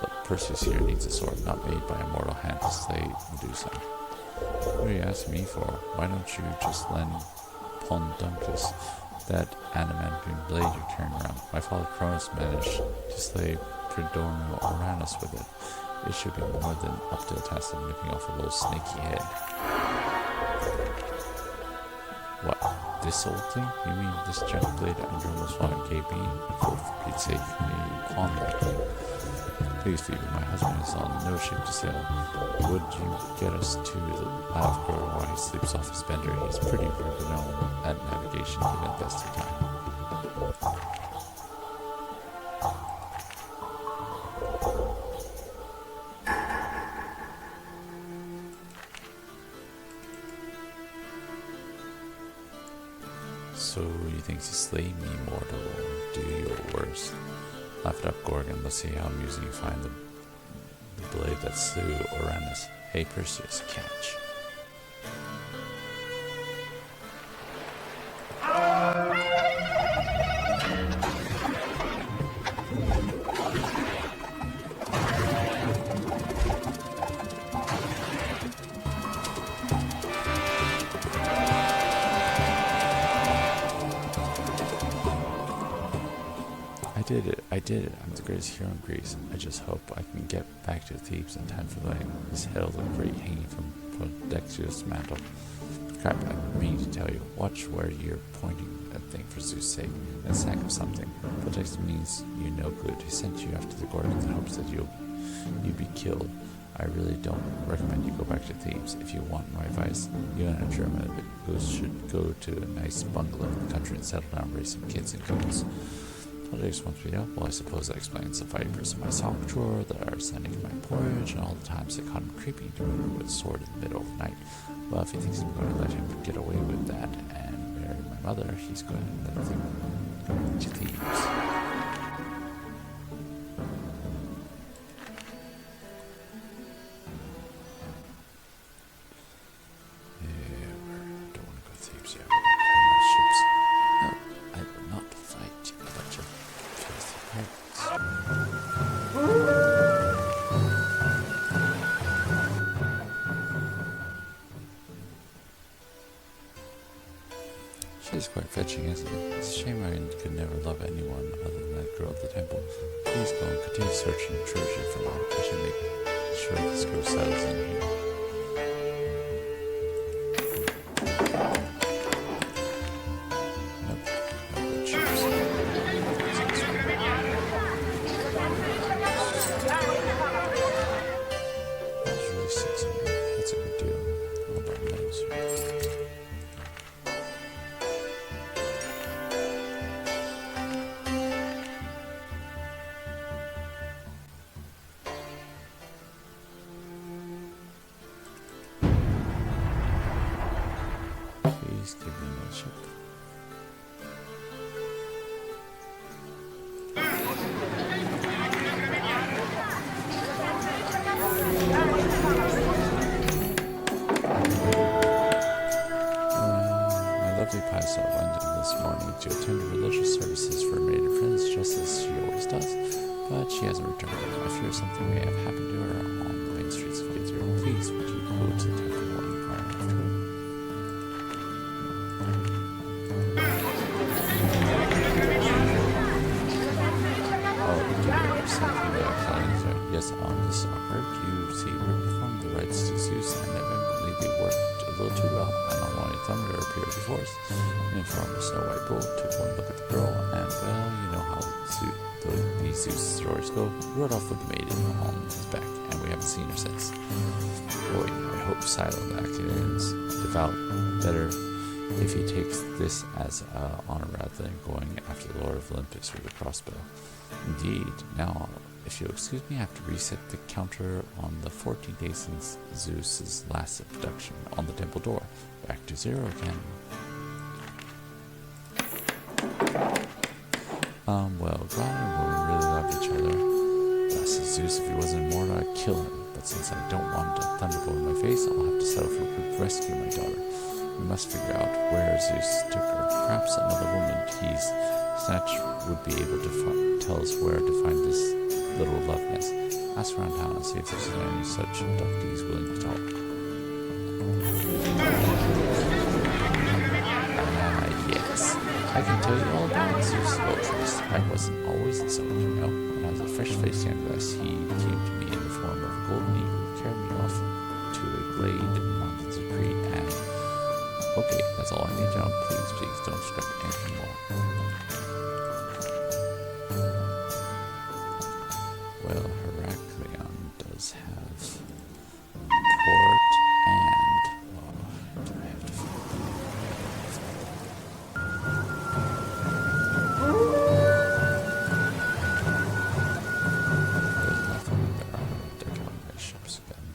Speaker 2: Look, Perseus here needs a sword not made by a mortal hand to slay Medusa. What are you asking me for? Why don't you just lend Ponduncus that adamantine blade you're carrying around? My father Cronus managed to slay Pandora Uranus with it. It should be more than up to the task of nipping off a little snaky head. What? This old thing? You mean this giant blade Andromeda's father gave me? For Pete's sake, you pawn that thing. Please, Phoebe, my husband is on no ship to sail. Would you get us to the Isle of Grape while he sleeps off his bender? He's pretty renowned at navigation even at best of time. So you think to slay me, mortal, or do your worst? Laugh it up, Gorgon. Let's see how amusing you find the blade that slew Uranus. Hey, Perseus, catch. I did it. I'm the greatest hero in Greece. I just hope I can get back to Thebes in time for the wedding. His head will look great hanging from Podextius' mantle. Crap, I mean to tell you. Watch where you're pointing that thing for Zeus' sake. A sack of something. Podextius means you no good. He sent you after the Gorgons in hopes that you'd be killed. I really don't recommend you go back to Thebes. If you want my advice, you and Andromeda should go to a nice bungalow in the country and settle down, raise some kids and goats. Podextius wants me to help. Well, I suppose that explains the vipers in my sock drawer, the arsenic in my porridge, and all the times I caught him creeping into my room with a sword in the middle of the night. Well, if he thinks I'm going to let him get away with that and marry my mother, he's going to let him go to Thebes. She's quite fetching, isn't it? It's a shame I could never love anyone other than that girl at the temple. Please go and continue searching Trojan for more. I should make sure this girl settles in here. Nope. No good shoes. That's really 600. That's a good deal. What about those? Please give me a ship. My lovely pious soul went in this morning to attend religious services for her maiden friends, just as she always does, but she hasn't returned. I fear something may have happened to her on the main streets of Gates. Please, would you go to the temple and inquire after her? Yes, on this art, you see, we're performing the rites to Zeus, and evidently they worked a little too well. An unwanted thunder appeared before us, and informed the Snow White Bull took one look at the girl, and, well, you know how these Zeus' stories go, rode off with the maiden on his back, and we haven't seen her since. Boy, I hope Silent is devout better if he takes this as honor rather than going after the Lord of Olympus with a crossbow. Indeed. Now, if you'll excuse me, I have to reset the counter on the 14 days since Zeus's last abduction on the temple door. Back to 0 again. Well, God and woman really loved each other. Blessed Zeus, if he wasn't immortal, I'd kill him. But since I don't want a thunderbolt in my face, I'll have to settle for a quick rescue of my daughter. We must figure out where Zeus took her. Perhaps another woman he's snatched would be able to tell us where to find this little love nest. Ask around town and see if there's any such abductees willing to talk. Yes. I can tell you all about Zeus' vultures. I wasn't always the soldier, you know. When I was a fresh-faced young lass, he came to me in the form of a golden eagle who carried me off to a glade in the mountains of Crete, and... Okay, that's all I need to know. Please, don't scrap anything more. Well, Herculean does have port and... do I have to find There's nothing there. I'm going to deck out my ships again.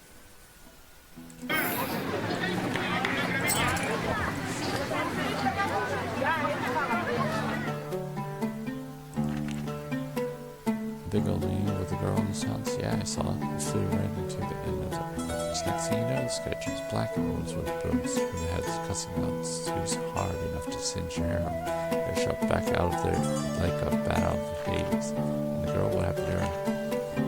Speaker 2: Big old lady with the girl in the suns. Yeah, I saw it. It flew right into the end of the Just next thing you know, the sky turns black and rolls with brooms from the heads cussing out Zeus hard enough to singe your hair. They're shot back out of there like a bat out of Hades. And the girl, what happened to her?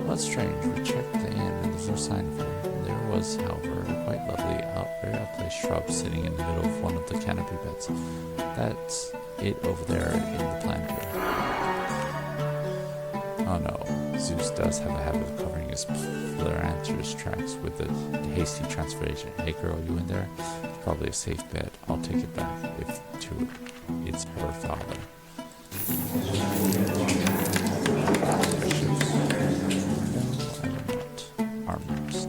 Speaker 2: Well, it's strange. We checked the inn and there's no sign of her. And there was, however, a quite lovely, very outplaced shrub sitting in the middle of one of the canopy beds. That's it over there in the planter. Oh no, Zeus does have a habit of covering his philanthropist's tracks with a hasty transformation. Hey girl, you in there? It's probably a safe bet. I'll take it back if it's her father. No, I will not. Armors.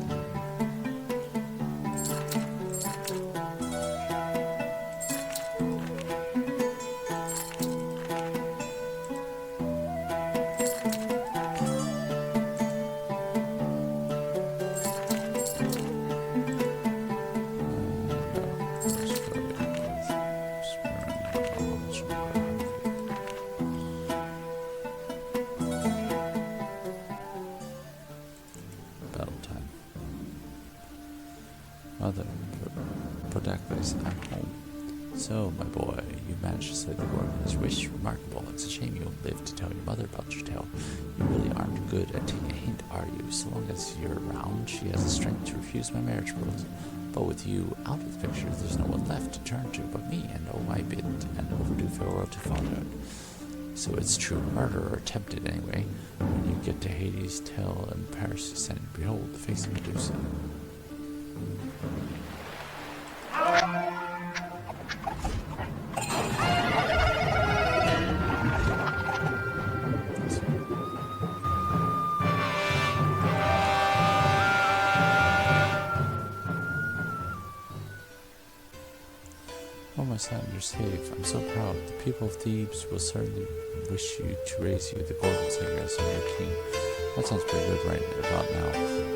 Speaker 2: Mother, Protactus, I'm home. So, my boy, you managed to slay the Gorgon's wish. Remarkable. It's a shame you won't live to tell your mother about your tale. You really aren't good at taking a hint, are you? So long as you're around, she has the strength to refuse my marriage proposal. But with you out of the picture, there's no one left to turn to but me, and oh, I bid an overdue farewell to fatherhood. So it's true murder, or attempted anyway. When you get to Hades, tell in Paris to send, behold, the face of Medusa. Oh, my son, you're safe. I'm so proud. The people of Thebes will certainly wish you to raise you the golden singer as their king. That sounds pretty good right about now.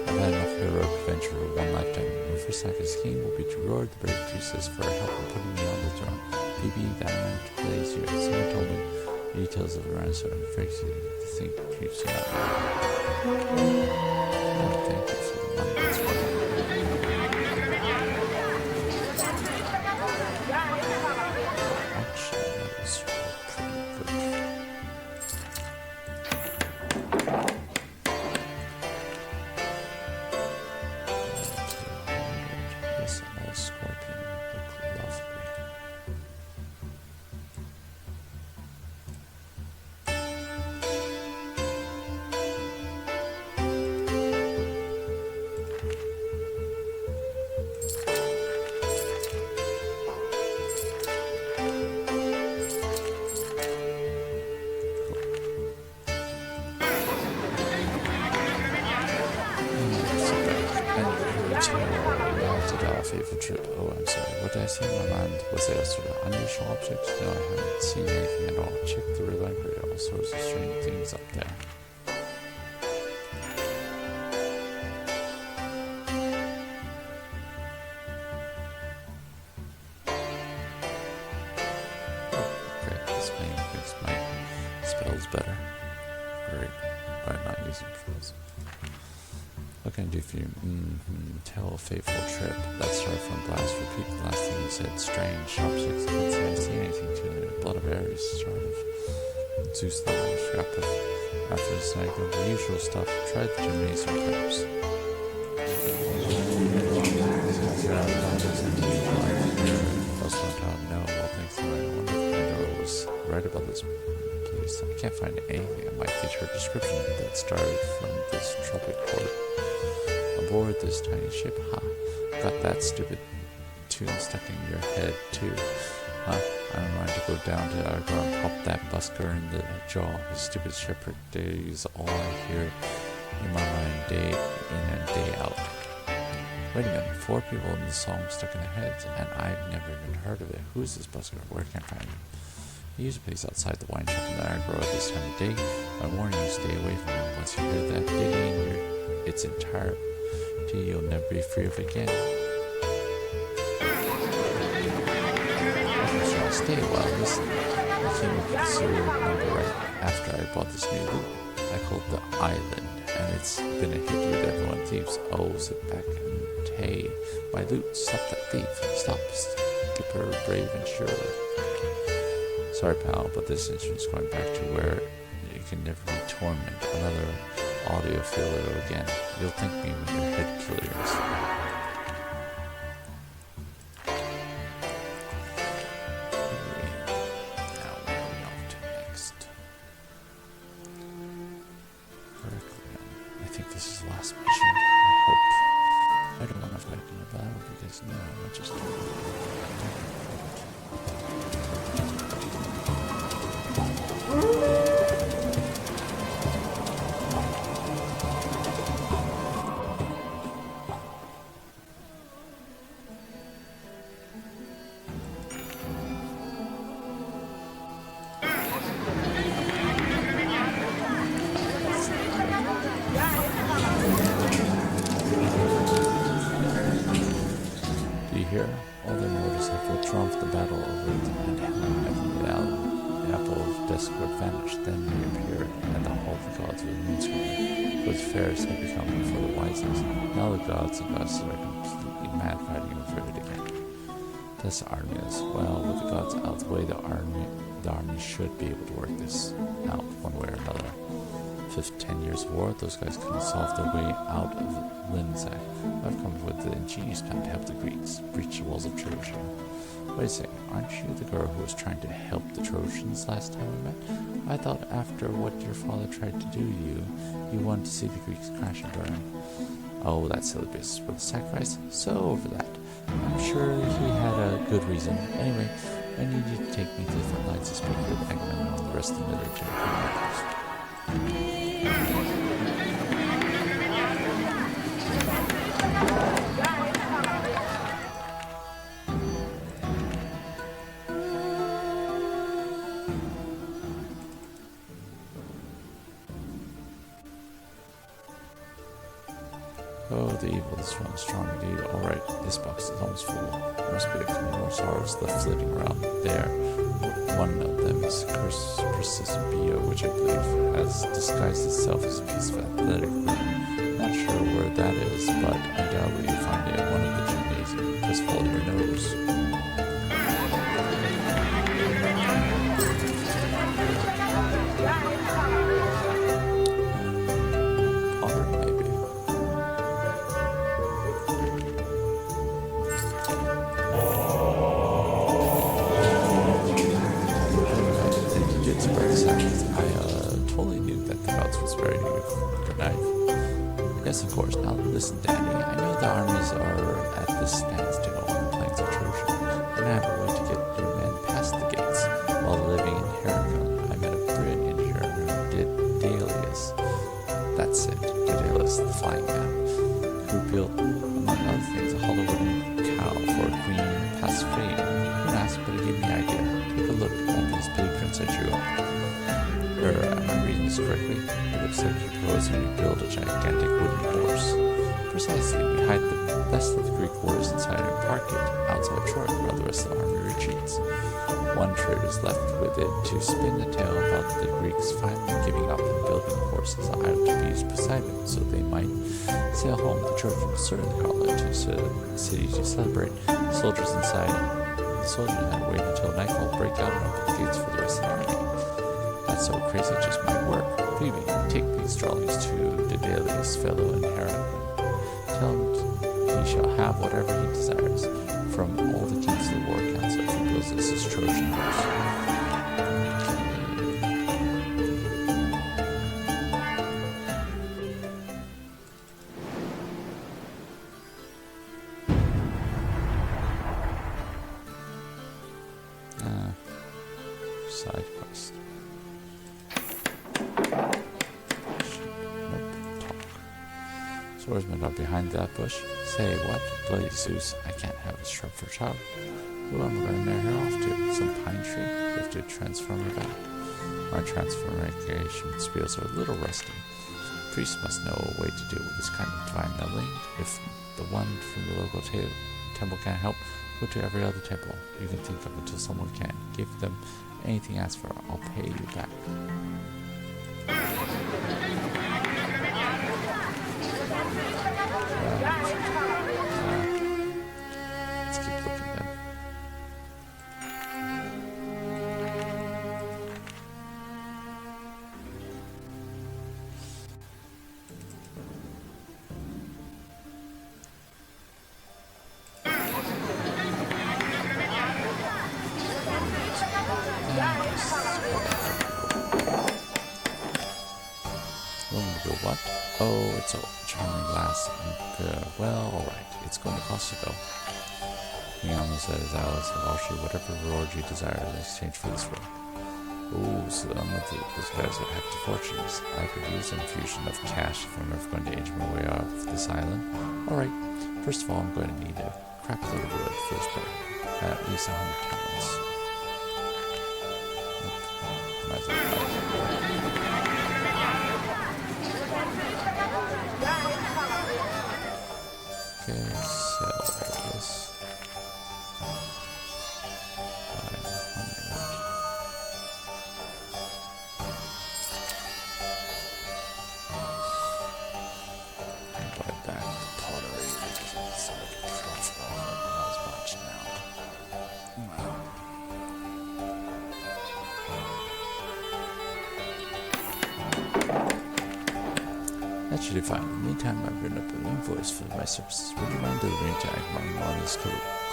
Speaker 2: I've had enough heroic adventure for one lifetime. My first act as king will be to reward the brave princess for her help in putting me on the throne. Phoebe, that man plays here. Someone told me the details of the ransom and phrase the thing creeps me out. Oh, thank you for the money. That's wonderful. Actually, that was pretty good. Yes, an old scorpion looked lovely. fateful trip. Oh, I'm sorry. What did I see in my mind? Was there a sort of unusual object? No, I haven't seen anything at all. Check the library. All sorts of strange things up there. Better. Great. I'm not using spells. What can I do for you? Tell a fateful trip. That started from blast. Repeat the last thing you said. Strange. Objects. I can't say I see anything to it. Blood of Ares. Sort of. Zeus the Irish. After the night of the usual stuff. Try the gymnasium perhaps. No. Well, thanks to I wonder if Pandora was right about this. I can't find anything that might fit her description that started from this tropic port. Aboard this tiny ship, got that stupid tune stuck in your head too, I don't mind to go down to Argo and pop that busker in the jaw. His stupid shepherd days, all I hear in my mind day in and day out. Wait a minute, 4 people in the song stuck in their heads, and I've never even heard of it. Who's this busker? Where can I find him? He usually plays outside the wine shop in the Agro at this time of day. I warn you, stay away from him. Once you hear that digging in its entirety, you'll never be free of it again. I'll stay a while. Listen, I came up with this number right after I bought this new loot. I call it the Island, and it's been a hit with everyone thieves. Oh, sit back and hey, my loot, stop that thief. Stop, skipper, brave and sure. Sorry, pal, but this instrument's going back to where you can never be tormented. Another audio filler again. You'll thank me when your head clears. Now, where are we off to next? Herculean. I think this is the last mission. I hope. I don't want to fight in a battle because no, I just don't. Here, all their mortars have withdrawn from the battle over it, and the apple of discord vanished. Then reappeared, and the hall of the gods was moonscreen. For the fairest had become for the wisest. Now the gods and goddesses are completely mad fighting over it again. This army is, well, with the gods out of the way, the army should be able to work this out one way or another. 10 years of war, those guys couldn't solve their way out of Lindsay. I've come up with the ingenious plan to help the Greeks breach the walls of Trojan. Wait a second, aren't you the girl who was trying to help the Trojans last time we met? I thought after what your father tried to do to you, you wanted to see the Greeks crash and burn. Oh, that silly business with the sacrifice? So over that. I'm sure he had a good reason. Anyway, I need you to take me to the front lines to speak with Agamemnon and the rest of the military commanders. Oh, the evil is strong, strong indeed. Alright, this box is almost full. There must be a couple more sorrows left floating around there. One of them is persistent BO, which I believe has disguised itself as a piece of athletic room. Not sure where that is, but undoubtedly you find it at one of the gymnasium. Just follow your nose. Yes, of course. Now listen, Daddy. I know the armies are at this standstill on the plains of Trojan, and I have a way to get your men past the gates. While living in Herculean, I met a brilliant engineer named Daedalus. That's it, Daedalus, the flying man, who built, among other things, a hollow wooden cow this correctly, it looks like you're proposing to build a gigantic wooden horse. Precisely, we hide the best of the Greek wars inside and park it outside Troy while the rest of the army retreats. One trader is left with it to spin the tale about the Greeks finally giving up and building a horse as an item to be used beside them, so they might sail home. The Trojans certainly call it to a city to celebrate. The soldiers then wait until nightfall, break out and open the gates for the rest of the army. That's so crazy, it just might work. Phoebe, take these trolleys to Daedalus, fellow and Hera. Tell him he shall have whatever he desires from all the kings of the war council if he builds us his Trojan horse. Side quest. Nope. Talk. Swordsmen are behind that bush. Say what? Bloody Zeus, I can't have a shrub for a child. Who am I going to marry her off to? Some pine tree? We have to transform her back. My transformation spells are a little rusty. Priests must know a way to deal with this kind of divine meddling. If the one from the local temple can't help, go to every other temple you can think of until someone can. Give them anything asked for, I'll pay you back. Let's keep looking then. What? Oh, it's a charming lass. Well, alright. It's going to cost you though. He almost said his allies have offered you whatever reward you desire in exchange for this role. Ooh, so those guys have hefty fortunes. I could use an infusion of cash if I'm ever going to age my way off this island. Alright, first of all, I'm going to need a crap load of wood for this part. At least 100 talents. Nope. Might as well buy it. Okay, sell this. 500. And buy back the pottery because it's so profitable. Not as much now. Wow. That should be fine. In the meantime, I've written up an invoice for my services. Would you mind delivering to Agmar on this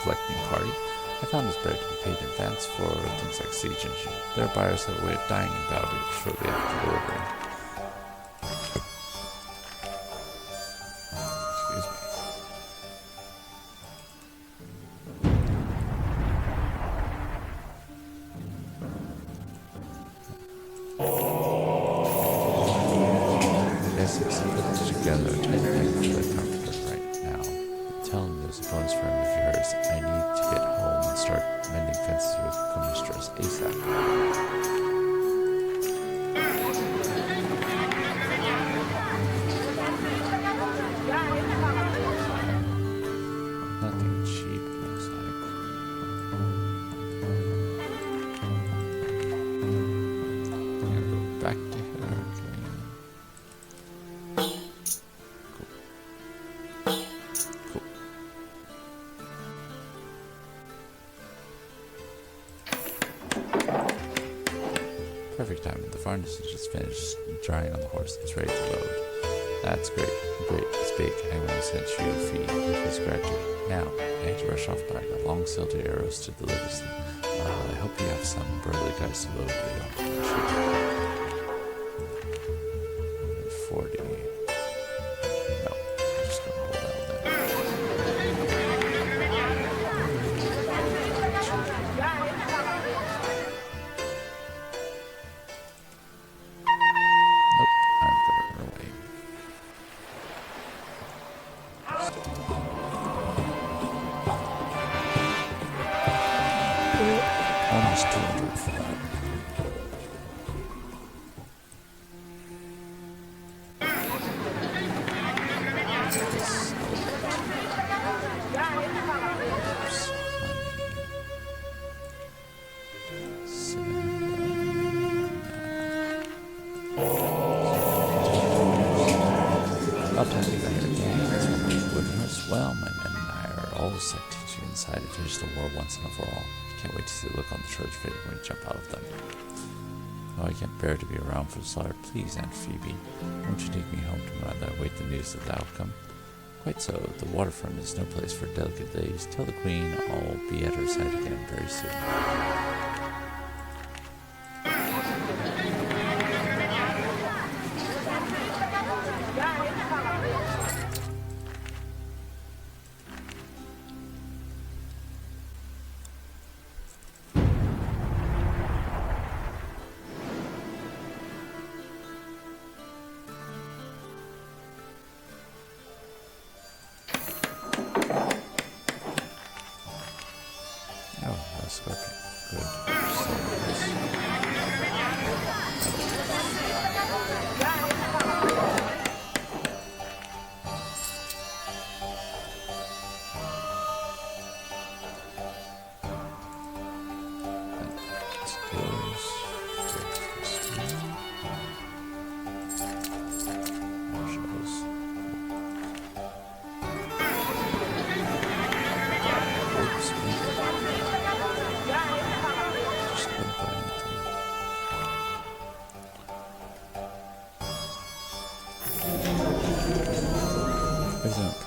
Speaker 2: collecting party? I found it's better to be paid in advance for things like siege engine. Their buyers have a way of dying in battle shortly after delivering. Excuse me. Together, right now. Tell him there's a bonus for him if he hurries. I need to get home and start mending fences with Commistress ASAP. Nothing cheap, looks like. I'm gonna go back to herculean. Perfect timing. The varnish is just finished drying on the horse. It's ready to load. That's great. Great. It's big. I want to send you a fee. Please graduate. Now, I need to rush off, but I got long sailed arrows to deliver them. I hope you have some burly guys to load it on. 40. No. I'm just going to hold out there. Almost 200 for that. Well, my men and I are all set to inside to finish the war once and for all. Can't wait to see the look on the Trojan face when we jump out of them. Oh, I can't bear to be around for the slaughter. Please, Aunt Phoebe, won't you take me home to mother? I wait the news of the outcome. Quite so. The waterfront is no place for delicate ladies. Tell the queen I'll be at her side again very soon. Scorpion. Good.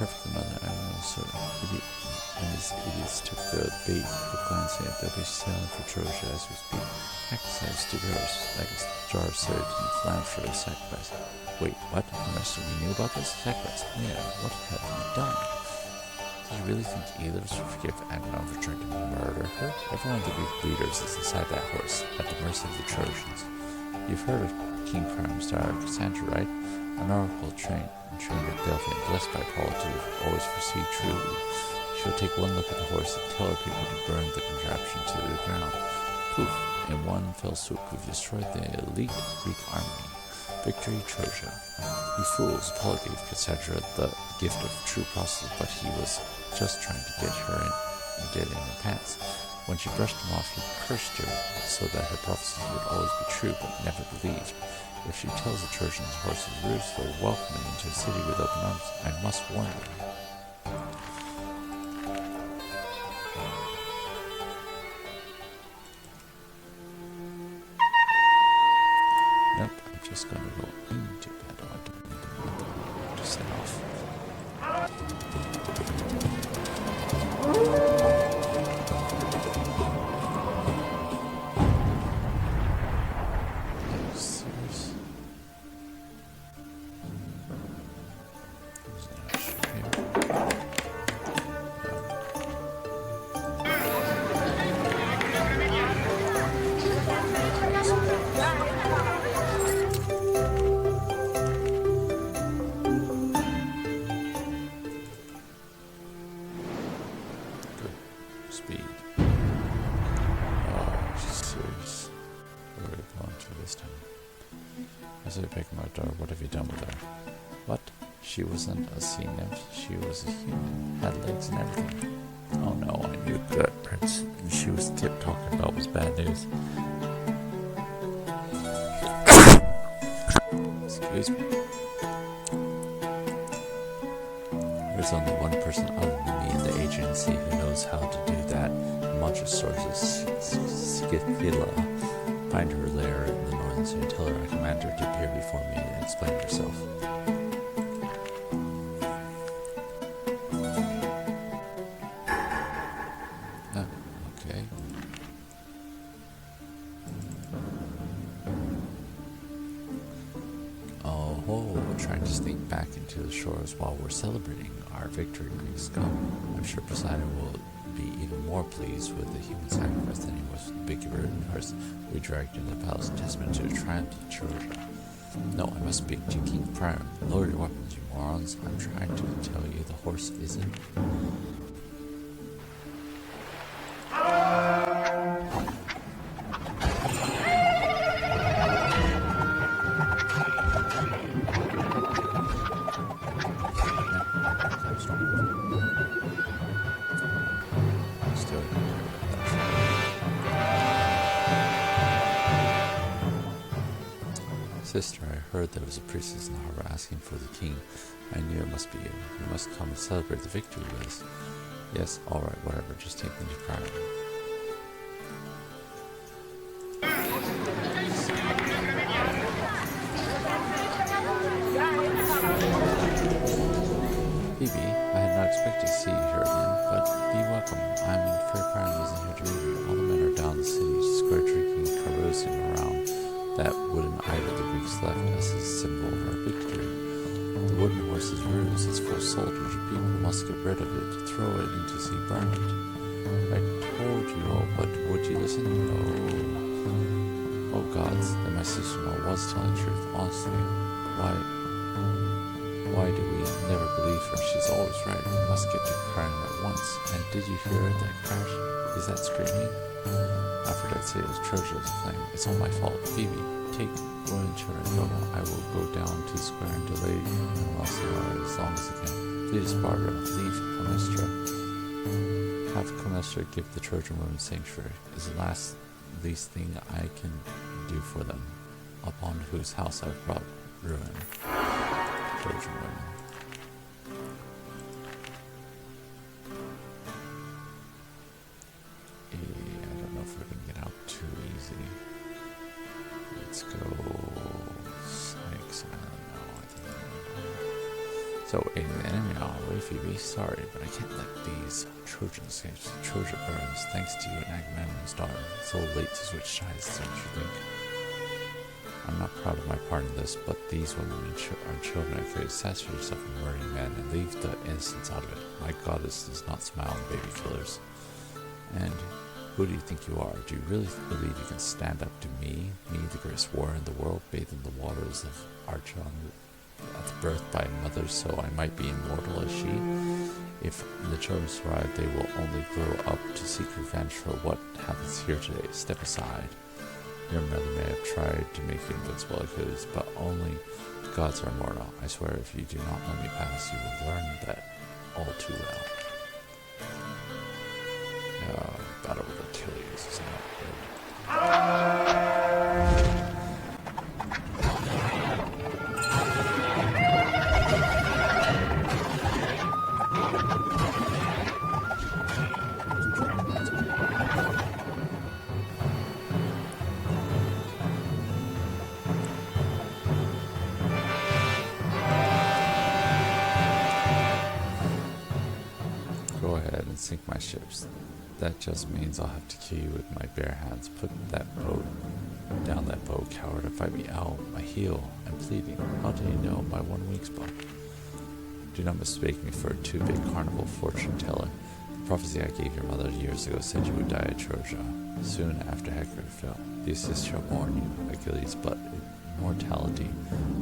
Speaker 2: Perfect mother, I was sort of idiot, and these idiots took the bait, but glancing at they'll be sailing for Trojan as we speak. Exercise to yours, like a jar of surge and flam for a sacrifice. Wait, what? The rest of you knew about this sacrifice? Yeah, what have you done? Do you really think either of us would forgive Agamemnon for trying to murder her? Every one of the Greek leaders is inside that horse, at the mercy of the Trojans. You've heard of King Priam's daughter, Cassandra, right? An oracle trained at Delphi and blessed by Paul to always foresee truly. She'll take one look at the horse and tell her people to burn the contraption to the ground. Poof! In one fell swoop, we've destroyed the elite Greek army. Victory, Trojan. You fools! Paul gave Cassandra the gift of true prophecy, but he was just trying to get her in her pants. When she brushed him off, he cursed her so that her prophecy would always be true, but never believed. If she tells the Trojans horses roost, they'll welcome me into a city with open arms. I must warn you. Nope, I'm just going to go into battle. I don't need nothing to set off. Speed. Oh, serious. Where are we going to this time? As I pick my daughter, what have you done with her? What? She wasn't a sea nymph. She was a human. Had legs and everything. Oh no, I knew that prince she was kept talking about was bad news. Excuse me. There's only one person other than me in the agency who knows how to do that. Monstrous sources, Scythilla. Find her lair in the northern sea and tell her I command her to appear before me and explain herself. Oh, okay. Oh, we're trying to sneak back into the shores while we're celebrating our victory. Greece come. I'm sure Poseidon will be even more pleased with the human sacrifice than he was with the big burden horse we dragged into the palace, testament to the triumph of Trojan. No, I must speak to King Priam. Lower your weapons, you morons. I'm trying to tell you the horse isn't. Sister, I heard there was a priestess in the harbor asking for the king. I knew it must be you. You must come and celebrate the victory with us. Yes, alright, whatever. Just take me to Crown. Phoebe, I had not expected to see you here again, but be welcome. I'm in Fair Crown isn't here to meet you. All the men are down the city square drinking carousing around that wooden idol the Greeks left as a symbol of our victory. The wooden horse is ruse, it's full of soldiers. People must get rid of it, throw it into the sea, burn it. I told you all, but would you listen? No. Oh gods, then my sister-in-law was telling the truth. Honestly, why do we never believe her? She's always right. We must get to crying at once. And did you hear that crash? Is that screaming? Aphrodite said it was Trojan flame. It's all my fault. Phoebe, take women and children and go. I will go down to the square and delay as long as I can. Flee to Sparta. Leave Clemestra. Have Clemestra give the Trojan women sanctuary. Is the least thing I can do for them, upon whose house I've brought ruin. Trojan women. I don't know if we can get out too easy. Let's go Sykes Island. No, I think so, aiding the enemy on our way, Phoebe. Sorry, but I can't let these Trojans escape. Trojan burns, thanks to you and Agamemnon's daughter. It's a little late to switch sides, don't you think? I'm not proud of my part in this, but these women are children. I could satisfy yourself from murdering men and leave the innocents out of it. My goddess does not smile on baby killers. And who do you think you are? Do you really believe you can stand up to me, the greatest warrior in the world, bathed in the waters of Archon at birth by a mother, so I might be immortal as she? If the children survive, they will only grow up to seek revenge for what happens here today. Step aside. Your mother may have tried to make you invincible like it is, but only the gods are immortal. I swear if you do not let me pass, you will learn that all too well. Battle with Achilles is not good. Go ahead and sink my ships. That just means I'll have to kill you with my bare hands. Put that boat down, that boat, coward, and fight me out. My heel, I'm pleading. How do you know my 1 week's book? Do not mistake me for a too-big carnival fortune teller. The prophecy I gave your mother years ago said you would die at Troja, soon after Hector fell. The assist shall mourn you, Achilles, but immortality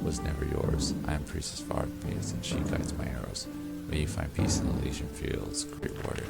Speaker 2: was never yours. I am priestess of Artemis, and she guides my arrows. May you find peace in the Elysian fields, great warrior.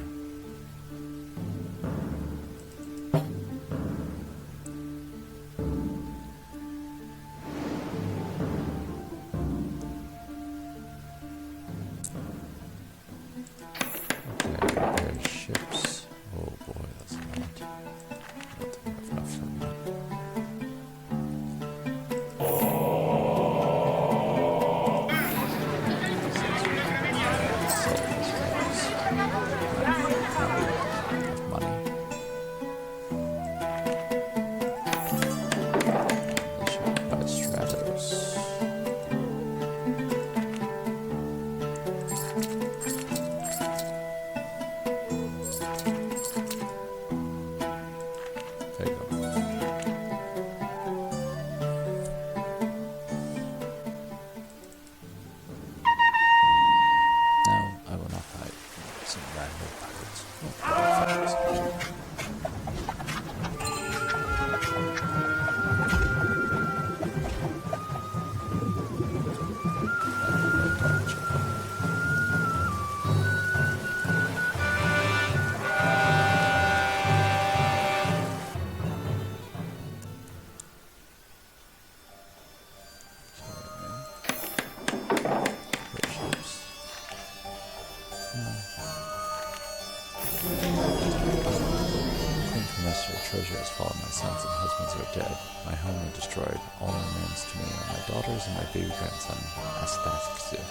Speaker 2: has fallen, my sons and husbands are dead, my home is destroyed, all that remains to me are my daughters and my baby grandson, Astaphyxis.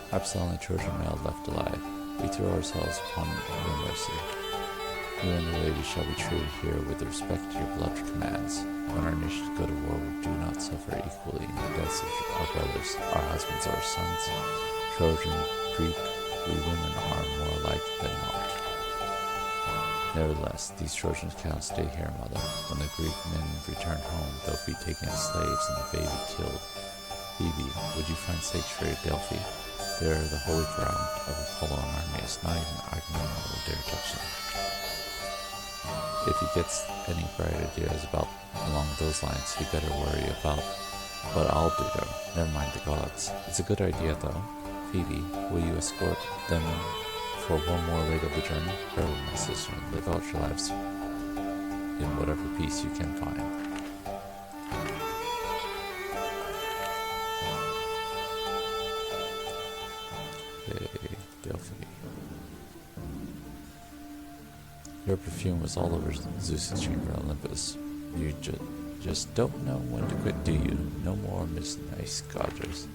Speaker 2: Perhaps the only Trojan male left alive. We throw ourselves upon your mercy. You and the lady shall be treated here with respect to your beloved commands. When our nations go to war, we do not suffer equally in the deaths of our brothers, our husbands, our sons. Trojan, Greek, we women are more alike than not. Nevertheless, these Trojans cannot stay here, mother. When the Greek men return home, they'll be taken as slaves and the baby killed. Phoebe, would you find sanctuary at Delphi? There, the holy ground of Apollo and Artemis. Not even Agamemnon will dare touch them. If he gets any bright ideas along those lines, he better worry about what I'll do to him. Never mind the gods. It's a good idea, though. Phoebe, will you escort them for one more leg of the journey? Farewell, my sister. Live out your lives in whatever peace you can find. Hey, Delphi. Your perfume was all over Zeus's chamber on Olympus. You just don't know when to quit, do you? No more Miss Nice Goddess.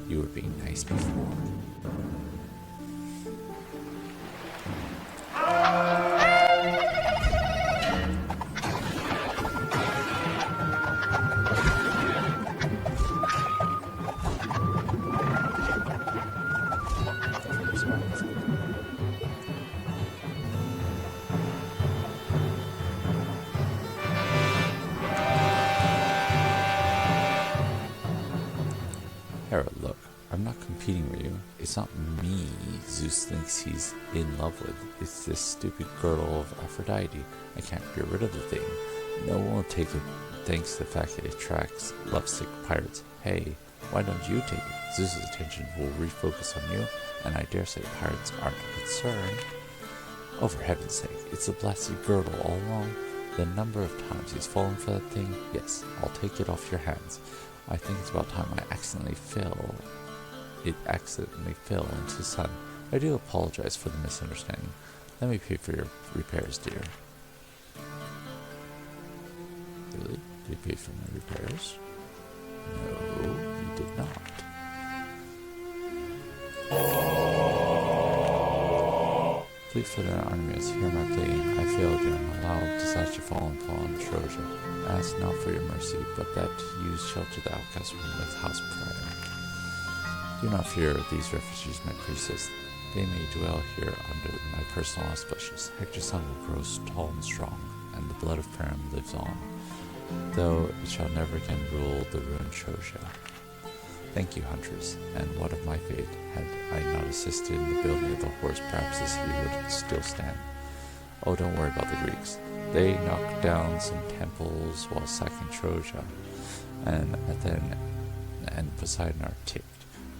Speaker 2: You were being nice before. Hera, look, I'm not competing with you. It's not me Zeus thinks he's in love with. It's this stupid girdle of Aphrodite. I can't get rid of the thing. No one will take it thanks to the fact that it attracts lovesick pirates. Hey, why don't you take it? Zeus's attention will refocus on you, and I dare say pirates aren't concerned. Oh, for heaven's sake, it's a blasted girdle all along. The number of times he's fallen for that thing, yes, I'll take it off your hands. I think it's about time I accidentally fell into the sun. I do apologize for the misunderstanding. Let me pay for your repairs, dear. Really? Did you pay for my repairs? No, you did not. Fleet-footed Artemis, hear my plea. I failed you and allowed disaster fall upon Troja. I ask not for your mercy, but that you shelter the outcast from the house prior. Do not fear these refugees, my priestess. They may dwell here under my personal auspices. Hector's son will grow tall and strong, and the blood of Priam lives on, though it shall never again rule the ruined Troja. Thank you, Huntress, and what of my fate? Had I not assisted in the building of the horse, perhaps this he would still stand. Oh, don't worry about the Greeks. They knocked down some temples while sacking Troja, and Poseidon are ticked.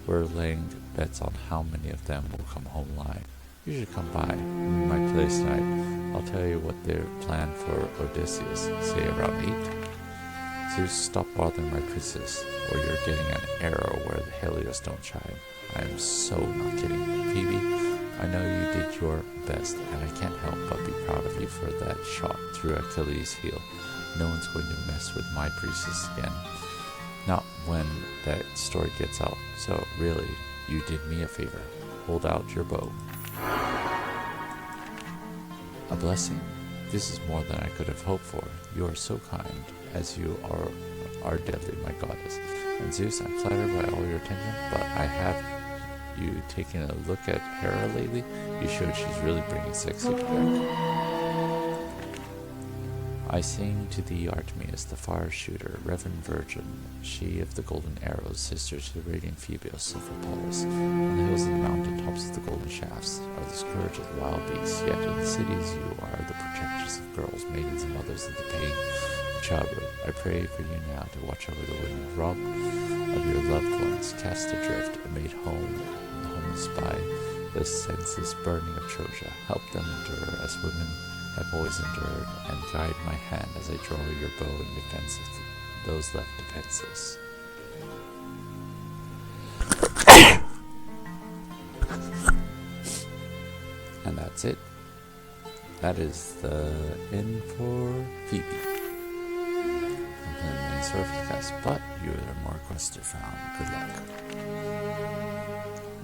Speaker 2: We're laying bets on how many of them will come home alive. You should come by my place tonight. I'll tell you what their plan for Odysseus, say around 8. Zeus, stop bothering my princess, or you're getting an arrow where the Helios don't shine. I am so not kidding. Phoebe, I know you did your best, and I can't help but be proud of you for that shot through Achilles' heel. No one's going to mess with my priestess again. Not when that story gets out. So really, you did me a favor. Hold out your bow. A blessing? This is more than I could have hoped for. You are so kind, as you are deadly, my goddess. And Zeus, I'm flattered by all your attention, but I have you taken a look at Hera lately? You showed she's really bringing sexy back. I sing to thee, Artemis, the fire shooter, reverend virgin, she of the golden arrows, sister to the radiant Phoebus of Apollos. On the hills of the mountain tops of the golden shafts are the scourge of the wild beasts, yet in the cities you are the protectress of girls, maidens, and mothers of the pain of childbirth. I pray for you now to watch over the women robbed of your loved ones, cast adrift, and made home and homeless by the senseless burning of Troja. Help them endure as women have always endured, and guide my hand as I draw your bow in defense of those left defenseless. And that's it. that is the end for Phoebe. Complete main story for the cast, but you are more quests are found. Good luck.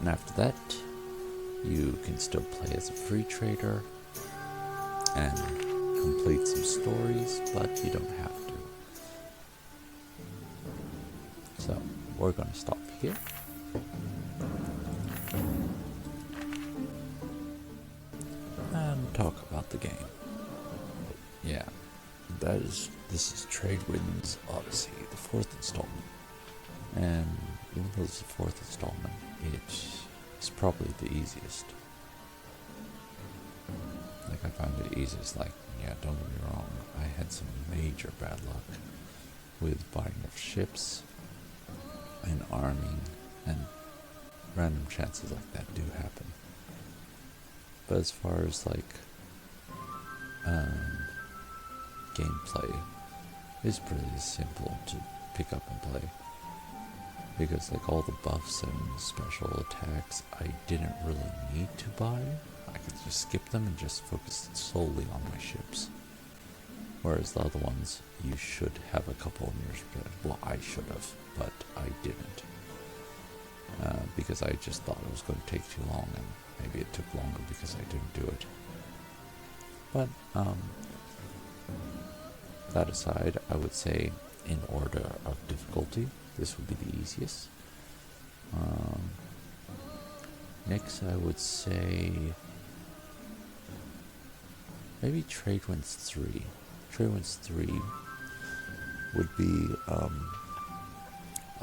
Speaker 2: And after that, you can still play as a free trader and complete some stories, but you don't have to. So, we're going to stop here. And talk about the game. Yeah, this is Tradewinds Odyssey, the 4th installment. And even though it's the 4th installment, it's probably the easiest. Like, I found it easiest. Like, yeah, don't get me wrong, I had some major bad luck with buying of ships and arming, and random chances like that do happen. But as far as like gameplay, it's pretty simple to pick up and play, because like all the buffs and special attacks I didn't really need to buy. I could just skip them and just focus solely on my ships. Whereas the other ones, you should have a couple in your spread. Well, I should have, but I didn't. Because I just thought it was going to take too long, and maybe it took longer because I didn't do it. But, that aside, I would say in order of difficulty, this would be the easiest. Next, I would say maybe Tradewinds 3. Tradewinds 3 would be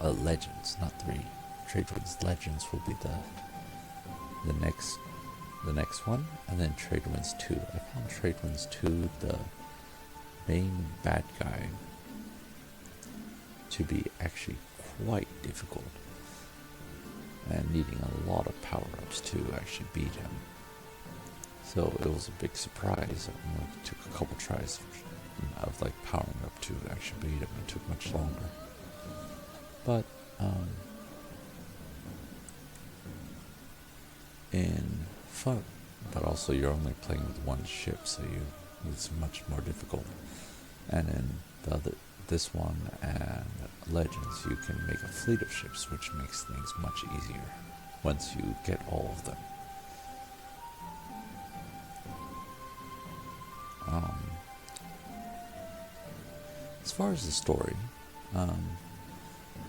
Speaker 2: Legends, not 3. Tradewinds Legends will be the next one, and then Tradewinds 2. I found Tradewinds 2, the main bad guy, to be actually quite difficult, and needing a lot of power-ups to actually beat him. So it was a big surprise. It took a couple tries of like powering up to actually beat him. It took much longer. But in fun, but also you're only playing with one ship, so it's much more difficult. And in this one and Legends, you can make a fleet of ships, which makes things much easier once you get all of them. As far as the story,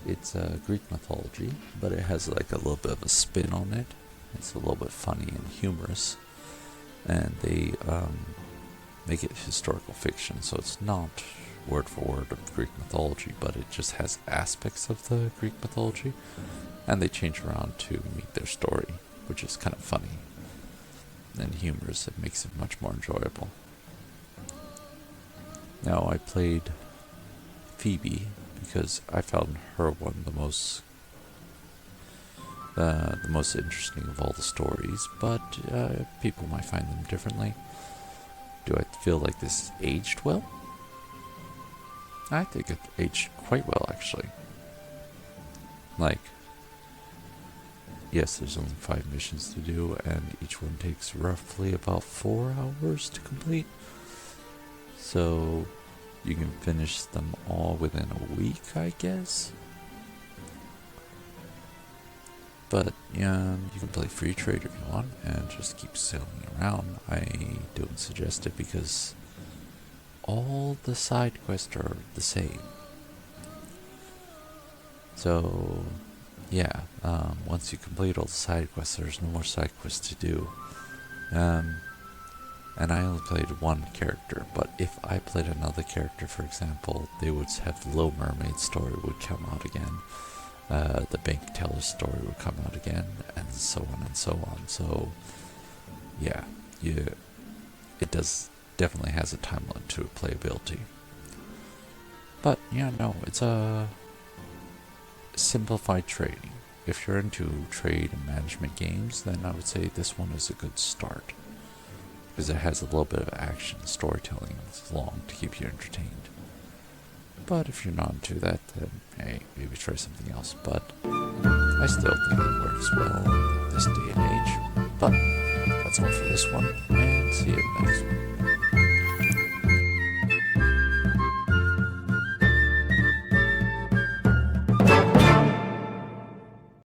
Speaker 2: it's Greek mythology, but it has like a little bit of a spin on it. It's a little bit funny and humorous, and they make it historical fiction, so it's not word for word of Greek mythology, but it just has aspects of the Greek mythology, and they change around to meet their story, which is kind of funny and humorous. It makes it much more enjoyable. Now, I played Phoebe because I found her one of the most interesting of all the stories, but people might find them differently. Do I feel like this aged well? I think it aged quite well, actually. Like, yes, there's only 5 missions to do, and each one takes roughly about 4 hours to complete. So, you can finish them all within a week, I guess. But, yeah, you can play free trade if you want, and just keep sailing around. I don't suggest it because all the side quests are the same. So, yeah, once you complete all the side quests, there's no more side quests to do. And I only played one character, but if I played another character, for example, they would have Little Mermaid story would come out again. The bank teller story would come out again, and so on and so on. So, yeah, it definitely has a time limit to playability. But, yeah, no, it's a simplified trading. If you're into trade and management games, then I would say this one is a good start, because it has a little bit of action, storytelling, and it's long to keep you entertained. But if you're not into that, then hey, maybe try something else. But I still think it works well in this day and age. But that's all for this one, and see you next one.